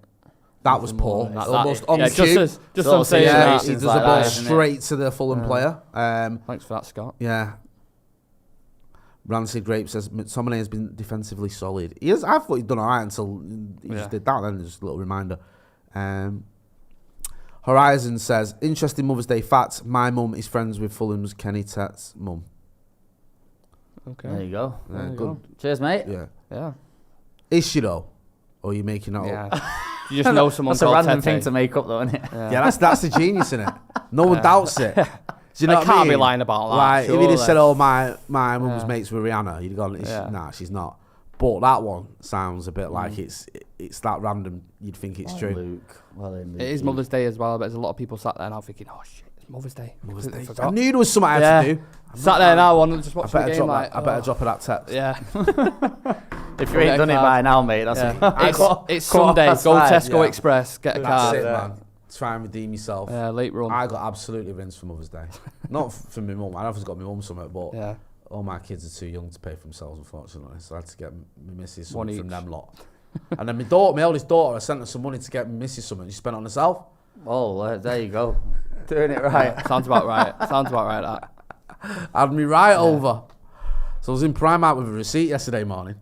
That was poor. That- Almost on just cue. as I'm saying, Yeah, mate, he does like a ball that, isn't it? straight to the Fulham player. Thanks for that, Scott. Yeah. Rancid Grape says McTominay has been defensively solid. He is. I thought he'd done all right until he just did that. Then just a little reminder. Horizon says interesting Mother's Day fact. My mum is friends with Fulham's Kenny Tett's mum. Okay. There you go. Yeah, good. Go. Cheers, mate. Yeah. Is she though? Or are you making that up? Yeah. You just know someone That's a called random Tete. thing to make up, though, isn't it? Yeah, that's the genius in it. No one doubts it. Do you know I what can't I mean? be lying about that. Like, if surely. he'd have said, "Oh, my mum's mates with Rihanna," you'd have gone, "Nah, she's not." But that one sounds a bit like it's that random. You'd think it's true. Luke. Well, It is Mother's Day as well, but there's a lot of people sat there now thinking, "Oh shit, it's Mother's Day." Mother's Day. Forgot. I knew there was something I had to do. Sat there now, one just I watching the better game. drop Like, I better drop her that text. Yeah. If you ain't done it by now, mate, that's It's Sunday. Go Tesco Express, get a That's card. it, man. Try and redeem yourself. Late run. I got absolutely rinsed for Mother's Day. Not for my mum. I don't know if it's got my mum something, but Yeah. all my kids are too young to pay for themselves, unfortunately. So I had to get my missus One something from each. them lot. And then my oldest daughter, I sent her some money to get my missus something. She spent it on herself. Oh, there you go. Doing it right. Sounds about right. Sounds about right, that. Had me right over. So I was in Primark with a receipt yesterday morning.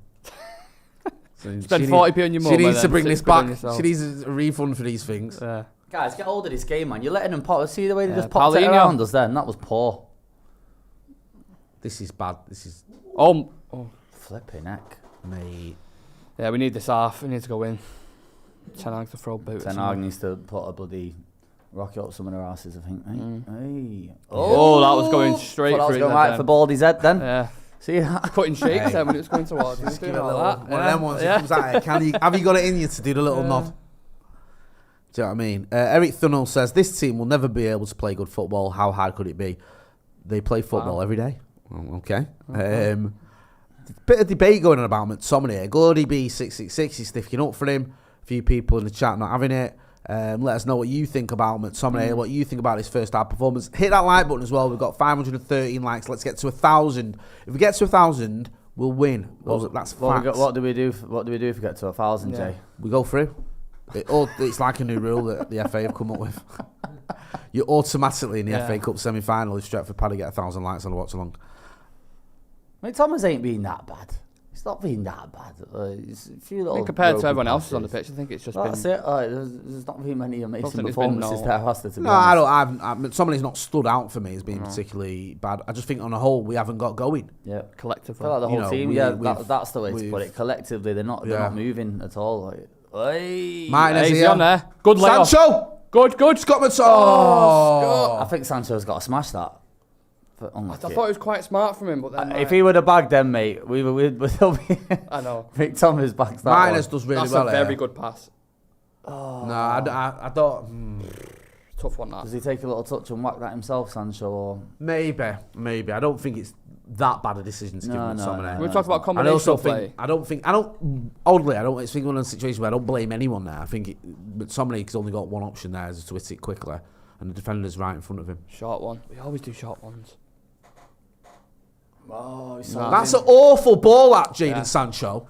So Spend 40p on your mum. She needs and to then bring 60 this quid on back. yourself. She needs a refund for these things. Yeah. Guys, get hold of this game, man. You're letting them pop. See the way they Yeah, just popped it Paulinho. around us then? That was poor. This is bad. This is... Oh. Flipping heck. Mate. Yeah, we need this half. We need to go in. Ten Hag to throw boot. Ten Hag needs to put a bloody rocket up some of their asses, I think. Hey. Oh, that was going straight That was through going his right head for Baldy's head then. Yeah. See that? Cutting shakes Hey. then when it was going towards. Just give doing it a all little... that. One of them ones that comes out here. Have you got it in you to do the little nod? Do you know what I mean? Eric Thunnell says, this team will never be able to play good football. How hard could it be? They play football every day. Oh, okay. Bit of debate going on about McTominay here. Gordy B666, he's sticking up for him. A few people in the chat not having it. Let us know what you think about McTominay, what you think about his first half performance. Hit that like button as well. We've got 513 likes. Let's get to 1,000. If we get to 1,000, we'll win. That's facts. What do we do? What do we do if we get to 1,000, Jay? We go through. It's like a new rule that the FA have come up with. You're automatically in the FA Cup semi-final if Stretford Paddock get 1,000 likes on a watch-along. Mate, Thomas ain't been that bad. It's not been that bad. It's a few little compared to broken everyone else on the patches. pitch, I think it's just That's been... it. There's not been many amazing think there's been performances no- there, has there, to be No, honest. I don't. Somebody's not stood out for me as being particularly bad. I just think on a whole we haven't got going. Yeah, collectively. I feel like the whole You know, team. That's the way to put it. Collectively, they're not moving at all. Like, Martinez He's here. on there. Good layoff. Sancho. Good. Scott McTominay. I think Sancho's got to smash that. But I thought it was quite smart from him, but then... if he would have bagged them, mate, we'd still be. I know. Vic Thomas backs that Martinez one. does really That's well a very here. good pass. No, I don't. Tough one, that. Does he take a little touch and whack that himself, Sancho? Or? Maybe. I don't think it's that bad a decision to give McTominay. We talked about I combination also play. think I don't think one of the situations where I don't blame anyone there. I think McTominay's only got one option there is to hit it quickly, and the defender's right in front of him. Short one. We always do short ones. Oh, That's an awful ball at Jadon Sancho.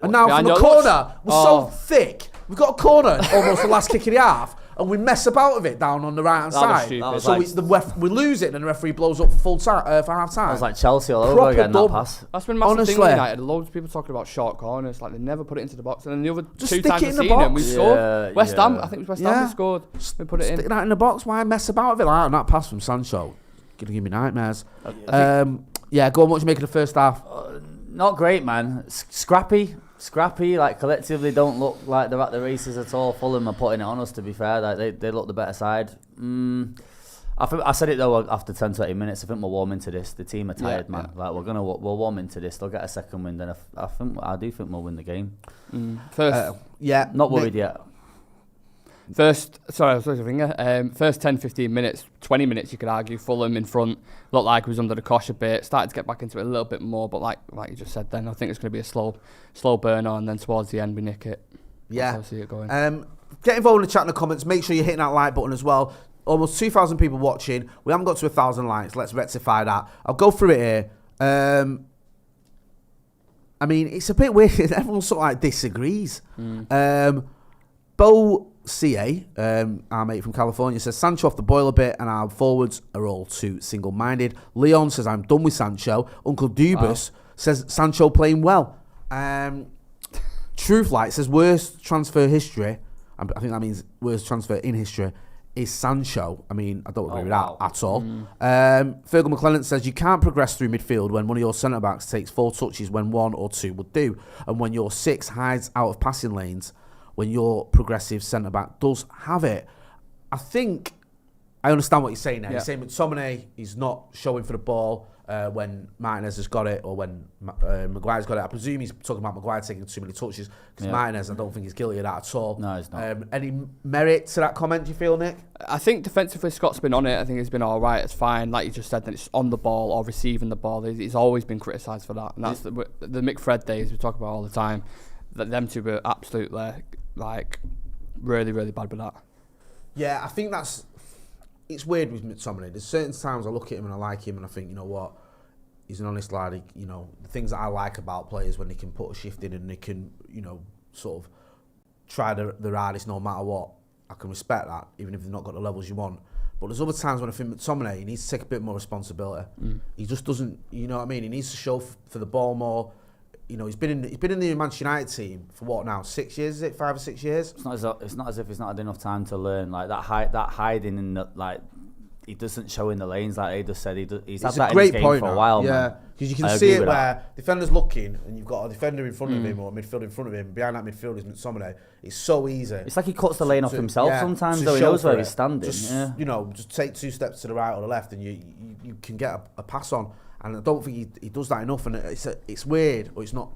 And now from Behind the your corner, we're so Oh. thick. We've got a corner almost the last kick of the half, and we mess about with it down on the right hand That was side. stupid. So we lose it, and the referee blows up for full time for half time. That was like Chelsea all over Proper again, that dub. pass. That's been a massive thing Honestly. with United. Loads of people talking about short corners. Like, they never put it into the box. And then the other Just two stick times it I've in the seen them, we box. scored. West Ham, yeah. I think it was West Ham who scored. We put it Stick in. that in the box. Why mess about with it like that? And that pass from Sancho, gonna give me nightmares. Yeah, go on. What you make of the first half? Not great, man. Scrappy. Like collectively, don't look like they're at the races at all. Fulham are putting it on us. To be fair, like they look the better side. I said it though after 10-20 minutes. I think we're warming to this. The team are tired, man. Like we're warm into this. They'll get a second win. Then I do think we'll win the game. First, Not worried yet. First 10, 15 minutes, 20 minutes, you could argue, Fulham in front, looked like he was under the cosh a bit, started to get back into it a little bit more, but like you just said then, I think it's going to be a slow burn on, and then towards the end we nick it. Yeah. That's how I see it going. Get involved in the chat in the comments. Make sure you're hitting that like button as well. Almost 2,000 people watching. We haven't got to 1,000 likes. Let's rectify that. I'll go through it here. I mean, it's a bit weird. Everyone sort of like disagrees. Bo CA, our mate from California, says Sancho off the boil a bit and our forwards are all too single-minded. Leon says I'm done with Sancho. Uncle Dubus says Sancho playing well. Truth Light says worst transfer history, I think that means worst transfer in history, is Sancho. I mean, I don't agree with that at all. Fergal McClellan says you can't progress through midfield when one of your centre-backs takes 4 touches when 1 or 2 would do, and when your 6 hides out of passing lanes when your progressive centre-back does have it. I think I understand what you're saying now. You're saying McTominay is not showing for the ball when Martinez has got it or when Maguire's got it. I presume he's talking about Maguire taking too many touches because Martinez, I don't think he's guilty of that at all. No, he's not. Any merit to that comment, do you feel, Nick? I think defensively Scott's been on it. I think he's been all right. It's fine. Like you just said, that it's on the ball or receiving the ball. He's always been criticised for that. And that's the Mick Fred days we talk about all the time. That them two were absolutely, like, really, really bad with that. Yeah, I think it's weird with McTominay. There's certain times I look at him and I like him and I think, you know what, he's an honest lad. You know, the things that I like about players when they can put a shift in and they can, you know, sort of try their hardest no matter what. I can respect that, even if they've not got the levels you want. But there's other times when I think McTominay, he needs to take a bit more responsibility. He just doesn't, you know what I mean? He needs to show for the ball more. You know, he's been in the Manchester United team for what now? 6 years? Is it 5 or 6 years? It's not as if he's not had enough time to learn. Like that hiding in the, like, he doesn't show in the lanes like they just said. He's had that in his game for a while. Yeah, because you can see it where defenders looking and you've got a defender in front of him or a midfield in front of him. Behind that midfield is McTominay. It's so easy. It's like he cuts the lane off himself sometimes. Though he knows where he's standing. You know, just take 2 steps to the right or the left and you can get a pass on. And I don't think he does that enough. And it's weird, or it's not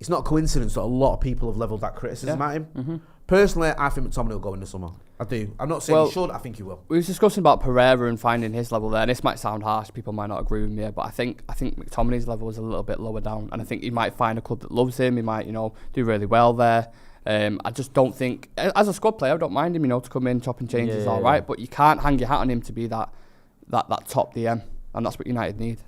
a coincidence that a lot of people have levelled that criticism at him. Personally, I think McTominay will go in the summer. I do. I'm not saying he should, I think he will. We were discussing about Pereira and finding his level there, and this might sound harsh, people might not agree with me, but I think McTominay's level is a little bit lower down, and I think he might find a club that loves him. He might, you know, do really well there. I just don't think, as a squad player, I don't mind him, you know, to come in, chop and change is all right, but you can't hang your hat on him to be that top DM, and that's what United need.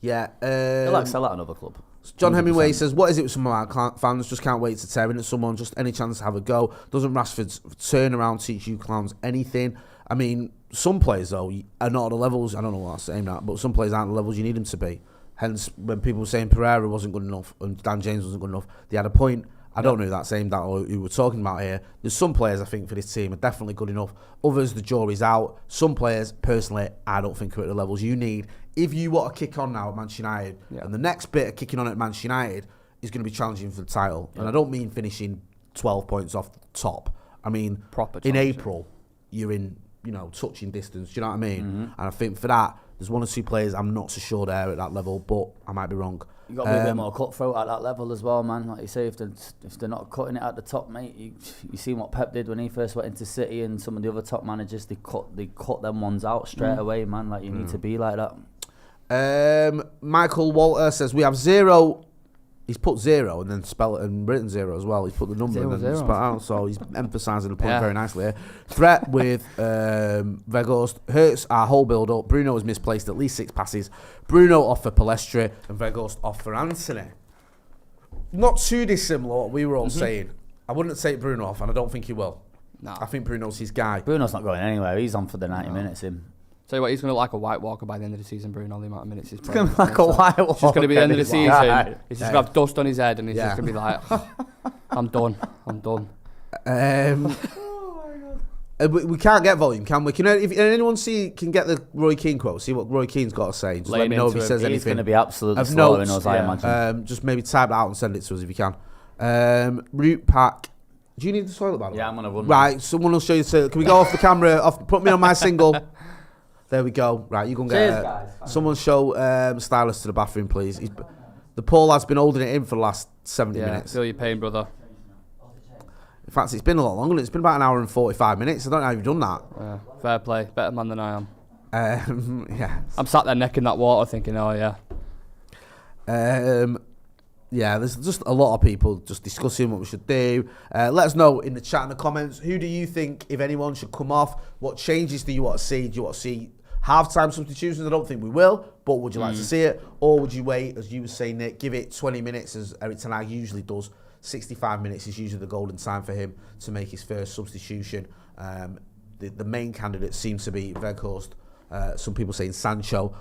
Yeah. He'll excel at another club. John Hemingway says, what is it with some of our fans? Just can't wait to tear into someone. Just any chance to have a go. Doesn't Rashford's turnaround teach you clowns anything? I mean, some players, though, are not at the levels. I don't know what I'm saying that, but some players aren't at the levels you need them to be. Hence, when people were saying Pereira wasn't good enough and Dan James wasn't good enough, they had a point. I don't know that saying that or who we're talking about here. There's some players, I think, for this team are definitely good enough. Others, the jury's out. Some players, personally, I don't think are at the levels you need. If you want to kick on now at Manchester United, and the next bit of kicking on at Manchester United is going to be challenging for the title. And I don't mean finishing 12 points off the top. I mean, in April, you're in, you know, touching distance. Do you know what I mean? And I think for that, there's 1 or 2 players I'm not so sure they're at that level, but I might be wrong. You got to be a bit more cutthroat at that level as well, man. Like you say, if they're not cutting it at the top, mate, you seen what Pep did when he first went into City, and some of the other top managers, they cut them ones out straight away, man. Like you need to be like that. Michael Walter says we have 0. He's put 0 and then spell it and written 0 as well. He's put the number and then spelled out, so he's emphasising the point very nicely here. Threat with Weghorst hurts our whole build-up. Bruno has misplaced at least 6 passes. Bruno off for Palestra and Weghorst off for Anthony. Not too dissimilar what we were all saying. I wouldn't take Bruno off, and I don't think he will. No. I think Bruno's his guy. Bruno's not going anywhere. He's on for the 90 minutes, him. Tell you what, he's going to look like a white walker by the end of the season, Bruno, the amount of minutes he's playing. He's going to look like a white walker. It's just going to be the end of the season. He's just going to have dust on his head and he's just going to be like, I'm done. We can't get volume, can we? If anyone can get the Roy Keane quote, see what Roy Keane's got to say. Just let me know if he says anything. He's going to be absolutely slaughtering us, I imagine. Just maybe type that out and send it to us if you can. Root pack. Do you need the toilet, by the way? Yeah, I'm going to run. Right, someone will show you. Can we go off the camera? Put me on my single. There we go. Right, you go and get someone show Stylus to the bathroom, please. The poor lad's been holding it in for the last 70 minutes. Feel your pain, brother. In fact, it's been a lot longer. It's been about an hour and 45 minutes. I don't know how you've done that. Yeah, fair play. Better man than I am. Yeah. I'm sat there necking that water thinking, oh, yeah. Yeah, there's just a lot of people just discussing what we should do. Let us know in the chat and the comments. Who do you think, if anyone, should come off? What changes do you want to see? Do you want to see half-time substitutions? I don't think we will, but would you like to see it? Or would you wait, as you were saying, Nick, give it 20 minutes, as Eric Ten Hag usually does, 65 minutes is usually the golden time for him to make his first substitution. The main candidate seems to be Weghorst. Some people saying Sancho.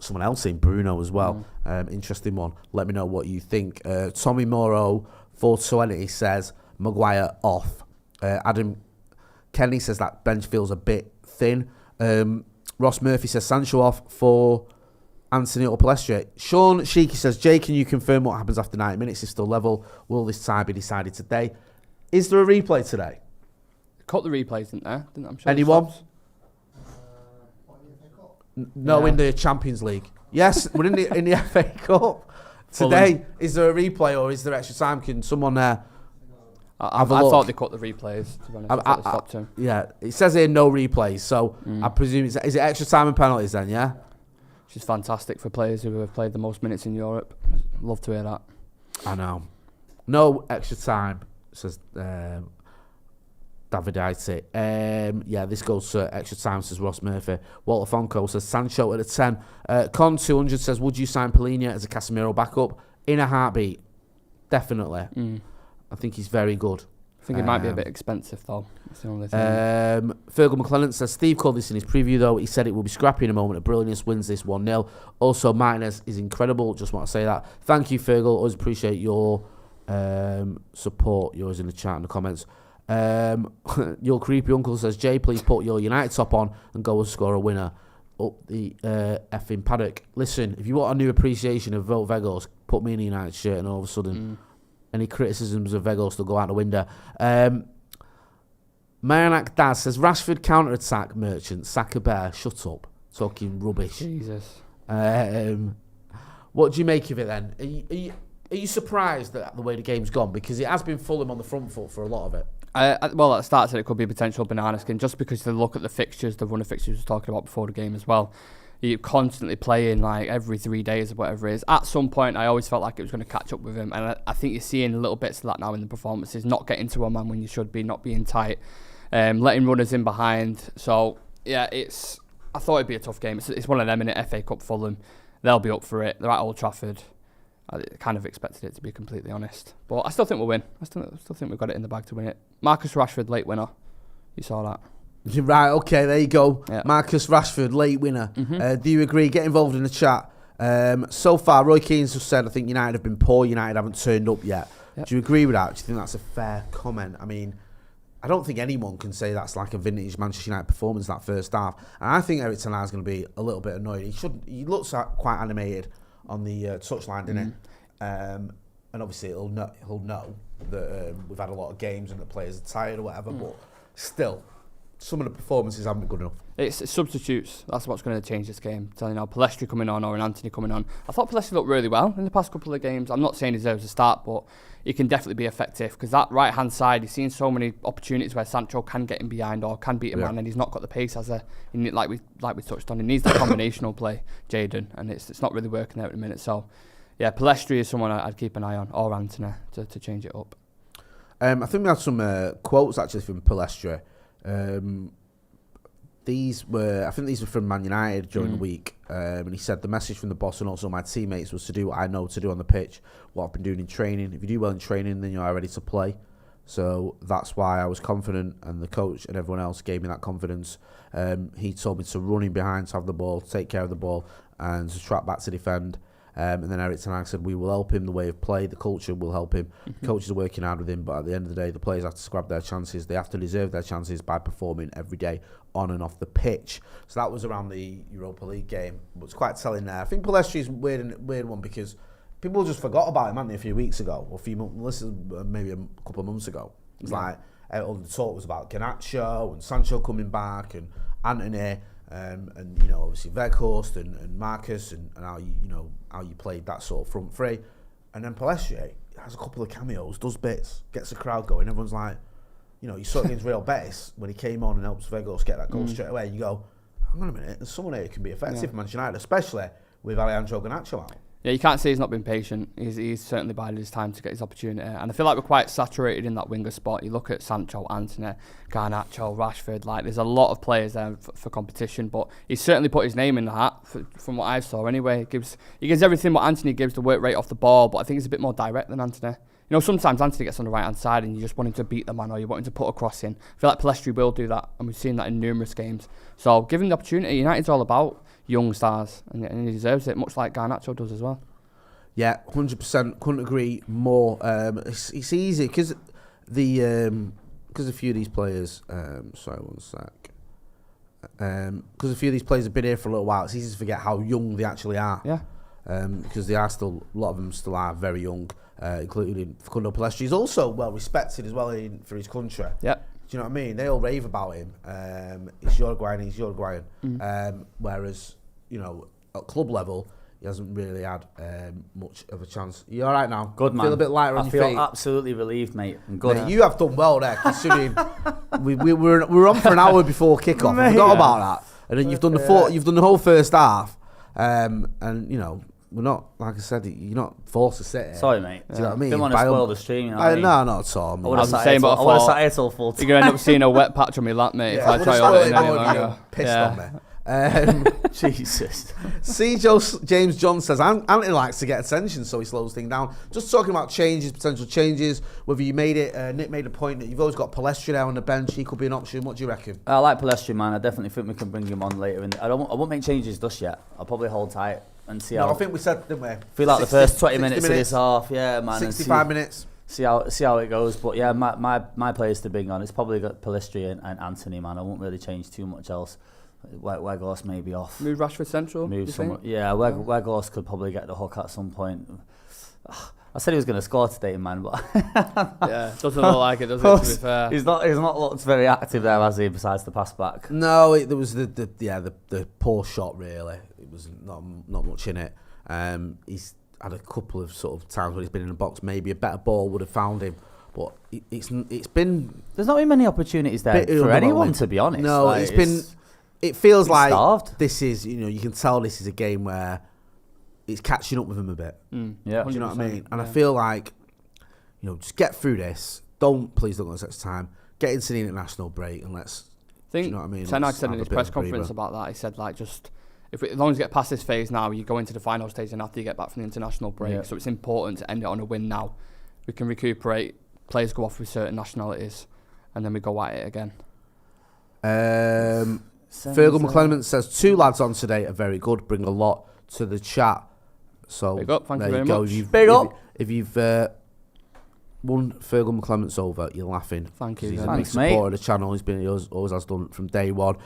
Someone else saying Bruno as well. Interesting one. Let me know what you think. Tommy Morrow 420 says Maguire off. Adam Kenny says that bench feels a bit thin. Ross Murphy says Sancho off for Anthony or Palestra. Sean Sheeky says, Jay, can you confirm what happens after 90 minutes is still level? Will this tie be decided today? Is there a replay today? Cut the replays, didn't there? I'm sure anyone? No, in the Champions League. Yes, we're in the FA Cup. Today, is there a replay or is there extra time? Can someone I thought they cut the replays, to be honest. I thought they stopped him. Yeah, it says here no replays, so I presume is it extra time and penalties then, yeah? Which is fantastic for players who have played the most minutes in Europe. Love to hear that. I know. No extra time, says Davidite. Yeah, this goes to extra time, says Ross Murphy. Walter Fonco says Sancho at a 10. Con 200 says, would you sign Polina as a Casemiro backup? In a heartbeat. Definitely. I think he's very good. I think it might be a bit expensive, though. That's the only thing. Fergal McClellan says, Steve called this in his preview, though. He said it will be scrappy in a moment of brilliance, wins this 1-0. Also, Martinez is incredible. Just want to say that. Thank you, Fergal. Always appreciate your support. Yours in the chat and the comments. Your creepy uncle says, Jay, please put your United top on and go and score a winner up the effing Paddock. Listen, if you want a new appreciation of Vote Vegas, put me in a United shirt and all of a sudden any criticisms of Vegas will go out the window. Marianak Daz says, Rashford counter-attack merchant, sack a bear, shut up. Talking rubbish. Jesus. What do you make of it then? Are you surprised at the way the game's gone? Because it has been Fulham on the front foot for a lot of it. Well, at the start, it could be a potential banana skin, just because they look at the fixtures, the run of fixtures we were talking about before the game as well. You're constantly playing like every 3 days or whatever it is. At some point, I always felt like it was going to catch up with him, and I think you're seeing little bits of that now in the performances. Not getting to a man when you should be, not being tight, letting runners in behind. So yeah, I thought it'd be a tough game. It's one of them in the FA Cup. Fulham, they'll be up for it. They're at Old Trafford. I kind of expected it, to be completely honest. But I still think we'll win. I still think we've got it in the bag to win it. Marcus Rashford, late winner. You saw that. Right, okay, there you go. Yeah. Marcus Rashford, late winner. Do you agree? Get involved in the chat. So far, Roy Keane's just said, I think United have been poor. United haven't turned up yet. Yep. Do you agree with that? Do you think that's a fair comment? I mean, I don't think anyone can say that's like a vintage Manchester United performance that first half. And I think Eric Ten Hag is going to be a little bit annoyed. He looks quite animated on the touchline, didn't he? And obviously he'll know that we've had a lot of games and the players are tired or whatever, but still, some of the performances haven't been good enough. It's substitutes. That's what's going to change this game. Telling you now, Palestra coming on or an Anthony coming on. I thought Palestra looked really well in the past couple of games. I'm not saying he deserves a start, but he can definitely be effective because that right-hand side, he's seen so many opportunities where Sancho can get him behind or can beat a man, and he's not got the pace as like we touched on. He needs that combinational play, Jadon, and it's not really working there at the minute. So, yeah, Palestra is someone I'd keep an eye on, or Anthony to change it up. I think we had some quotes actually from Palestra. I think these were from Man United during the week, and he said the message from the boss and also my teammates was to do what I know to do on the pitch, what I've been doing in training. If you do well in training, then you are ready to play. So that's why I was confident, and the coach and everyone else gave me that confidence. He told me to run in behind, to have the ball, to take care of the ball, and to track back to defend. And then Eric Ten Hag said, we will help him the way of play, the culture will help him. The coaches are working hard with him, but at the end of the day, the players have to grab their chances. They have to deserve their chances by performing every day on and off the pitch. So that was around the Europa League game. But it's quite telling there. I think Palestra is a weird one because people just forgot about him, hadn't they, a few weeks ago, or a few months, maybe a couple of months ago. It's like all the talk was about Garnacho and Sancho coming back and Anthony. And obviously Weghorst and Marcus and how you played that sort of front three, and then Palestra has a couple of cameos, does bits, gets the crowd going. Everyone's like, you saw it against Real Betis when he came on and helps Weghorst get that goal straight away. You go, hang on a minute, there's someone here who can be effective for Manchester United, especially with Alejandro Garnacho out. Yeah, you can't say he's not been patient. He's certainly bided his time to get his opportunity. And I feel like we're quite saturated in that winger spot. You look at Sancho, Anthony, Garnacho, Rashford. Like, there's a lot of players there for competition. But he's certainly put his name in the hat, from what I saw anyway. He gives everything what Anthony gives, the work rate off the ball. But I think he's a bit more direct than Anthony. You know, sometimes Anthony gets on the right-hand side and you just want him to beat the man or you want him to put a cross in. I feel like Palestri will do that, and we've seen that in numerous games. So give him the opportunity. United's all about young stars, and he deserves it, much like Garnacho does as well. Yeah, 100%. Couldn't agree more. It's easy because a few of these players. Sorry, one sec. Because a few of these players have been here for a little while, it's easy to forget how young they actually are. Yeah. Because they are still, a lot of them still are very young, including Facundo Palestri. He's also well respected as well for his country. Yeah. Do you know what I mean? They all rave about him. He's Uruguayan. Whereas, you know, at club level, he hasn't really had much of a chance. You all right now? Good, man. Feel a bit lighter on your feet? I feel absolutely relieved, mate. I'm good. Mate, you have done well there, considering we were on for an hour before kick-off. I forgot about that. And then you've done the whole first half. And, you know, we're not, like I said, you're not forced to sit here. Sorry, mate. Do you know what I mean? Didn't want to spoil the stream, you know what I mean? No, not at all. I would have sat here till full time. You're going to end up seeing a wet patch on my lap, mate, if I try on it any longer. Pissed on me. Jesus. James John says, Anthony likes to get attention, so he slows things down. Just talking about changes, potential changes, whether you made it, Nick made a point that you've always got Palestri there on the bench. He could be an option. What do you reckon? I like Palestri, man. I definitely think we can bring him on later. I won't make changes just yet. I'll probably hold tight and see how. I think we said, didn't we? Feel like the first 20 minutes of this half, yeah, man. 65 minutes. See how it goes. But yeah, my players to bring on, it's probably got Palestri and Anthony, man. I won't really change too much else. Weghorst may be off. Move Rashford central. Yeah, Weghorst could probably get the hook at some point. I said he was going to score today, man, but yeah, doesn't look like it, does it? To be fair, he's not looked very active there, has he? Besides the pass back. No, there was the poor shot. Really, it was not much in it. He's had a couple of sort of times when he's been in the box. Maybe a better ball would have found him. But it's been. There's not been many opportunities there for anyone, to be honest. No, like, it's been. It feels like starved. This is, you know, you can tell this is a game where it's catching up with him a bit. Yeah, do you know what I mean? And I feel like, you know, just get through this. Please don't go such time. Get into the international break and let's. Do you know what I mean? Ten Hag said in his press conference about that. He said like just as long as you get past this phase now, you go into the final stage and after you get back from the international break. Yeah. So it's important to end it on a win now. We can recuperate. Players go off with certain nationalities, and then we go at it again. Fergal McClement says 2 lads on today are very good, bring a lot to the chat. So big up, thank you very much. Big up. If you've won Fergal McClement's over, you're laughing. Thank you. He's a big supporter of the channel. He always has done from day one.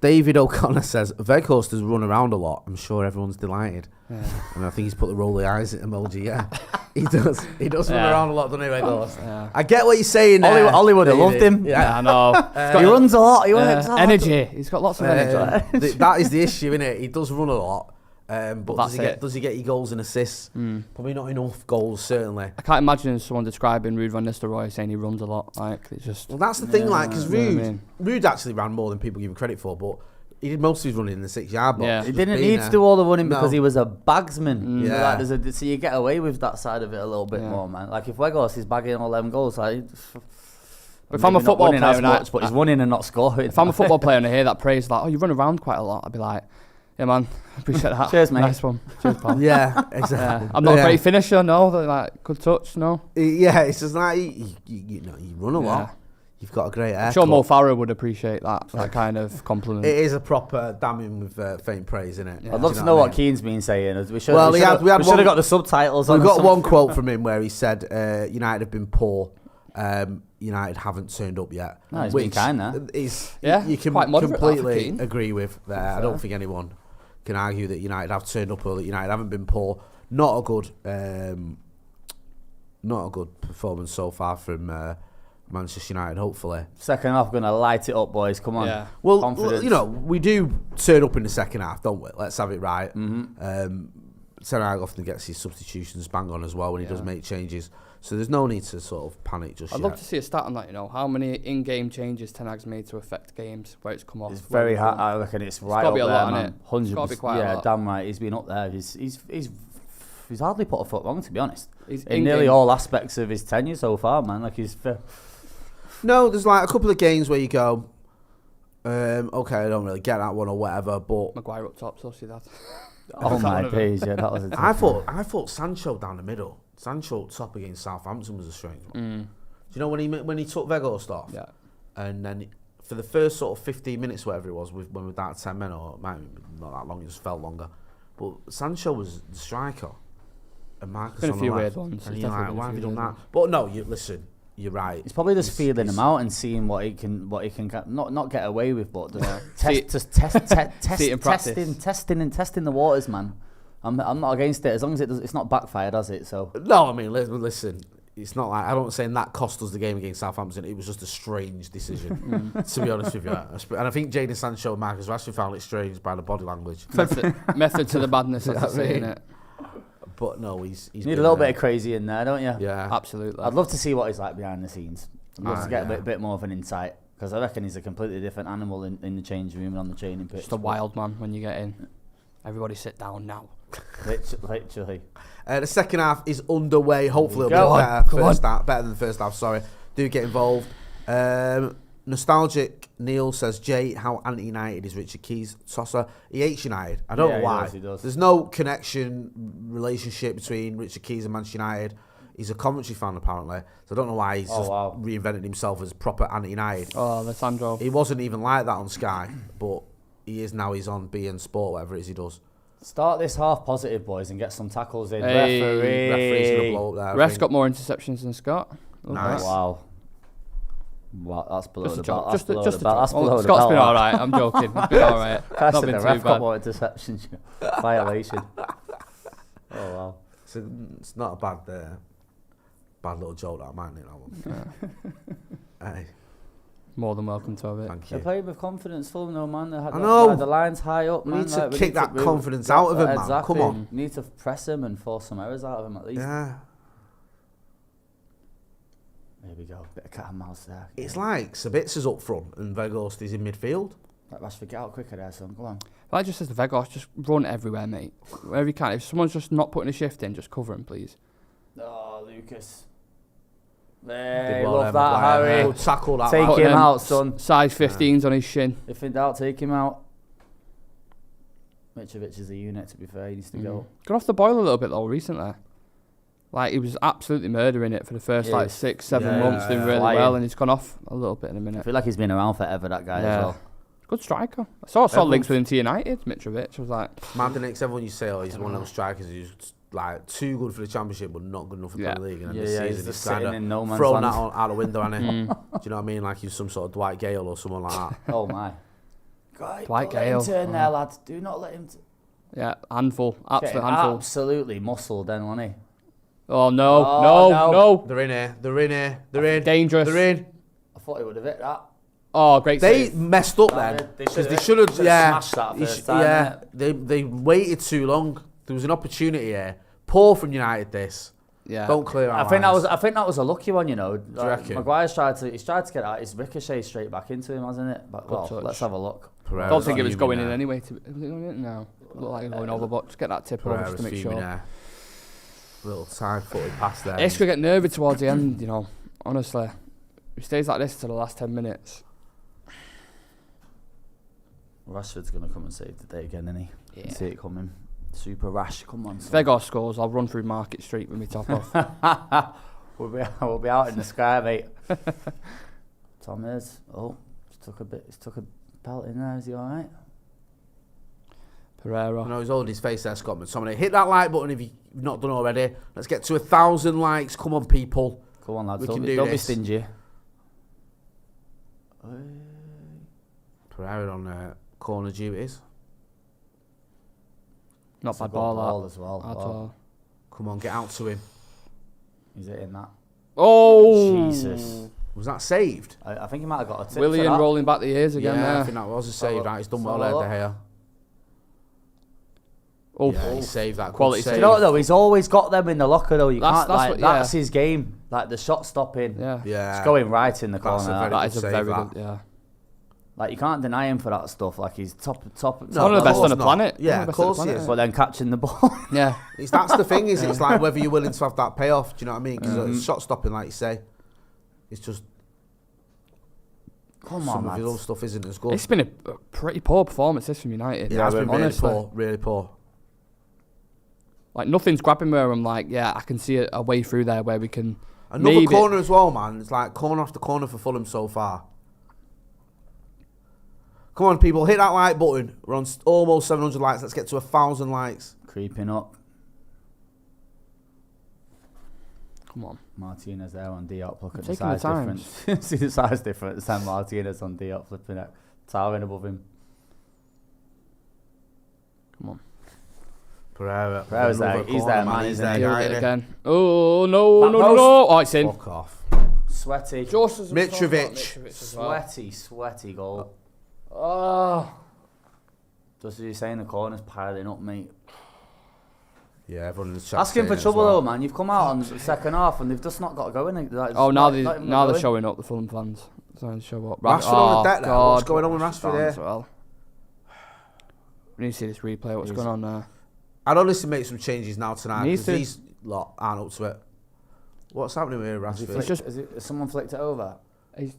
David O'Connor says Weghorst has run around a lot. I'm sure everyone's delighted. Yeah. And I think he's put the rolling eyes emoji. Yeah, he does. He does run around a lot, doesn't he, Weghorst? Yeah. I get what you're saying. Ollie would have loved him. Yeah, I know. He runs a lot. He works hard. Energy. He's got lots of energy. That is the issue, isn't it? He does run a lot. But does he get your goals and assists? Probably not enough goals, certainly. I can't imagine someone describing Ruud van Nistelrooy saying he runs a lot. Like it's just. Well, that's the thing, like, because Ruud actually ran more than people give him credit for, but he did most of his running in the 6-yard box. Yeah. He didn't need to do all the running because he was a bagsman. Yeah. Like, so you get away with that side of it a little bit more, man. Like if Weghorst is bagging all them goals, like. If I'm a football player, but he's running and not scoring. If I'm a football player and I hear that praise, like, oh, you run around quite a lot, I'd be like. Yeah, man. Appreciate that. Cheers, mate. Nice one. Cheers, pal. Yeah, exactly. I'm not a great finisher, no. Like, good touch, no. Yeah, it's just like you run a lot. You've got a great haircut. I'm sure Mo Farah would appreciate that kind of compliment. It is a proper damning with faint praise, isn't it? Yeah. I'd love to know what Keane's been saying. We should have got the subtitles. We've got one quote from him where he said, "United have been poor. United haven't turned up yet." No, he's been kind there. You can completely agree with there. I don't think anyone can argue that United have turned up or that United haven't been poor. Not a good performance so far from Manchester United. Hopefully, second half going to light it up, boys. Come on. Yeah. Well, you know, we do turn up in the second half, don't we? Let's have it right. Ten Hag often gets his substitutions bang on as well when he does make changes. So there's no need to sort of panic just yet. I'd love to see a stat on that, you know. How many in-game changes Ten Hag's made to affect games where it's come off? It's very hard. I reckon it's right up there, man. 100%. It's got to be quite a lot. Yeah, damn right. He's been up there. He's hardly put a foot wrong, to be honest. In nearly all aspects of his tenure so far, man. Like No, there's like a couple of games where you go, okay, I don't really get that one or whatever, but... Maguire up top, so see that. Oh my days, yeah, that was a I thought Sancho down the middle, Sancho top against Southampton was a strange one. Do you know when he took Weghorst off? Yeah. And then for the first sort of 15 minutes, whatever it was, when we were down to 10 men, or it might have been not that long, it just felt longer. But Sancho was the striker, and Marcus Been a on few the left. weird ones. And There's you're definitely like, been a why have you few done weird that? But no, listen, you're right. He's probably just feeling him out and seeing what he can not get away with, but just testing the waters, man. I'm not against it as long as it's not backfire, does it? So No, I mean, listen, it's not like, I don't saying that cost us the game against Southampton. It was just a strange decision, to be honest with you. And I think Jadon Sancho and Marcus Rashford found it strange by the body language. Method to the madness, as they say, innit? But no, he's you need a little bit of crazy in there, don't you? Yeah, absolutely. I'd love to see what he's like behind the scenes. I'd love to get a bit more of an insight, because I reckon he's a completely different animal in the change room and on the training pitch. Just a wild man when you get in. Everybody sit down now. Literally. The second half is underway. Hopefully Go it'll be on. better than the first half. Sorry. Do get involved. Nostalgic Neil says, Jay, how anti-United is Richard Keys? Tosser. He hates United. I don't know why. He does. There's no connection, relationship between Richard Keys and Manchester United. He's a Coventry fan, apparently. So I don't know why he's reinvented himself as proper anti-United. Oh, Alessandro. He wasn't even like that on Sky, but he is now. He's on BN Sport, whatever it is he does. Start this half positive, boys, and get some tackles in. Hey. Referee's going to blow up there. Ref's got more interceptions than Scott. Nice. Wow, that's below the belt. Just a That's joke. below the Scott's belt. been all right. I'm joking. He's been all right. I Not said been the too ref got bad. more interceptions. Violation. Oh wow. So it's not a bad little joke that I might need that one. Hey. More than welcome to have it. Thank They're you. playing with confidence, Fulham, no man. They had I know. the lines high up. We man. need to Like, kick that confidence out of him, man. Exactly. Come on. We need to press him and force some errors out of him at least. Yeah. There we go. Bit of cat and mouse there. It's like Sabitzer's up front and Weghorst is in midfield. Let Rashford get out quicker there, son. Go on. Like just as the Vegas, just run everywhere, mate. Wherever you can. If someone's just not putting a shift in, just cover him, please. Oh, Lucas. Hey, Did well love there, that, Maguire. Harry. Good tackle that. Take man. him out, son. Size 15s on his shin. If in doubt, take him out. Mitrovic is a unit, to be fair. He needs to go. Got off the boil a little bit, though, recently. Like, he was absolutely murdering it for the first, Yeah, 6, 7 months, doing really flying. well, and he's gone off a little bit in a I minute. feel like he's been around forever, that guy, as well. Good striker. I saw links with him to United, Mitrovic. I was like... Martinez, everyone you say, he's one of those strikers who's like too good for the Championship but not good enough for the Premier League. And then this season he's just kind sitting in no of man's thrown land. that out the window, hasn't he? Do you know what I mean? Like he's some sort of Dwight Gale or someone like that. Oh, my. God, Dwight don't let him Gale. turn there, lads. Do not let him... Yeah, handful. Absolute Getting handful. absolutely muscled then, wasn't he? Oh, no. Oh, No. They're in here. They're in here. They're in. Dangerous. They're in. I thought he would have hit that. Oh, great They save. messed up Nah, then they because they should've- should have. smashed that first time, yeah. innit? They waited too long. There was an opportunity here. Poor from United. This. Yeah. Don't clear our I think lines. that was a lucky one, you know. you reckon? Maguire's tried to get out. It's ricocheted straight back into him, hasn't it? But well, touch. let's have a look. I Pereira's don't think it was fuming going in there. anyway. Was it going in? No. Looked like it was going over, but just get that tip over just Pereira's to make fuming sure. there. Little side-footed pass there. It's going to get nervy towards the end, you know. Honestly. If he stays like this till the last 10 minutes. Rashford's going to come and save the day again, isn't he? Yeah. You see it coming. Super rash. Come on, If son. Vegas scores, I'll run through Market Street with my top off. we'll be out in the sky, mate. Tom is. Oh, he's took a belt in there. Is he all right? Pereira. I know he's holding his face there, Scott McTominay. Hit that like button if you've not done already. Let's get to 1,000 likes. Come on, people. Come on, lads. We Don't can be, do don't be this. stingy. Pereira on corner duties. Not It's a bad good ball, ball that. as well. At Wow. all. Come on, get out to him. He's hitting that. Oh! Jesus. Was that saved? I think he might have got a tip for Willian that. rolling back the ears again yeah, there. I think that was a save. Right, he's done well Follow there, De up. Gea. Oh, Yeah, he saved that. Quality Good save. save. You know what, though? He's always got them in the locker, though. You That's- can't, that's like, what- yeah. that's his game. Like, the shot stopping. yeah. Yeah. It's going right in the That's corner. a very that. That is a save, very that. good, yeah. Like, you can't deny him for that stuff. Like, he's top. No, One of the best on the not. planet. Yeah, One of of the best on the course he planet. is. But then catching the ball. Yeah. That's the thing, is it's like whether you're willing to have that payoff. Do you know what I mean? Because shot stopping, like you say, it's just Come some on, of his other lads. stuff isn't as good. It's been a pretty poor performance, this from United. Yeah, it's been really honestly. poor. Really poor. Like nothing's grabbing where I'm like, yeah, I can see a way through there where we can. Another corner as well, man. It's like corner after corner for Fulham so far. Come on, people, hit that like button. We're on almost 700 likes. Let's get to 1,000 likes. Creeping up. Come on. Martinez there on Diop. Look at the Taking size the difference. See the size difference. Sam Martinez on Diop flipping it. Towering above him. Come on. Pereira's there. He's there, man. He's there. Deal with it again. Oh, no. Oh, it's in. Fuck off. Sweaty. Mitrovic. Sweaty goal. Oh. Just as you're saying, the corner's piling up, mate. Yeah, everyone in the chat. Asking for trouble though, man. You've come out on the second half and they've just not got going. Like, now they're showing up. The Fulham fans starting to show up. Rashford on the deck there. What's going on with Rashford there? Well. We need to see this replay. What's going on there? I'd honestly make some changes now tonight because to. these lot aren't up to it. What's happening with Rashford? Has someone flicked it over?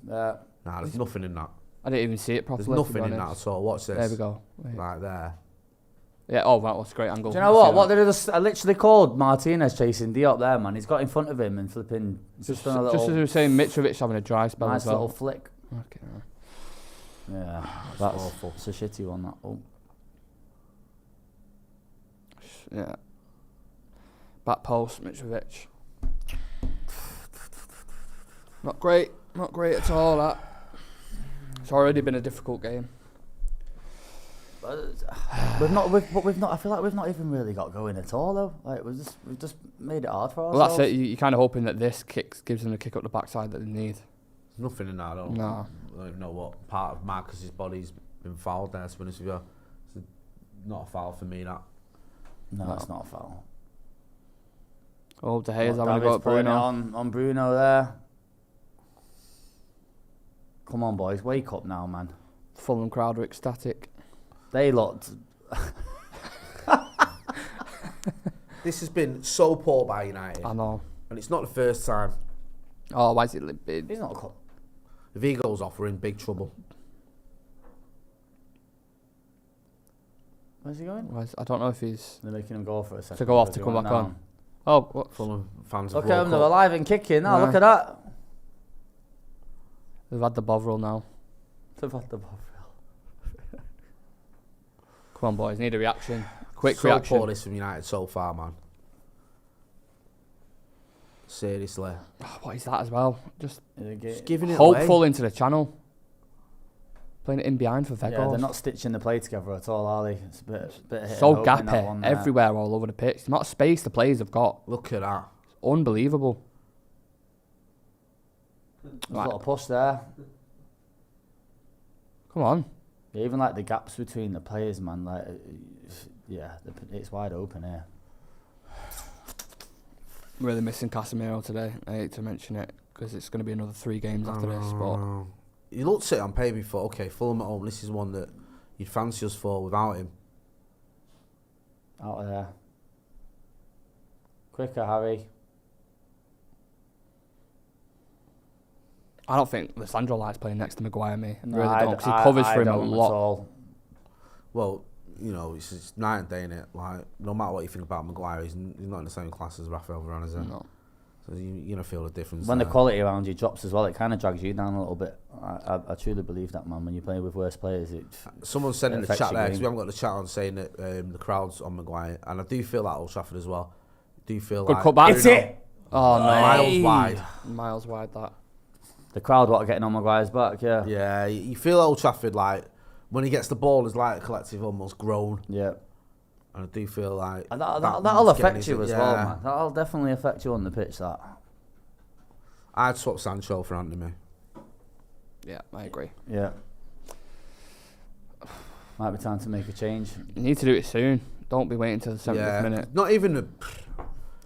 Nah, there's nothing in that. I didn't even see it properly. There's nothing in that at all. Watch this. There we go. Right there. Yeah, that was a great angle. Do you know what? What they just literally called Martinez chasing Diop there, man. He's got in front of him and flipping. Just as we were saying, Mitrovic having a dry spell nice as well. Little flick. Okay. Yeah, that's awful. It's a shitty one, that. Oh. Yeah. Back post, Mitrovic. Not great at all. That. It's already been a difficult game. We've not. I feel like we've not even really got going at all, though. Like we've just made it hard for ourselves. Well, that's it. You're kind of hoping that this gives them a kick up the backside that they need. Nothing in that at all. No. I don't even know what part of Marcus's body's been fouled there. To be honest with you, it's not a foul for me. That. No, it's not a foul. Oh, De Gea's having a go at Bruno. On Bruno there. Come on, boys, wake up now, man. Fulham crowd are ecstatic. They looked. This has been so poor by United. I know. And it's not the first time. Oh, why is it? He's not. If he goes off, we're in big trouble. Where's he going? I don't know if he's. They're making him go for a second. To go off to come back on. Oh, what? Fulham fans. Look at them, they're alive and kicking now. Look at that. They've had the Bovril now. They've had the Bovril. Come on, boys. Need a reaction. Quick so reaction. Poor this from United so far, man. Seriously. Oh, what is that as well? Just giving it hopeful away. Into the channel. Playing it in behind for Vegos. Yeah, they're not stitching the play together at all, are they? It's a bit so gappy everywhere all over the pitch. The amount of space the players have got. Look at that. It's unbelievable. There's a lot of push there. Come on. Yeah, even like the gaps between the players, man. Like, yeah, it's wide open here. Really missing Casemiro today. I hate to mention it because it's going to be another 3 games after this. But you looked at it on paper before, okay, Fulham at home, this is one that you'd fancy us for without him. Out of there. Quicker, Harry. I don't think Lissandro likes playing next to Maguire, me. I No, really don't, because he covers for him a lot. At all. Well, you know, it's night and day, innit? Like, no matter what you think about Maguire, he's not in the same class as Rafael Varane, is he? No. So you're going to feel the difference. When there. the quality around you drops as well, it kind of drags you down a little bit. I truly believe that, man. When you're playing with worse players, someone said in the chat there, because we game. haven't got the chat on, saying that the crowd's on Maguire, and I do feel that Old Trafford as well. I do feel Good like cutback. It's it! Oh, no. Miles wide. Miles wide, that. The crowd what are getting on Maguire's back, yeah. Yeah, you feel Old Trafford, like, when he gets the ball, it's like a collective almost groan. Yeah. And I do feel like... And that'll affect you as well, man. That'll definitely affect you on the pitch, that. I'd swap Sancho for Anthony. Yeah, I agree. Yeah. Might be time to make a change. You need to do it soon. Don't be waiting till the 70th minute. Not even a...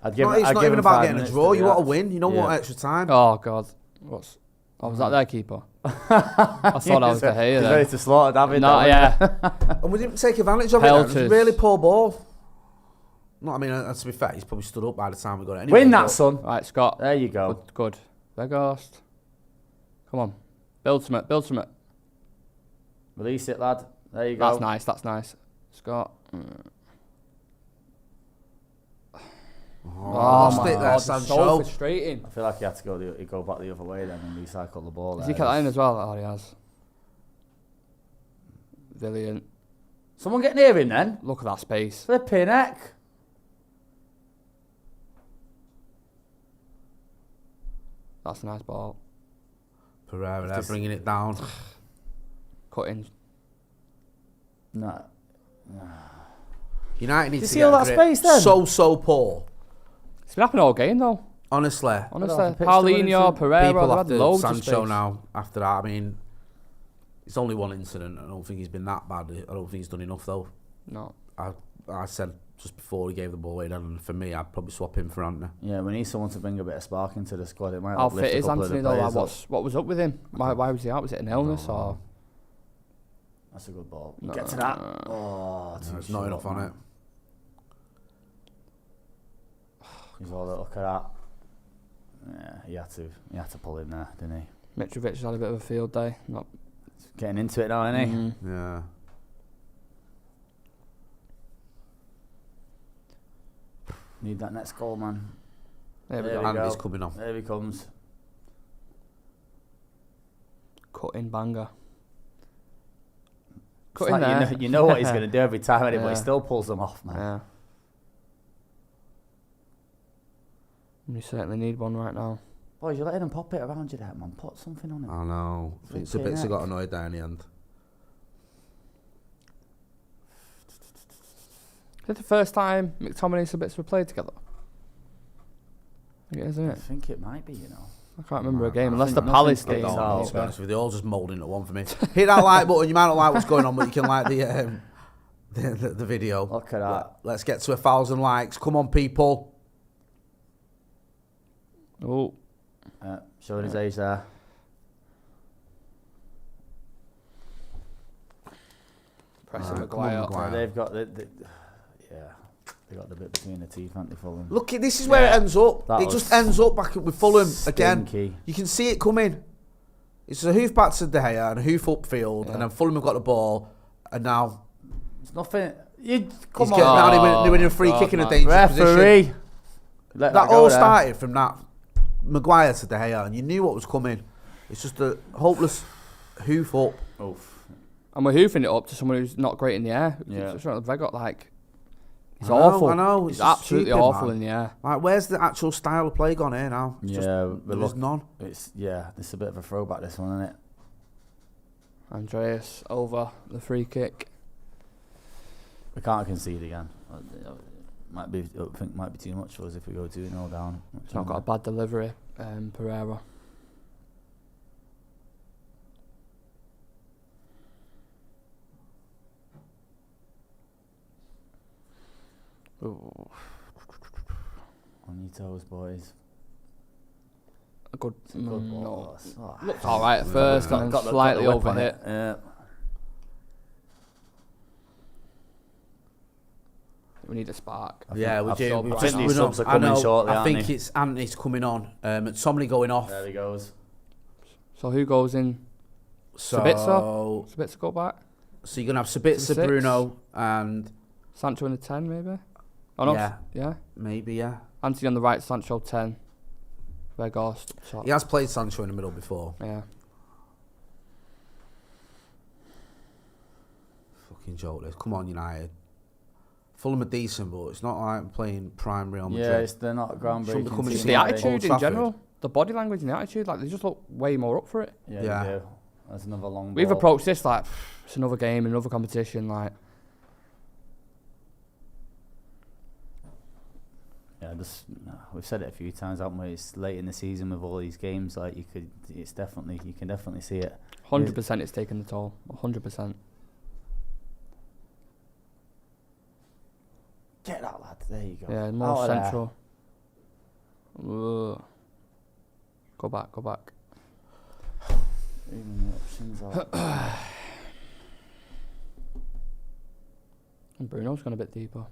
I'd give it's not even about getting a draw. You want to win. You don't want Yeah. extra time. Oh, God. Was that their keeper? I thought I was De Gea He's there. ready to slaughter David. No, yeah. And we didn't take advantage of it. It was a Pelters. really poor ball. No, I mean, to be fair, he's probably stood up by the time we got it anyway. Win that, son. Right, Scott. There you go. Good. Vegas. Come on. Build some. Release it, lad. There you go. That's nice. Scott. Lost it there, so Sancho. frustrating. I feel like he had to go back the other way then and recycle the ball. Has he kept that in as well? Oh, he has. Brilliant. Someone get near him then. Look at that space. Flipping heck. That's a nice ball. Pereira there, bringing it down. Cutting. No. United need you to see get all a that grip. space then? So poor. It's been happening all game though. Honestly. Paulinho, Pereira, People they've have had to loads of Sancho space. now after that. I mean, it's only one incident. I don't think he's been that bad. I don't think he's done enough though. No. I said just before he gave the ball away, and for me, I'd probably swap him for Anthony. Yeah, we need someone to bring a bit of spark into the squad. It might How uplift fit a is couple Anthony of the though? players Like, what was up with him? Why was he out? Was it an illness or? That's a good ball. No. Get to that. Oh, There's not enough on it. He's all look at that. Yeah, he had to pull in there, didn't he? Mitrovic had a bit of a field day. Not getting into it now, isn't he? Yeah. Need that next goal, man. There we There go. we go. Andy's coming on. There he comes. Cutting banger. It's Cutting like there. you know what he's going to do every time, but Yeah. he still pulls them off, man. Yeah. We certainly need one right now. Boys, you're letting him pop it around you there, man. Put something on him. I know. I think Sabitzer got annoyed there in the end. Is it the first time McTominay and Sabitzer played together? I think it is, isn't I it? think it might be, you know. I can't remember a I game, unless think the nothing Palace sticks game. out. To be honest with you, they're all just moulding into one for me. Hit that like button. You might not like what's going on, but you can like the video. Look at that. Let's get to 1,000 likes. Come on, people. Oh. Showing his age there. Pressing Come on, Maguire. Maguire. They've got they got the bit between the teeth, haven't they, Fulham? Look, this is where it ends up. That It was just ends up back with Fulham again. stinky. You can see it coming. It's a hoof back to De Gea and a hoof upfield, and then Fulham have got the ball, and now It's nothing. You he's come getting on. down. They're winning a free God, kick in a man. dangerous position. Referee. Let That go all there. started from that Maguire to De Gea, and you knew what was coming. It's just a hopeless hoof up. Oof. And we're hoofing it up to someone who's not great in the air. Yeah. They got like... He's I know, awful. I know, He's it's just absolutely stupid, awful man. in the air. Like, where's the actual style of play gone here now? It's just, Yeah, there's none. It's a bit of a throwback, this one, isn't it? Andreas over the free kick. We can't concede again. I think might be too much for us if we go 2-0 down. He's not got a bad delivery, Pereira. Ooh. On your toes, boys. A good, It's a good ball. no. That's- oh, Looked alright at first, and then slightly whip on overhit. it. Yeah. We need a spark. Yeah, we I've do. thought We've I just, think we're these not, subs are I coming know. shortly, I aren't think they? it's Anthony's coming on. Somebody going off. There he goes. So who goes in? So Sabitzer go back. So you're gonna have Sabitzer, Six. Bruno, and Sancho in the 10 maybe? Oh no. Yeah. Yeah. maybe Anthony on the right, Sancho 10. Vegas top. he has played Sancho in the middle before. Yeah. Fucking joke this. Come on, United. Fulham are decent, but it's not like playing prime Real Madrid. Yeah, they're not Shouldn't be groundbreaking. coming team, It's to the are they? attitude Old in Trafford. general. The body language and the attitude, like they just look way more up for it. Yeah, Yeah. they do. There's another long We've ball. approached this like it's another game, another competition, like Yeah, we've said it a few times, haven't we? It's late in the season with all these games. Like you can definitely see it. 100% it's taken the toll. 100%. Get that lad. There you go. Yeah, more Out of there. central. Ugh. Go back. Even the options are. And Bruno's gone a bit deeper.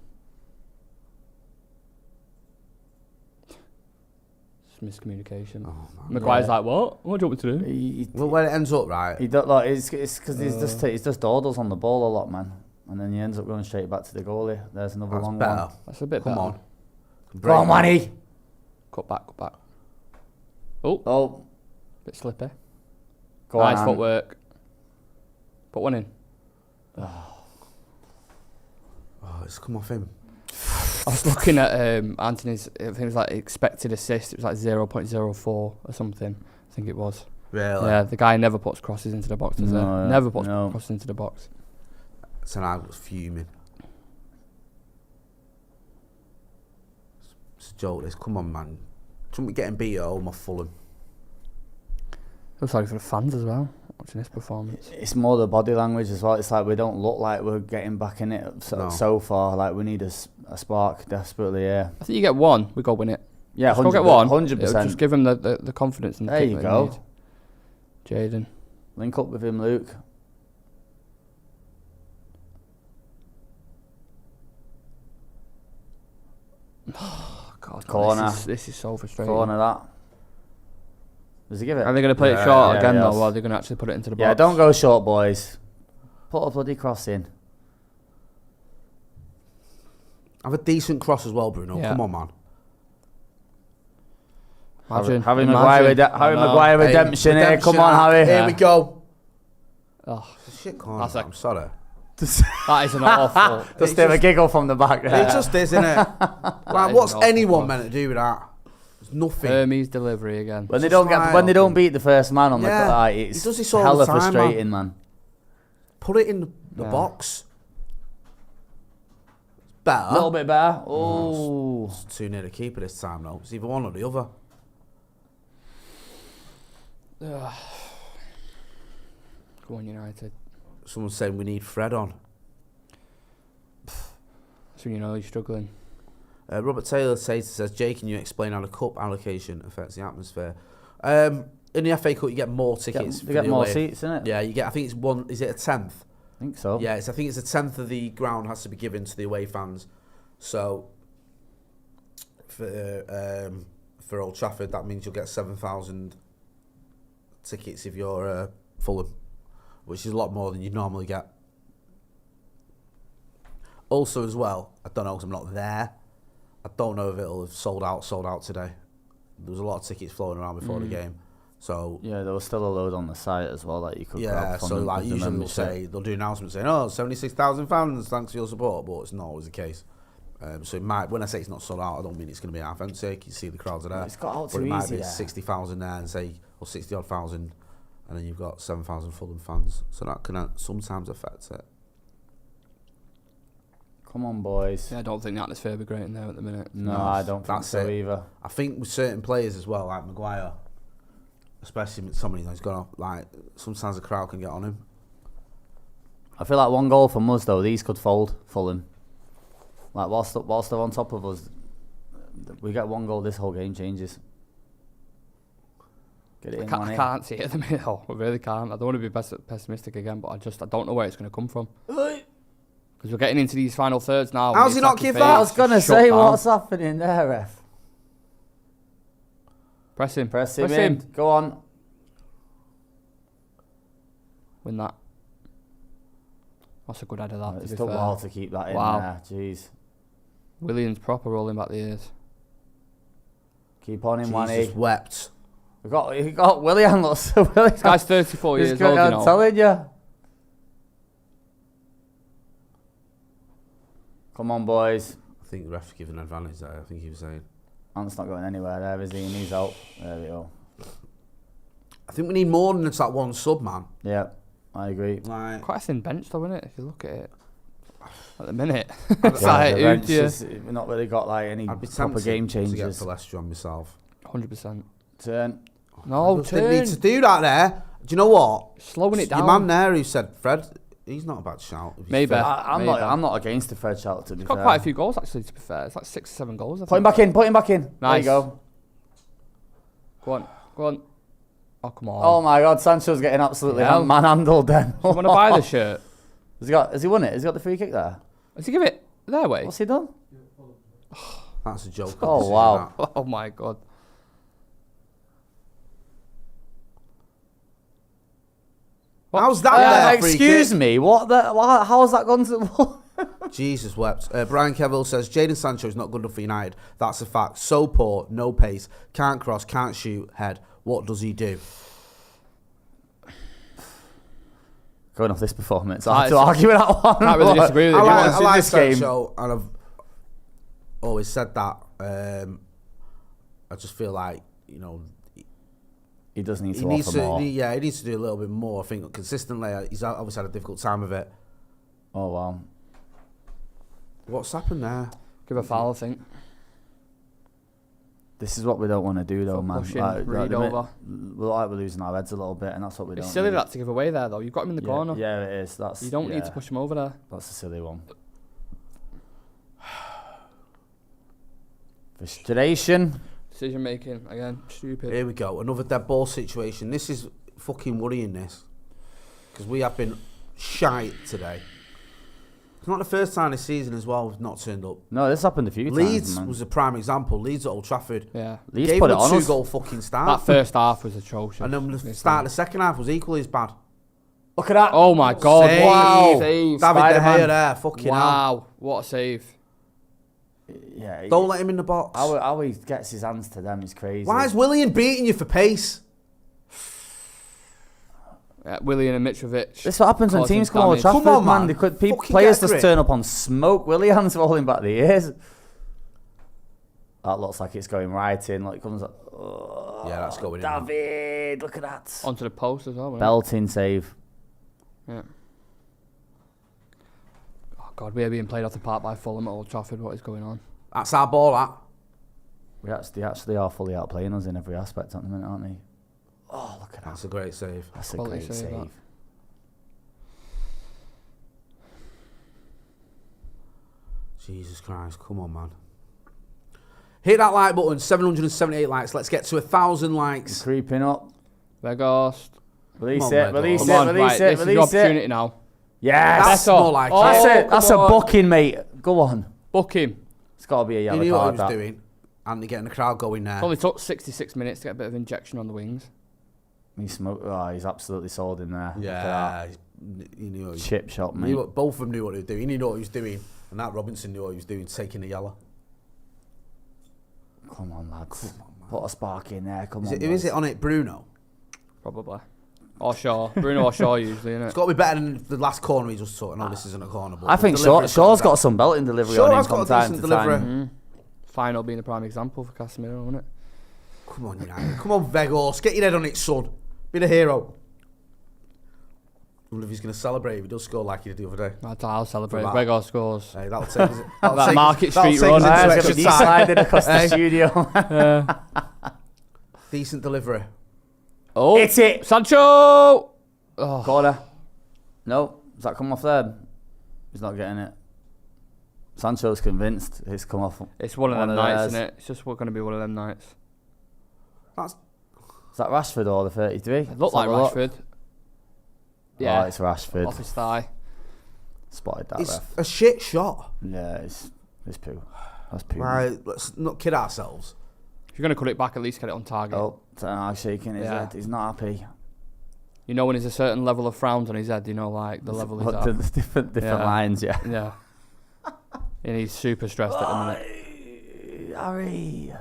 It's miscommunication. Oh, man. Maguire's like, what? What do you want me to do? Well, where it ends up, right? He don't like it's because he's just dawdles on the ball a lot, man. And then he ends up going straight back to the goalie. There's another That's long better. one. That's a bit Come better. on. Go on, Manny. Cut back. Oh. Oh. Bit slippy. Go nice on. footwork. Put one in. Oh, it's come off him. I was looking at Anthony's, I think it was like expected assist. It was like 0.04 or something. I think it was. Really? Yeah, the guy never puts crosses into the box, does he? Never puts crosses into the box. So I was fuming. It's a joke, this. Come on, man. Shouldn't be getting beat at home off Fulham. I'm sorry for the fans as well, watching this performance. It's more the body language as well. It's like we don't look like we're getting back in it so far. Like we need a spark desperately, yeah. I think you get one, we go win it. Yeah, go get one. 100%. Just give him the confidence and the there kick you that go. Need. Jaden. Link up with him, Luke. Oh, God, corner. This is so frustrating. Corner that. Does he give it? Are they going to play it short again though, or are they going to actually put it into the box? Yeah, don't go short, boys. Put a bloody cross in. Have a decent cross as well, Bruno. Yeah. Come on, man. Harry Maguire redemption here. Come on, Harry. Here we go. Oh, shit corner. I'm sorry. That is an awful. Just have a giggle from the back there. It just is, isn't it? Like, what's anyone meant to do with that? There's nothing. Hermes delivery again. When they don't beat the first man on the like, it's does this all hella the time, frustrating, man. Put it in the box. Better. A little bit better. Oh, it's too near the keeper this time, though. It's either one or the other. Go on, United. Someone's saying we need Fred on. So you know he's struggling. Robert Taylor says, Jay, can you explain how the cup allocation affects the atmosphere? In the FA Cup, you get more tickets. You get more seats, innit? Yeah, you get. I think it's one. Is it a 10th? I think so. Yeah, I think it's a 10th of the ground has to be given to the away fans. So for Old Trafford, that means you'll get 7,000 tickets if you're Fulham, which is a lot more than you normally get. Also, as well, I don't know because I'm not there. I don't know if it'll have sold out today. There was a lot of tickets flowing around before the game. So yeah, there was still a load on the site as well that you could grab from so like usually they'll do announcements saying 76,000 fans, thanks for your support, but it's not always the case. So it might, when I say it's not sold out, I don't mean it's going to be half empty. You see the crowds are there. It's got out but too it might easy be there. 60,000 there and say, or 60 odd thousand, and then you've got 7,000 Fulham fans. So that can sometimes affect it. Come on, boys. Yeah, I don't think the atmosphere will be great in there at the minute. No, I don't think so either. I think with certain players as well, like Maguire, especially with somebody who's gone off, like sometimes the crowd can get on him. I feel like one goal from us though, these could fold Fulham. Like whilst they're on top of us, we get one goal, this whole game changes. Get it in. I can't see it at the minute. I really can't. I don't want to be pessimistic again, but I don't know where it's going to come from. Because we're getting into these final thirds now. How's he not give that? I was going to say, what's happening there, ref? Press him. Press him in. Go on. Win that. That's a good header, that. It took a while to keep that in there. Jeez. Williams proper rolling back the ears. Keep on him, Wanny. Jesus wept. We got William. This guy's 34 years old, you know. I'm telling you. Come on, boys. I think the ref's giving an advantage there. I think he was saying. Ant's not going anywhere there, is he? He's out. There we go. I think we need more than just that one sub, man. Yeah, I agree. Like, quite a thin bench, though, isn't it? If you look at it. At the minute. We've not really got like any proper game changes. To get Palestra on myself. 100%. Turn. No, I didn't need to do that there. Do you know what? Slowing it down. Your man there who said, Fred, he's not a bad shout. Maybe. I'm not against the Fred shout, to be fair. He's got quite a few goals, actually, to be fair. It's like 6 or 7 goals. Put him back in. Nice. There you go. Go on. Oh, come on. Oh, my God. Sancho's getting absolutely manhandled then. Do you want to buy the shirt? Has he won it? Has he got the free kick there? Has he give it their way? What's he done? That's a joke. Oh, wow. Oh, my God. How's that there? Excuse me. How's that gone to the wall? Jesus wept. Brian Cavill says, Jadon Sancho is not good enough for United. That's a fact. So poor, no pace, can't cross, can't shoot, head. What does he do? Going off this performance, I have to argue with that one. Can't really disagree with it. I like this game. Sancho, and I've always said that. I just feel like, you know, he does need to offer more. He needs to do a little bit more. I think consistently, he's obviously had a difficult time of it. Oh, wow. What's happened there? Give a foul, I think. This is what we don't want to do, though, man. Pushing Reed over. We're losing our heads a little bit, and that's what we don't. It's silly need. that to give away there, though. You've got him in the corner. Yeah, it is. You don't need to push him over there. That's a silly one. Frustration. Decision making again, stupid. Here we go, another dead ball situation. This is fucking worrying, this, because we have been shite today. It's not the first time this season as well we've not turned up. No, this happened a few times. Leeds was a prime example. Leeds at Old Trafford. Yeah, Leeds gave put them it on a us. 2-goal fucking start. That first half was atrocious. And then the start of the second half was equally as bad. Look at that! Oh my God! Save. Wow! Save. David De Spider-Man. Gea there, fucking hell. Wow! What a save! Yeah, Don't let him in the box. How he gets his hands to them is crazy. Why is Willian beating you for pace? Willian and Mitrovic. This is what happens when causing teams come on damage. Trafford, Come on, man. man. They could Fucking players get a just grip. turn up on smoke. Willian's rolling back the ears. That looks like it's going right in. Like it comes. Oh, Yeah, that's going in. David, look at that. Onto the post as well. wasn't it? Belting save. Yeah. Oh God, we are being played off the park by Fulham at Old Trafford. What is going on? That's our ball, that. They actually are fully outplaying us in every aspect at the minute, aren't they? Oh, look at that. That's a great save. That's a Quality great save, save. that. Jesus Christ, come on, man. Hit that like button, 778 likes. Let's get to 1,000 likes. Creeping up. Vegas. Release Come it, on, release Vegas. it, Come on, release right, it, this is your release opportunity it. now. Yes! That's Beto. more like Oh, That's it. it. That's come a on. booking, mate. Go on. Book him. It's got to be a He yellow knew what he card, was that. doing. And they're getting the crowd going there. Only took 66 minutes to get a bit of injection on the wings. He's absolutely sold in there. Yeah, he knew what he was Chip shot, He mate. knew both of them knew what they were doing. He knew what he was doing. And that Robinson knew what he was doing, taking the yellow. Come on, lads. Put a spark in there. Come on. Who is it on it? Bruno? Probably. Or Shaw. Bruno or Shaw usually, innit? It's got to be better than the last corner he just took. I know this isn't a corner, but I think Shaw's got some belting delivery Shaw on him has from got a time decent to time. delivery. Final being a prime example for Casemiro, isn't it? Come on, United. Come on, Vegas. Get your head on it, son. Be the hero. I wonder if he's going to celebrate if he does score like he did the other day. I'll celebrate. That. Vegas scores. Hey, that'll take us, That Market Street that'll run. take us into Let's extra get time. sliding across the studio. Decent delivery. Oh, Hit it. Sancho! Oh, Corner. No. Does that come off there? He's not getting it. Sancho's convinced it's come off. it's one of them nights, theirs. isn't it? It's just going to be one of them nights. That's Is that Rashford or the 33? It looked Let's like have a look. Rashford. Yeah. Oh, it's Rashford. Off his thigh. Spotted that, it's ref. a shit shot. Yeah, it's poo. That's poo. Right, let's not kid ourselves. If you're going to cut it back, at least get it on target. Oh, Ten Hag shaking his Yeah. head. He's not happy. You know when there's a certain level of frowns on his head, you know, like the level he's What, at. the different Yeah. lines, yeah. Yeah. And he's super stressed at the minute. Harry.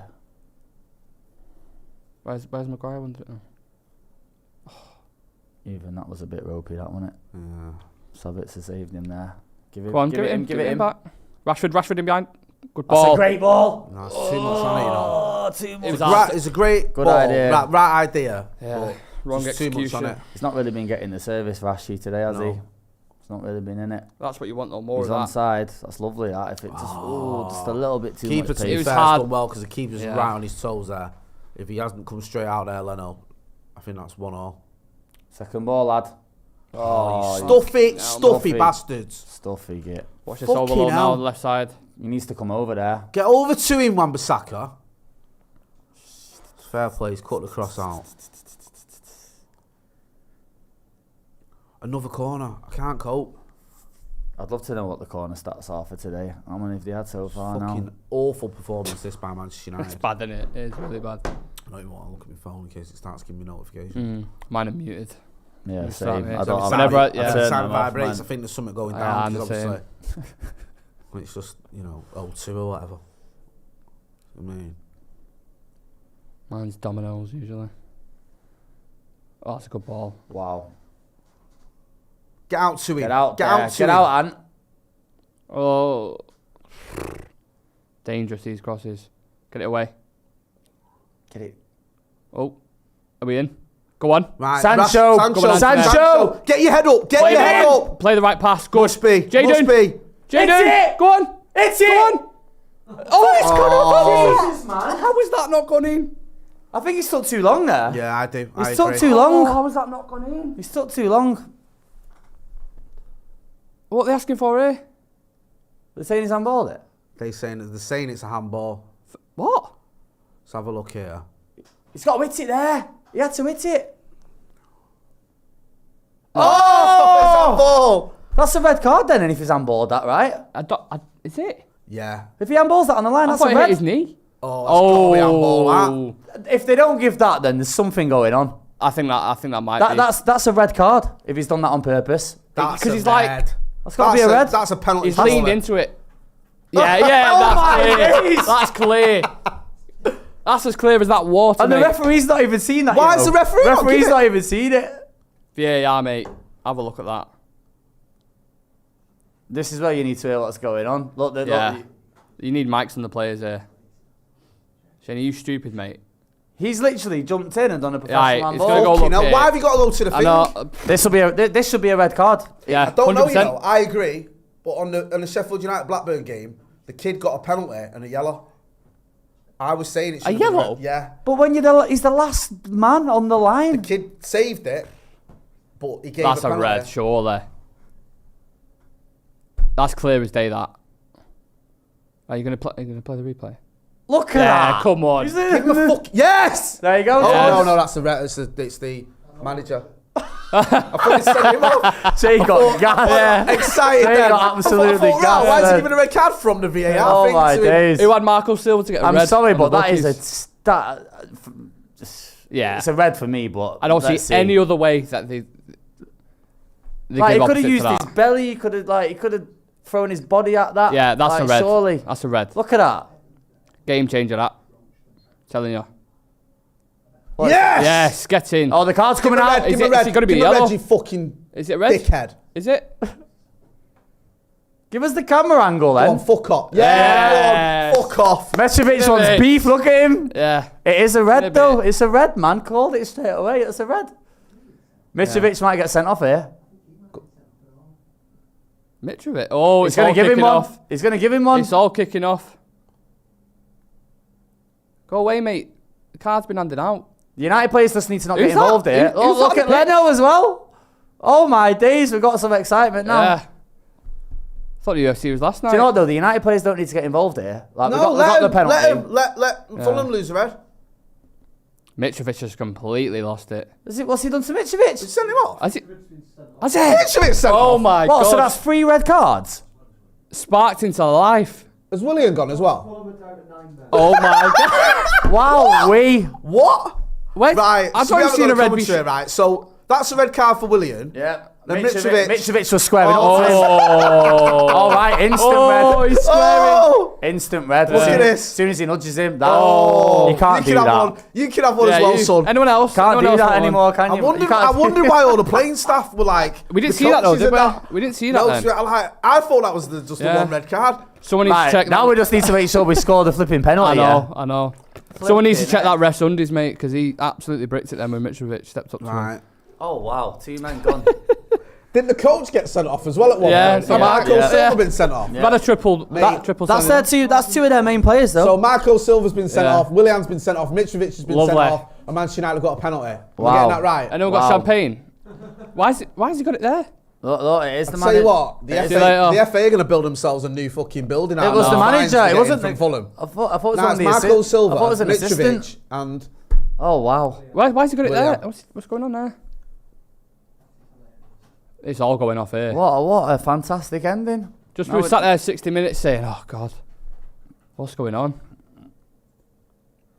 Where's Maguire? Even that was a bit ropey, that wasn't it? Yeah. Savitz has saved him there. Give Come on, give it him. Give it him back. Rashford in behind. Good That's ball. a great ball. No, it's too much on it, you know. Too much. It was Right, it's a great Good ball. idea. Right idea. Yeah. but Wrong just too much on execution. it. He's not really been getting the service, Rashi, today, has No. he? He's not really been in it. That's what you want, though. More He's of that. onside. That's lovely, that. If it just, just a little bit too Keeper much to pace. be was fair hard. has done well because the keeper's Yeah. right on his toes there. If he hasn't come straight out there, Leno, I think that's 1-1. Second ball, lad. Oh, Stuffy Stuffy. bastards. Stuffy, git. Watch this Fucking overload now hell. on the left side. He needs to come over there. Get over to him, Wan-Bissaka. Fair play, he's cut the cross out. Another corner. I can't cope. I'd love to know what the corner stats are for today. How many have they had so far Fucking now? awful performance this by Manchester It's United. bad, isn't it? It is really bad. I don't even want to look at my phone in case it starts giving me notifications. Mine are muted. Yeah, You start same. me. I So don't. whenever I- I yeah. turn Time them off, vibrates, man. I think there's something going Yeah, down. I'm the because same. obviously when it's just, 0-2 or whatever. I mean, Mine's dominoes usually. Oh, that's a good ball. Wow. get out to him. Get out. Get out to Get him. out, Ant. Oh, dangerous these crosses. Get it away. Get it. Oh, are we in? Go on. Right, Sancho. Sancho. Get your head up. Get your head up. Play the right pass. Good. Must be. Jaden. Must be. Jaden. Go on. It's Go it. on. Oh, it's gone off. Jesus, man. How was that not gone in? I think he took too long there. Yeah, I do. He took too long. How was that not gone in? He took too long. What are they asking for here? They're saying he's handballed it. They're saying it's a handball. What? Let's have a look here. He's got to hit it there. He had to hit it. Oh! Handball! That's a red card then, and if he's handballed that, right? Is it? Yeah. If he handballs that on the line, I that's a thought he hit red. his knee. Oh, that's got to be handball, that. If they don't give that, then there's something going on. I think that might be. That's a red card if he's done that on purpose. That's Because a he's like- red. That's got to be a red. That's a penalty. He's leaned into it. Yeah, yeah, Oh that's my clear. days. That's clear. That's as clear as that water, And the mate. referee's not even seen that. Why is the referee not Referee's giving not even seen it. VAR, mate. Have a look at that. This is where you need to hear what's going on. Look, Yeah. look, You need mics on the players here. Shane, are you stupid, mate? he's literally jumped in and done a Yeah, professional it's gonna handball. go look here. Why have you got to go to the I thing? know. This should be a red card. Yeah, I don't know, 100%. I agree. But on the Sheffield United Blackburn game, the kid got a penalty and a yellow. I was saying it should A have been yellow? red. Yeah. But when he's the last man on the line. The kid saved it, but he gave That's a a penalty. red, surely. That's clear as day, that. Are you going to play the replay? Look at Yeah, that. come on. He's Give him a fuck. Yes! There you go. Oh, Yes. no, that's the red. It's the manager. I thought he sent him off. So he got gas. Yeah. Excited He then. got absolutely I thought, gassed why is he then. giving him a card from the VAR? Oh thing my to him? days. Who had Marco Silva to get a I'm red? sorry, on but the that is bookies? Yeah. It's a red for me, but I don't let's see any other way that they Like, he give could have opposite used to his that. belly. He could have thrown his body at that. Yeah, that's like, a red. Surely. That's a red. Look at that. Game changer, that. Telling you. Yes! Yes, get in. Oh, the card's Give him coming a out. red. Is Give him it- a is red. it gonna be Give him a yellow? red, you fucking Is it red? dickhead. Is it? Give us the camera angle Go then. on, fuck off. Yes. Go on, fuck off. Mitrovic wants Mitrovic. beef. Look at him. Yeah. It is a red Mitrovic. though. It's a red, man. Called it straight away. It's a red. Mitrovic might get sent off here. Mitrovic. Oh, He's it's all going to give him kicking one. off. He's going to give him one. It's all kicking off. Go away, mate. The card's been handed out. The United players just need to not Who's get involved that? here. Who's Oh, look that at on the pitch? Leno as well. Oh my days, we've got some excitement now. Yeah. Thought the UFC was last night. Do you know what though? The United players don't need to get involved here. Like, No, we've got the penalty. let Fulham lose a red. Mitrovic has completely lost it. What's he done to Mitrovic? Send him off. Has it? Mitrovic sent Oh off. my What? god. So that's 3 red cards. Sparked into life. Has Willian gone as well? Fulham are down at 9 there. Oh my god. Wow, What? When? Right, I've so we already haven't seen got a red commentary, right? So that's a red card for Willian. Yeah. Then Mitrovic was squaring up. Oh. All right, instant Oh, red. he's squaring. Oh! Instant red. Look at this. As soon as he nudges him, that, Oh! you can't do can have that. one. You can have one Yeah, as well, you- son. Anyone else? Can't Anyone do else that want one? anymore, can you? You I can't- wonder why all the playing staff were like. We didn't the see that though, coaches did and we? We didn't see that then. I thought that was just the Yeah. one red card. Someone needs to Right, check now that. we just need to make sure we score the flipping I penalty. know, I know. Someone needs to check Flipping that rest undies, mate, because he absolutely bricked it then when Mitrovic stepped up to him. Right. Oh wow, 2 men gone. Didn't the coach get sent off as well at one Yeah, point? so So Marco yeah. Silva been sent off. We've had a triple. That triple. That's sending their 2. That's 2 of their main players though. So Marco Silva's been sent Yeah. off, Willian's been sent off, Mitrovic has been sent Lovely. off, and Manchester United have got a penalty. Am I Wow. getting that right? Anyone got Wow. champagne? Why has he got it there? Look, it is the I'll tell you manager. what, the See you later. FA are going to build themselves a new fucking building out It of was the fines manager. they're It getting wasn't from the- Fulham. I thought it was Now one it's of the Marco Silva, I thought it was an assistant. Mitrovic, and Oh wow. Why's he got it Willian. there? What's going on there? It's all going off here. What a fantastic ending. Just No, we sat there 60 minutes saying, "Oh God, what's going on?"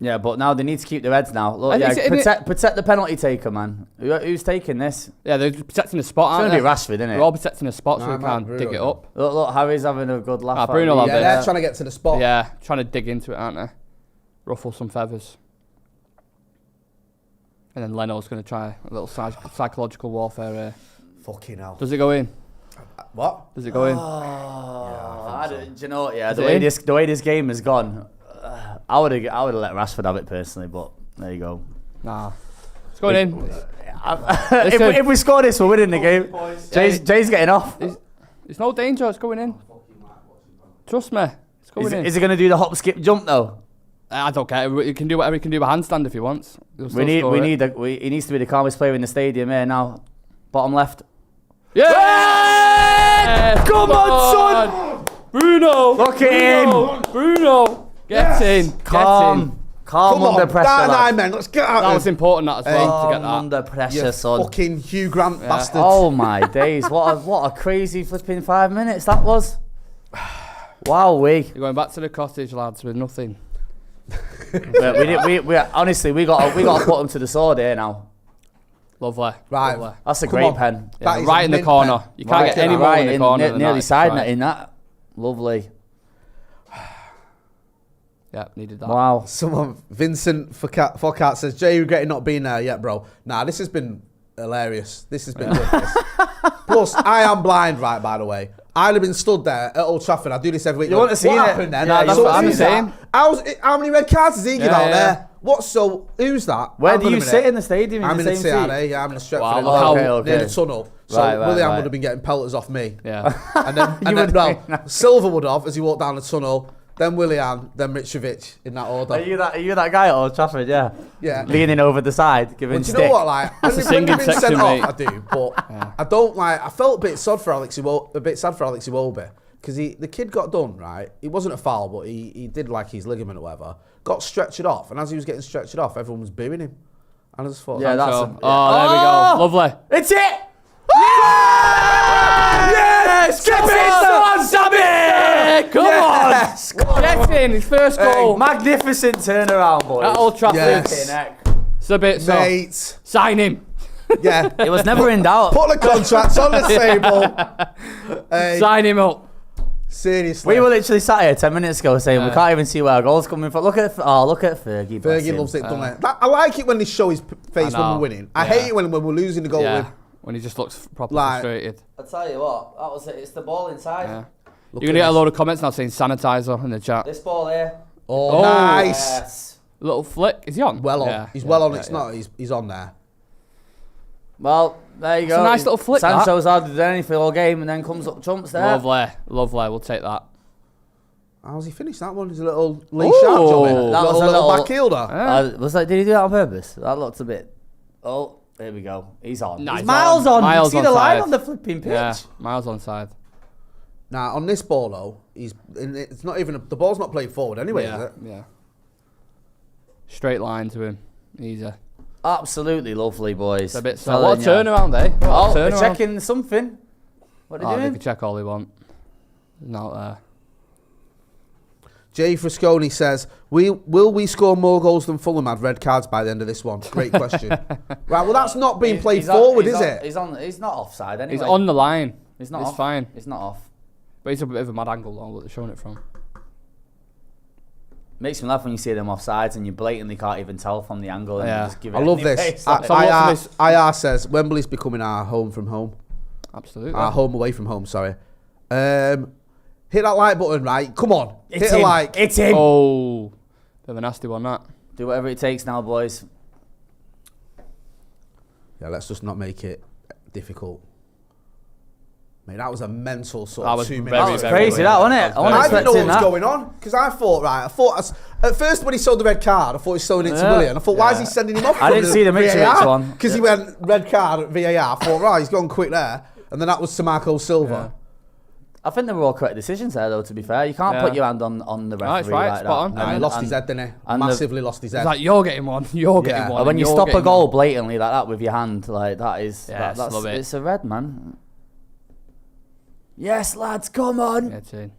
Yeah, but now they need to keep their heads now. Look, And yeah, it's- protect the penalty taker, man. Who's taking this? Yeah, they're protecting the spot, It's aren't going they? to be Rashford, isn't it? They're all protecting the spot so Nah, we can't Bruno, dig it up. Look, Harry's having a good laugh. at Bruno me. will Yeah, have they're it. trying to get to the spot. Yeah, trying to dig into it, aren't they? Ruffle some feathers. And then Leno's going to try a little psychological warfare here. Fucking hell. Does it go in? What? Does it go in? Do you know what? Yeah, Is the way this game has gone, I would have let Rashford have it personally, but there you go. Nah. It's going in. If we score this, we're winning the game. Jay's getting off. It's no danger, it's going in. Trust me. It's going in. Is he going to do the hop, skip, jump though? I don't care. He can do whatever he can do with a handstand if he wants. He needs to be the calmest player in the stadium here now. Bottom left. Yeah! Come on, son! Bruno! Look at him! Bruno! Get in. Calm Come under on, pressure, that lad. man. Let's get out That of was important, that as well, to get that. Under pressure, You son. fucking Hugh Grant bastard. Oh my days! What a crazy flipping 5 minutes that was. Wow, You're going back to the cottage, lads, with nothing. we honestly we got to put them to the sword here now. Lovely. Right. Lovely. That's a Come great on. pen. That is Right a in the mint corner. pen. You can't get any more in the corner than nearly that. side Right. netting that. Lovely. Yeah, needed that. Wow. Someone, Vincent Focart says, Jay, regretting not being there yet, bro. Nah, this has been hilarious. This has been good. This. Plus, I am blind, right, by the way. I'd have been stood there at Old Trafford. I do this every week. You want to see what it? happened then? Yeah, that's So what I'm who's saying. that? How many red cards does he give Yeah, out yeah. there? Who's that? Where Hang do on a you minute. sit in the stadium? I'm in the the same TRA, seat? yeah, I'm in the Stretford. Wow, in look the- how- near the tunnel. So Right, William right. would have been getting pelters off me. Yeah. And then Silver would have, as he walked down the tunnel, then Willian, then Mitrovic, in that order. Are you that guy at Old Trafford? Yeah. Yeah. Leaning over the side, giving But do you stick. know what, like, That's when a they've singing been section, sent mate. off, I do, but I don't like. I felt a bit sad for Alex Iwobi because the kid got done right. It wasn't a foul, but he did like his ligament or whatever. Got stretchered off, and as he was getting stretchered off, everyone was booing him. And I just thought, Yeah, that's. So- A, yeah. Oh, there we go. Lovely. It's it! Yes! Get it, Sammy! Come on! Get in, his first goal. Magnificent turnaround, boys. At Old Trafford. Yes. It's a bit so. mate. Sign him. Yeah, It was never in doubt. put the contracts on the table. Hey, Sign him up. seriously, We were literally sat here 10 minutes ago saying we Yeah. can't even see where our goal's coming from. Look at Fergie. bless Fergie him. loves it, doesn't it? I like it when they show his face I when know. we're winning. I Yeah. hate it when we're losing the goal. Yeah. When he just looks properly Like- frustrated. I tell you what, that was it. It's the ball inside. Yeah. Look You're going to at get a this. load of comments now saying sanitizer in the chat. This ball here. Oh, Oh, nice. Yes. Little flick. Is he on? Well on. Yeah, He's yeah, well on. yeah, It's yeah. not. He's on there. Well, there you It's go. a nice little flick, that. Sancho's hardly done anything all game and then comes up trumps there. Lovely. Lovely. We'll take that. How's he finished that one? He's a little Lee Ooh. Sharp job in. That was a little little- backfielder. Did he do that on purpose? That looked a bit. Oh, there we go. He's on. Nah, He's he's miles on. on. Miles you see the onside. line on the flipping pitch. Yeah. Miles on side. Now on this ball though, it's not even the ball's not played forward anyway, is Yeah. it? Yeah. Straight line to him. Easy. Absolutely lovely, boys. It's a bit so. Telling What a ya. turnaround, eh? What a Oh, they're turnaround. checking something. What are Oh, they they doing? can check all they want. Not there. Jay Frisconi says, will we score more goals than Fulham had red cards by the end of this one? Great question. Right, well that's not being played He's on- forward, he's is on- it? He's not offside anyway. He's on the line. He's not It's off. fine. It's not off. But it's a bit of a mad angle though, that they're showing it from. Makes me laugh when you see them offsides and you blatantly can't even tell from the angle. And Yeah. you just give it I love any this. pace. IR says Wembley's becoming our home from home. Absolutely. Our home away from home, sorry. Hit that like button, right? Come on. It's hit a him. like. It's him. Oh. Bit of a nasty one, that. Do whatever it takes now, boys. Yeah, let's just not make it difficult. Mate, that was a mental sort That of was 2 minutes. very, That was very crazy, good. that wasn't it? That I was wasn't I didn't know expecting what was that. going on because I thought at first when he showed the red card, I thought he was showing it to Yeah. Willian. I thought, why is he sending him off? I didn't see the Mitrovic one. Because he went red card at VAR. I thought, right, he's gone quick there. And then that was to Marco Silva. I think they were all correct decisions there, though, to be fair. You can't put your hand on the referee it's right, like spot that. on. Nah, he lost his head, didn't he? and the- Massively lost his head. It's like, you're getting one. You're getting one. And when you you're stop a getting goal one. blatantly like that with your hand, like that is Yes, that's love it. it's a red, man. Yes, lads, come on. Get in.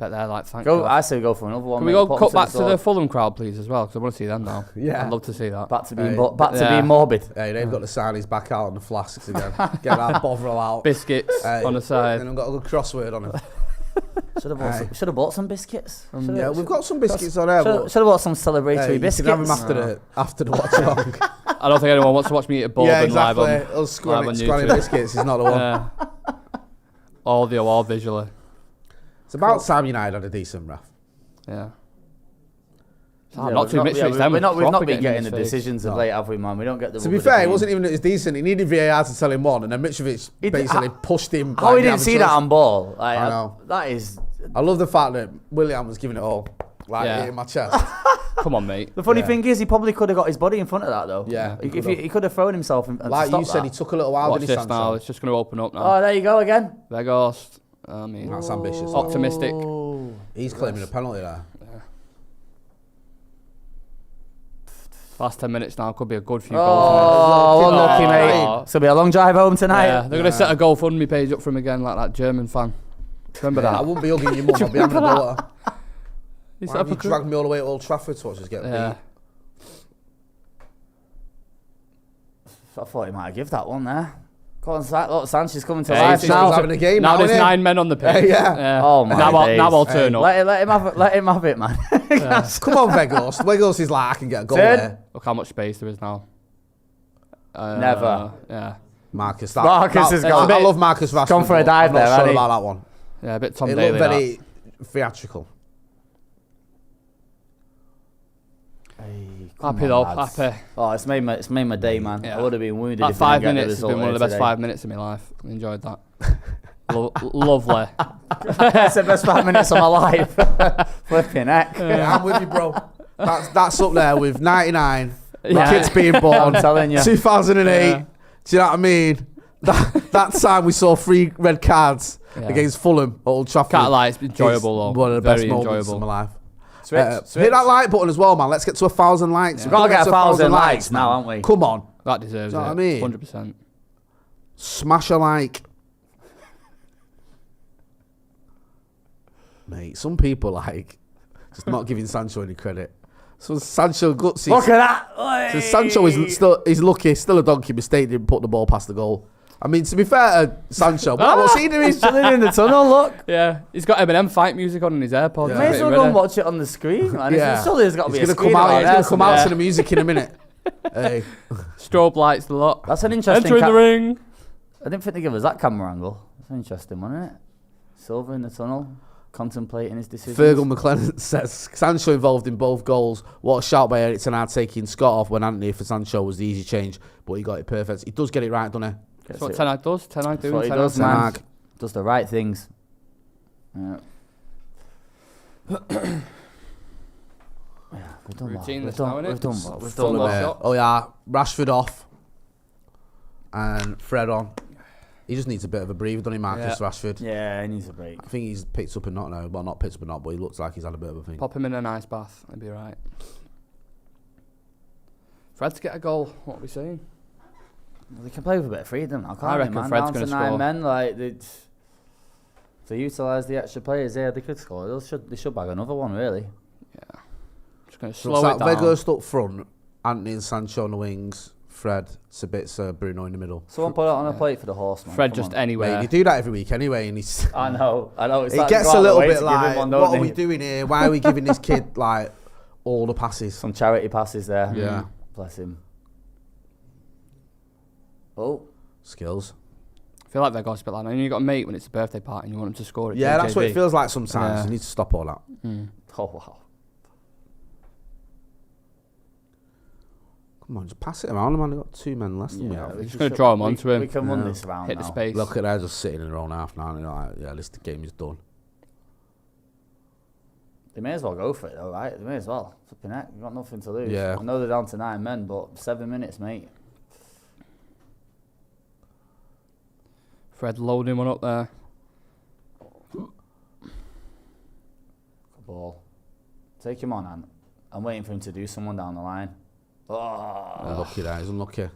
Bet they're like, thank Go. God. I say go for another one. Can we mate. go Put 'em cut back the to the sword. Fulham crowd, please, as well? Because I want to see them now. Yeah. I'd love to see that. Back to being Hey. being morbid. Hey, they've got to sign his back out on the flasks again. Get that Bovril out. Biscuits on the side. And I've got a good crossword on him. Should have bought some biscuits. Yeah, we've got some biscuits on there. Should have bought some celebratory Hey, biscuits. you can have them after the watch along. I don't think anyone wants to watch me eat a bourbon Yeah, exactly. live on Scrawny YouTube. biscuits is not the one. Yeah. Audio or visually. It's about time United had a decent ref. Yeah. Yeah, not too much. we've not been getting the decisions of late, have we, man? We don't get the. To be fair, it wasn't even as decent. He needed VAR to tell him one, and then Mitrovic basically pushed him. How he didn't see that on ball? Like, I know. That is. I love the fact that William was giving it all, like hitting my chest. Come on, mate. The funny thing is, he probably could have got his body in front of that, though. Yeah, he could have thrown himself. Like you said, he took a little while. Watch Didn't he, this Sancho? now. It's just going to open up now. Oh, there you go again. Vegas. I mean, that's ambitious. Optimistic. He's claiming a penalty there. Last 10 minutes now could be a good few goals. goals. Unlucky, mate. It's going to be a long drive home tonight. Yeah, they're going to set a GoFundMe page up for him again, like that German fan. Remember that? I wouldn't be hugging your mum. I'd be having a go at her. He's Why have you dragged me all the way to Old Trafford to watch us get beat? I thought he might have given that one there. Go on, look, Sanchez coming to Yeah, life he's now. having a game now now, there's innit? 9 men on the pitch. Yeah. Oh my days. Now I'll turn up. Let him have it, man. Come on, Vegas. Vegas is like, I can get a goal Turn. there. Look how much space there is now. Never. Yeah. Marcus has gone. I love Marcus Rashford. Gone for a dive I'm not there, sure hasn't he? about that one. Yeah, a bit Tom It Daly. looked very theatrical. Happy though, happy. Oh, it's made my day, man. Yeah. I would have been wounded That if I 5 didn't get the minutes has result been one of the best today. 5 minutes of my life. I enjoyed that. Lovely. That's the best 5 minutes of my life. Flipping heck. Yeah, I'm with you, bro. That's up there with 99. Yeah. Kids being born. I'm telling you. 2008. Yeah. Do you know what I mean? That time we saw 3 red cards against Fulham at Old Trafford. Can't lie, it's enjoyable It's though. one of the best Very moments enjoyable. of my life. Switch. Hit that like button as well, man. Let's get to 1,000 likes. We've got to get 1,000 likes now, haven't we? Come on. That deserves Do you know it. what I mean? 100%. Smash a like. Mate, some people like just not giving Sancho any credit. So Sancho gutsy. Look at that. So Sancho is lucky, still a donkey mistake, didn't put the ball past the goal. I mean, to be fair to Sancho, but what's he doing? He's chilling in the tunnel, look. Yeah, he's got Eminem fight music on in his AirPods. Yeah. May as well go and watch it on the screen, man. Yeah. Surely there's got to be He's a gonna screen come out. out He's there gonna come out somewhere. to the music in a minute. Hey, Strobe lights a lot. That's an interesting. Enter in the ring. I didn't think they give us that camera angle. That's interesting, wasn't it? Silver in the tunnel, contemplating his decisions. Fergal McLennan says Sancho involved in both goals. What a shout by Eric Ten Hag taking Scott off when Anthony for Sancho was the easy change, but he got it perfect. He does get it right, doesn't he? That's what Ten Hag does. Ten Hag That's doing. what he Ten does, Hag. man. Hag. Does the right things. Yeah. We've done what? Routine We've this now, done, innit? we've done what? We've Full done of what? shots. Oh yeah, Rashford off and Fred on. He just needs a bit of a breather, doesn't he, Marcus Rashford? Yeah, he needs a break. I think he's picked up a knot now. Well, not picked up a knot, but he looks like he's had a bit of a thing. Pop him in an ice bath. I'd be right. Fred to get a goal. What are we saying? Well, they can play with a bit of freedom now, can't I reckon they, man? Fred's Down to gonna 9 score. men, like to utilise the extra players, yeah, they could score. They should bag another one, really. Yeah. Just going to So slow it down. Vegas up front, Anthony and Sancho on the wings, Fred, Sabitzer, Bruno in the middle. Someone put it on a plate for the horse, man. Fred Come just on. anywhere. Mate, you do that every week anyway, and he's. I know. It's It like gets go out a of the little way bit to give like, him one, don't what are they? we doing here? Why are we giving this kid like all the passes? Some charity passes there. Yeah. Bless him. Oh. Skills. I feel like they're gossip like that. You got a mate when it's a birthday party and you want him to score it. Yeah, that's what it JB. feels like sometimes. Yeah. You need to stop all that. Oh, wow. Come on, just pass it around, man. They've got 2 men less than we have. Just going to draw him onto him. We can run this around Hit now. the space. Look at they're just sitting in their own half now. And they're like, yeah, this the game is done. They may as well go for it, though, right? They may as well. Flipping heck, you've got nothing to lose. Yeah. I know they're down to 9 men, but 7 minutes, mate. Fred loading one up there. Good ball. Take him on, Ant. I'm waiting for him to do someone down the line. Oh. Unlucky there, he's unlucky.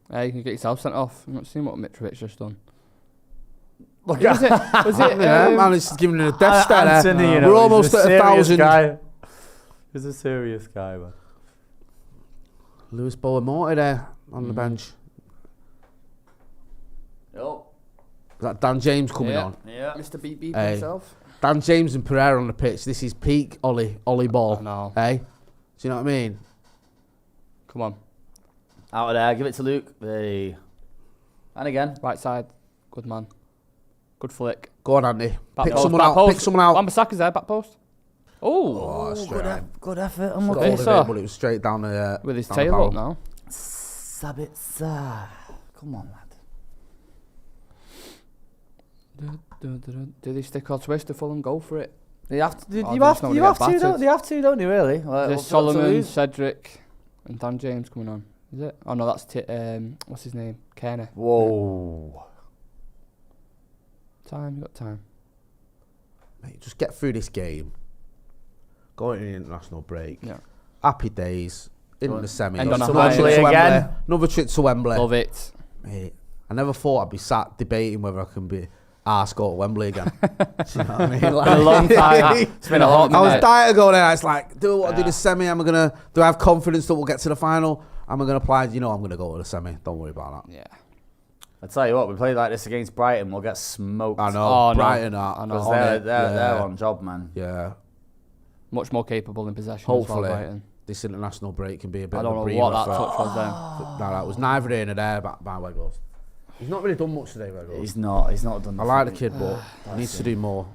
Hey, you can get yourself sent off. You've not seen what Mitrovic just done. Look Was it? Man, it's giving it a death stare there. Anthony, you know, We're almost at 1,000. Guy. He's a serious guy, man. Lewis Bowen-Morty there on the bench. Oh. Is that Dan James coming on? Yeah. Mr. Beep Beep Hey. himself. Dan James and Pereira on the pitch. This is peak Ollie ball. No. Hey? Do you know what I mean? Come on. Out of there. Give it to Luke. Hey. And again. Right side. Good man. Good flick. Go on, Andy. Back Pick post, someone back out. post. Pick someone out. Wan-Bissaka's there, back post. Oh. Good effort. I'm Got looking. hold of it, but it was straight down the With his down the tail barrel. up now. Sabitzer. Come on, lad. Do they stick or twist to Fulham? Go for it. You have to. Oh, You they have just to. don't You wanna have get to. battered. Don't you have to? Don't you really? Like, There's what's got to Solomon, lose? Cedric, and Dan James coming on. Is it? Oh no, that's what's his name? Kearney. Whoa. Time, you got time. Mate, just get through this game. Go into the international break. Yeah. Happy days. In the semi. End on a To high. Wembley Again. Another trip to Wembley. Love it. Mate, I never thought I'd be sat debating whether I can be arsed go to Wembley again. Do you know what I mean? Like, Been a long time. It's been a hot I was minute. dying to go there. It's like, do I do the semi? Do I have confidence that we'll get to the final? Am I gonna apply? You know, I'm gonna go to the semi. Don't worry about that. Yeah. I tell you what, we play like this against Brighton, we'll get smoked. I know. Oh, no. Brighton I know. are. Because they're on job, man. Yeah. Much more capable in possession. Hopefully, as well, Brighton. this international break can be a bit I of don't a know breather. what that for- touch was then. No, that was neither here nor there by Weghorst. He's not really done much today, Weghorst. He's not done I like the kid, but he needs to do more.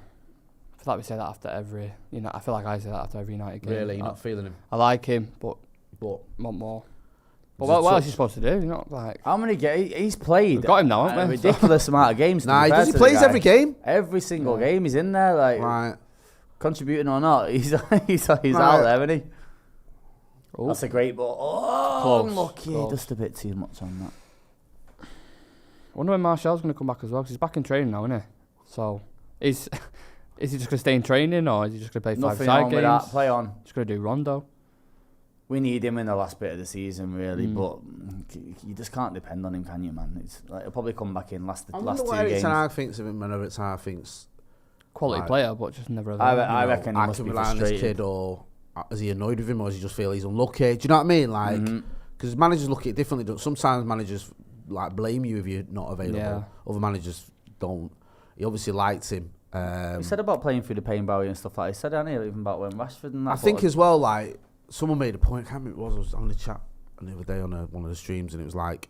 I feel like we say that after every. I feel like I say that after every United game. Really, you're not feeling him. I like him, but But want more. But There's a what else touch. is he supposed to do? You're not like. How many games? He's played. We've got him now, a haven't we? ridiculous amount of games. to nah, be fair does he to the plays guy. every game? Every single game he's in there, like Right. contributing or not. He's out there, isn't he? Oh. That's a great ball. Oh, Close, unlucky. close. Just a bit too much on that. I wonder when Martial's going to come back as well, because he's back in training now, isn't he? So, is he just going to stay in training, or is he just going to play Nothing five-side on games? with that. Play on. Just going to do Rondo. We need him in the last bit of the season, really, but you just can't depend on him, can you, man? It's like he'll probably come back in last I two wonder what Eric games. Ten Hag thinks of him when Eric Ten Hag thinks Quality Right. player, but just never. I reckon he I must can be rely on this frustrated. kid, or is he annoyed with him, or does he just feel he's unlucky? Do you know what I mean? Like, because managers look at it differently. Sometimes managers like blame you if you're not available. Yeah. Other managers don't. He obviously liked him. He said about playing through the pain barrier and stuff like that. He said, I know, even about when Rashford and that. I think as well, like, someone made a point, I can't remember what it was, I was on the chat the other day on one of the streams, and it was like,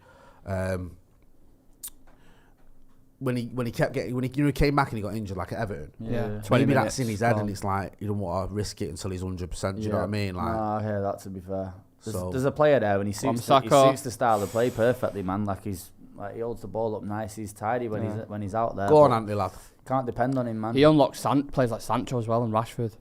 when he kept getting, when he came back and he got injured, like at Everton, Yeah. 20 minutes, that's in his head, so- and it's like, you don't want to risk it until he's 100%, do you know what I mean? Like, I hear that, to be fair. So- There's a player there, and he suits Wan-Bissaka. the style of play perfectly, man. Like he holds the ball up nice, he's tidy when he's out there. go on, but Andy, lad. Can't depend on him, man. He unlocks plays like Sancho as well, and Rashford.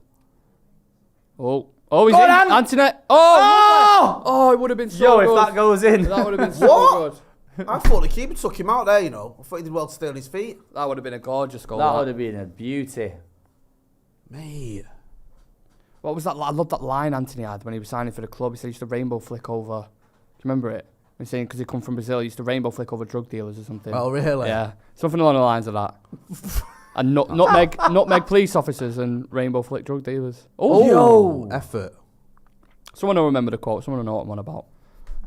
Oh, he's Go in. on, Anthony. Oh, it would have been so Yo, good. if that goes in, That would have been so What? good. I thought the keeper took him out there, you know. I thought he did well to stay on his feet. That would have been a gorgeous goal. that would have been a beauty. Mate. What was that? I love that line Anthony had when he was signing for the club. He said he used to rainbow flick over. Do you remember it? He's saying because he come from Brazil, he used to rainbow flick over drug dealers or something. Oh, really? Yeah, something along the lines of that. And nutmeg police officers and rainbow flick drug dealers. Oh, Yo! Effort. Someone will remember the quote. Someone will know what I'm on about.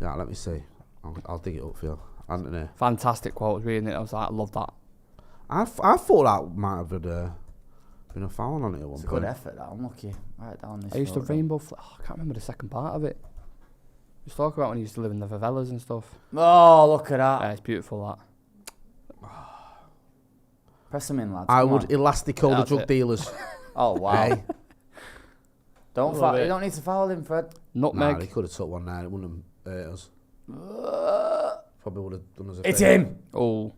Yeah, let me see. I'll dig it up for you. Anthony. Fantastic quote. I was reading it. I was like, I love that. I thought that might have been a foul on it at one It's a point. good effort, that. Unlucky. Right down this. I used to photo. rainbow flick. I can't remember the second part of it. Just talk about when he used to live in the favelas and stuff. Oh, look at that. Yeah, it's beautiful that. Press him in, lads. I Come would on. elastico the That's drug it. dealers. Oh, wow. Hey. Don't Love foul. it. You don't need to foul him, Fred. Nah, Nutmeg. he could have took one there. It wouldn't have hurt us. Probably would have done us a It's favour. him. Oh,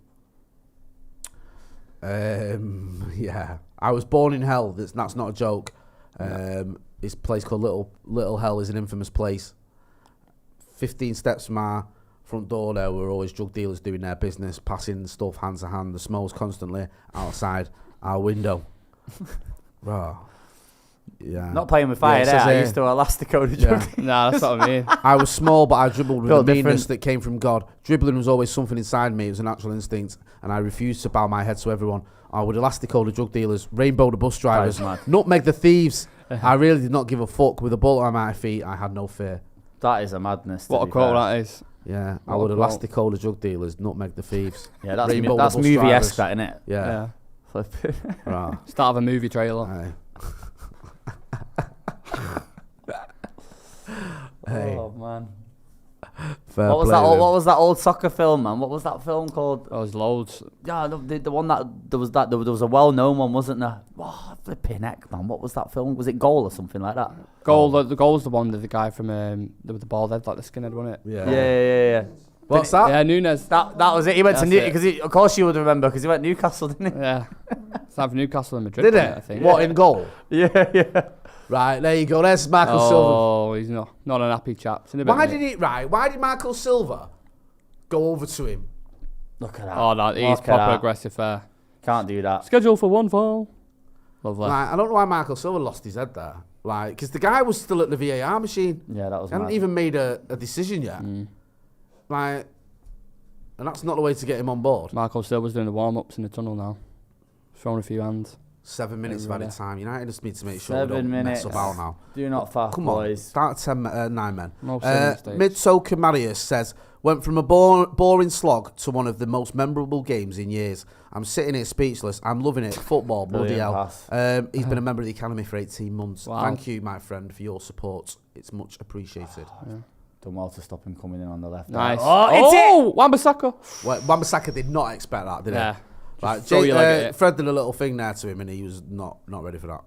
Yeah. I was born in hell. That's not a joke. This place called Little Hell is an infamous place. 15 steps from our front door there were always drug dealers doing their business, passing stuff hand to hand. The smells constantly outside our window. Rah. Yeah. Not playing with fire it there. says I here- used to elastico the Yeah. drug. Nah, that's what I mean. I was small, but I dribbled with Felt a meanness different. that came from God. Dribbling was always something inside me. It was a natural instinct, and I refused to bow my head to everyone. I would elastico the drug dealers, rainbow the bus drivers, mad. nutmeg the thieves. I really did not give a fuck. With a bullet on my feet, I had no fear. That is a madness. What a quote that is. Yeah, I What would a quote. elastico the drug dealers, nutmeg the thieves. Yeah, that's Rainbow the that's bus movie-esque, drivers. that, innit? Yeah. Flipping. Right. Start of a movie trailer. Aye. Oh man. Fair What was play that? to Old, him. what was that old soccer film, man? What was that film called? There was loads. Yeah, the one that there was a well-known one, wasn't there? Oh, flipping heck, man! What was that film? Was it Goal or something like that? The goal's the one with the guy from with the bald head, like the skinhead, wasn't it? Yeah. What's that? Yeah, Nunes. That was it. He went to That's New it. because of course you would remember because he went to Newcastle, didn't he? Yeah. It's either Newcastle and Madrid. Did wasn't it? I think. What, in goal? Yeah. Right, there you go. There's Michael Silva. Oh, he's not an happy chap. It's in a bit, Why mate. Why did Michael Silva go over to him? Look at that. Oh, no, he's Look at proper that. aggressive there. Can't do that. Scheduled for one fall. Lovely. Like, I don't know why Michael Silva lost his head there. Like, because the guy was still at the VAR machine. Yeah, that was. He hadn't mad. even made a decision yet. Like, and that's not the way to get him on board. Michael Silva's doing the warm-ups in the tunnel now. Throwing a few hands. 7 minutes of added Everybody. time. United just need to make sure 7 we don't minutes. mess about now. Do not fast, Come on, boys. start at 9 men. No silly mistakes. Midsoka Marius says, went from a boring slog to one of the most memorable games in years. I'm sitting here speechless. I'm loving it. Football, bloody Brilliant hell. pass. He's been a member of the academy for 18 months. Wow. Thank you, my friend, for your support. It's much appreciated. Done well to stop him coming in on the left. Nice. Oh, it's it! Wan-Bissaka. Well, Wan-Bissaka did not expect that, did Yeah. he? Like, throw your leg at it. Fred did a little thing there to him, and he was not ready for that.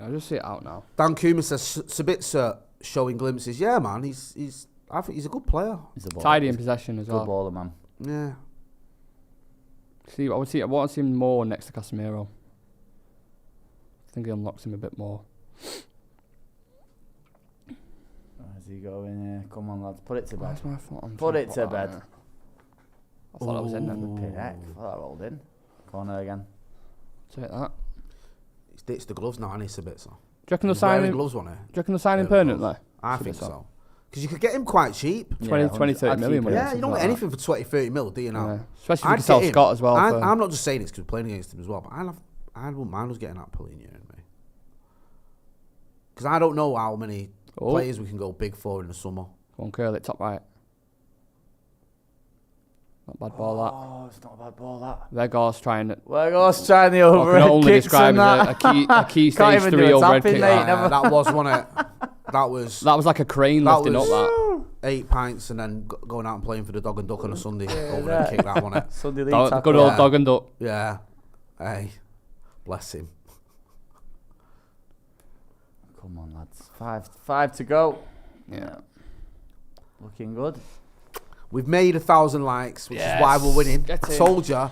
I'll just see it out now. Dan Kuma says Sabitzer showing glimpses. Yeah, man, I think he's a good player. He's a baller. Tidy in possession as Good well. baller, man. Yeah. I want to see him more next to Casemiro. I think he unlocks him a bit more. Where's he going here? Come on, lads. Put it to bed. Where's my foot? I'm Put trying it put to that bed. on there. I thought that was in then. Flipping heck. I thought that rolled in. Corner again. Take that. He's ditched the gloves now, and he's Sabitzer. Do you reckon they'll He's sign wearing him? gloves on it. Do you reckon they'll sign him Yeah, permanently? I think so. Because you could get him quite cheap. 20, 30 million. wouldn't it? Yeah, you don't Something get like anything for 20, 30 mil, do you now? Yeah. Especially if you I'd can sell get him. Scott as well. I'm not just saying it's because we're playing against him as well, but I wouldn't mind us getting that Polina in me. Because I don't know how many players we can go big for in the summer. Go on, curl it top right. Not bad ball that. Oh, it's not a bad ball, that. Vegas trying it. Vegas trying the I can overhead only kicks describe and as that. a key Can't stage even do 3 a overhead tapping, kick. mate. That. That was, wasn't it? That was Like a crane that lifting up was- that. 8 pints and then going out and playing for the Dog and Duck on a Sunday. Over and kick that one. It. Sunday league Good tackle. old Yeah. dog and duck. Yeah. Hey, bless him. Come on, lads. Five to go. Yeah. Looking good. We've made 1,000 likes, which Yes. is why we're winning. Get I in. told you. Get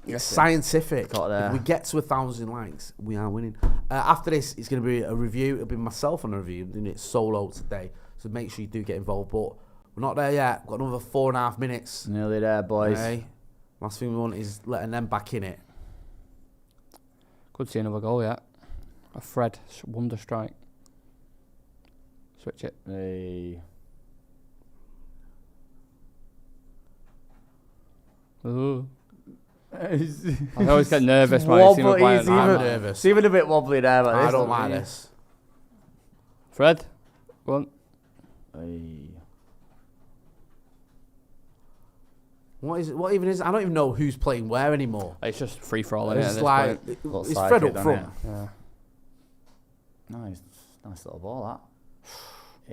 It's in. scientific. Got there. If we get to 1,000 likes, we are winning. After this, it's going to be a review. It'll be myself on a review, doing it solo today. So make sure you do get involved. But we're not there yet. We've got another 4.5 minutes. Nearly there, boys. Okay. Last thing we want is letting them back in it. Could see another goal yet. A Fred wonder strike. Switch it. Hey. Ooh. I always get nervous when I see him Wobbly, playing. he's I'm even- nervous. It's even a bit wobbly there, but I don't like this. Fred, go on. Hey. What is it? What even is it? I don't even know who's playing where anymore. It's just free for all. Isn't it, at It's this like point? Looks it's like Fred it, up doesn't front. Yeah. Nice little ball, that.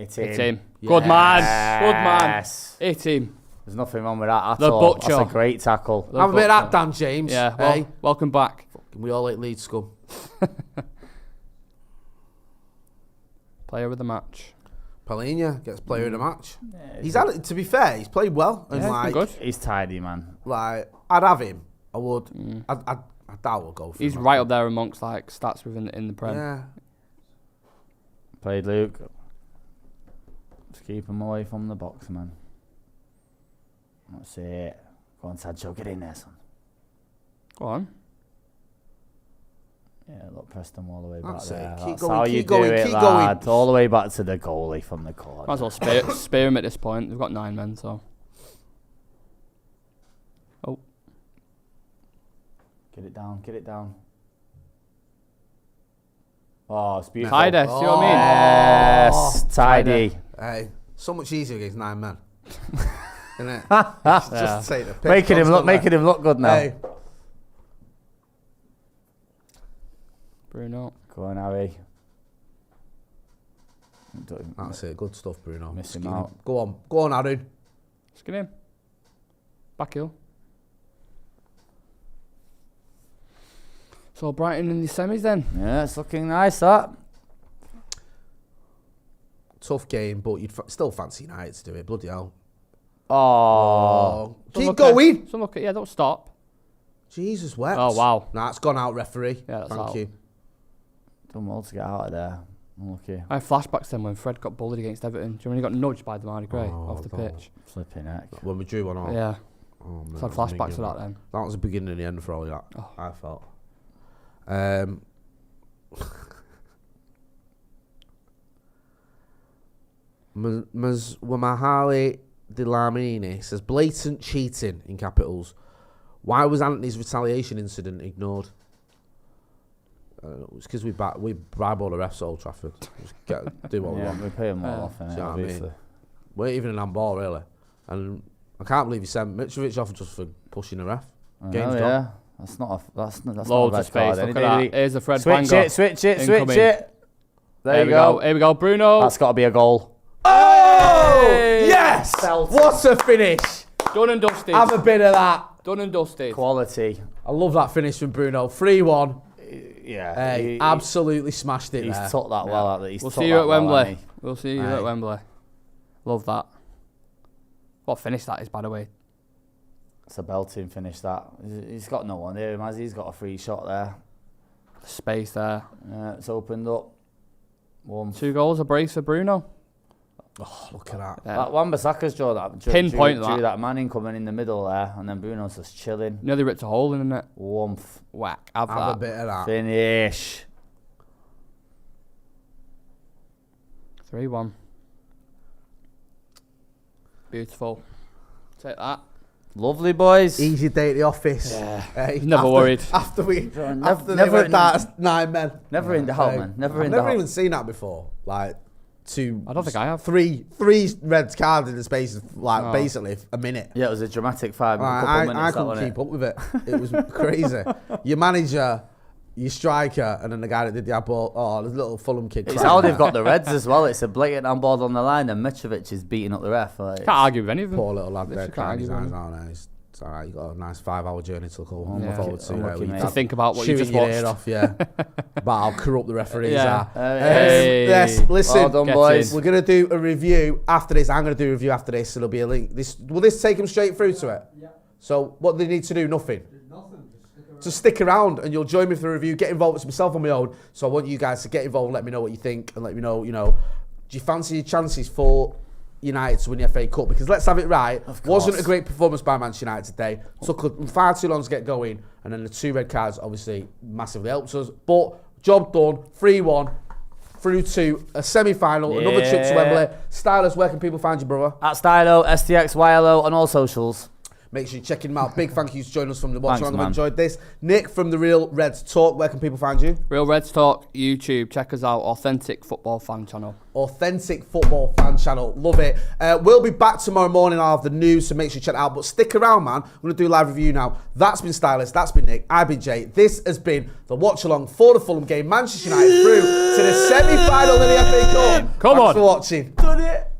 It's It's him. him. Good man. Good man. Yes. Hit him. There's nothing wrong with that at The all. butcher. That's a great tackle. The Have a bit of that, butcher. Dan James. Yeah. Well, Hey, welcome back. we all hate Leeds scum. Player of the match. Polina gets player of the match. He's had, to be fair, he's played well. And Yeah, like, he's been good. He's tidy, man. like, I'd have him. I would. I doubt we'll go for He's him. right up there amongst like stats within in the Prem. Yeah. Played Luke. Just keep him away from the box, man. That's it. Go on, Sancho. Get in there, son. Go on. Yeah, look, press them all the way That's back it. there. Keep That's going, how keep you going, do it, keep lad. going. All the way back to the goalie from the corner. Might as well spare him at this point. They've got 9 men, so. Oh. Get it down, get it down. Oh, it's beautiful. Tidy, see what I mean? Yes, tidy. Hey, so much easier against 9 men. Isn't it? Yeah. Just take the piss Making him constantly. look good now. Hey. Bruno. Go on, Harry. That's it. Good stuff, Bruno. Miss him Skin out. Go on, Aaron. Skin him. Back heel. So Brighton in the semis then. Yeah, it's looking nice, that. Tough game, but you'd still fancy United to do it. Bloody hell. Oh. Keep going. So look at, yeah, don't stop. Jesus wept. Oh, wow. Nah, it's gone out, referee. Yeah, that's Thank out. you. Done well to get out of there. Unlucky. I have flashbacks then when Fred got bullied against Everton. Do you remember when he got nudged by Damari Gray Oh, off the God. pitch? Flipping heck. When we drew 1-1. Yeah. Oh, man, So I had that was flashbacks big, to that then. That was the beginning and the end for all that. Oh. I felt. Wamahali Dilamini says blatant cheating in capitals. Why was Anthony's retaliation incident ignored? It's because we bribe the refs at Old Trafford. Just do what we want. We pay them all off, Do you innit, know what I obviously. mean? We're even an handball, really. And I can't believe he sent Mitrovic off just for pushing the ref. Game's gone. Yeah. That's not Loads not a of red space. card. Look Any at day. that. Here's a Fred Switch banger. it, switch it, Incoming. switch it. There you go. Here we go, Bruno. That's got to be a goal. Oh! Hey! Yes! What a finish! Done and dusted. Have a bit of that. Done and dusted. Quality. I love that finish from Bruno. 3-1. Yeah. Hey, absolutely smashed it He's there. took that well out there. We'll see you at Wembley. We'll see you at Wembley. Love that. What finish that is, by the way. It's a belting finish, that. He's got no one here, has he? He's got a free shot there. Space there. It's opened up. 2 goals, a brace for Bruno. Oh, look at that. That Wan-Bissaka's drew that. Pinpoint drew that. that man in coming in the middle there, and then Bruno's just chilling. Nearly ripped a hole in it. Woomph. Whack. Have Have a that. bit of that. Finish. 3-1. Beautiful. Take that. Lovely, boys. Easy day at the office. Yeah. Hey, Never worried. After they never went that 9 men. Never in doubt, man. Never in I've never doubt. even seen that before. Like, I don't think I have. Three red cards in the space of, like, basically a minute. Yeah, it was a dramatic 5 I minutes. couldn't keep up with it. It was crazy. Your manager, your striker, and then the guy that did the handball. Oh, the little Fulham kid. It's how they've got the Reds as well. It's a blatant handball on the line, and Mitrovic is beating up the ref. Like, Can't argue with any of them. Poor little lad there. Literally Crying can't his argue with eyes out. It's all right. You got a nice 5-hour journey to go home Yeah. forward to. Unlucky, where mate. you To think about what you just chewing your watched. ear off, yeah. But how corrupt the referees Yeah. are. Hey. Yes, listen, Well done, Get boys. in. we're going to do a review after this. I'm going to do a review after this. So there'll be a link. Will this take them straight through to it? Yeah. So what do they need to do? Nothing. Nothing. Just stick around and you'll join me for the review. Get involved. It's myself on my own. So I want you guys to get involved. Let me know what you think and let me know, do you fancy your chances for United to win the FA Cup? Because let's have it right. Wasn't a great performance by Manchester United today. Took far too long to get going. And then the 2 red cards obviously massively helped us. But job done. 3-1 through to a semi-final. Another trip to Wembley. Stylus, where can people find you, brother? At Stylo, STXYLO on all socials. Make sure you check him out. Big thank you for joining us from the Thanks, Watchalong. I've man. enjoyed this. Nick from the Real Reds Talk. Where can people find you? Real Reds Talk, YouTube. Check us out. Authentic Football Fan Channel. Authentic Football Fan Channel. Love it. We'll be back tomorrow morning. I'll have the news, so make sure you check it out. But stick around, man. I'm going to do a live review now. That's been Stylus. That's been Nick. I've been Jay. This has been the Watchalong for the Fulham game. Manchester United through to the semi-final of the FA Cup. Come Thanks on. for watching. Done it.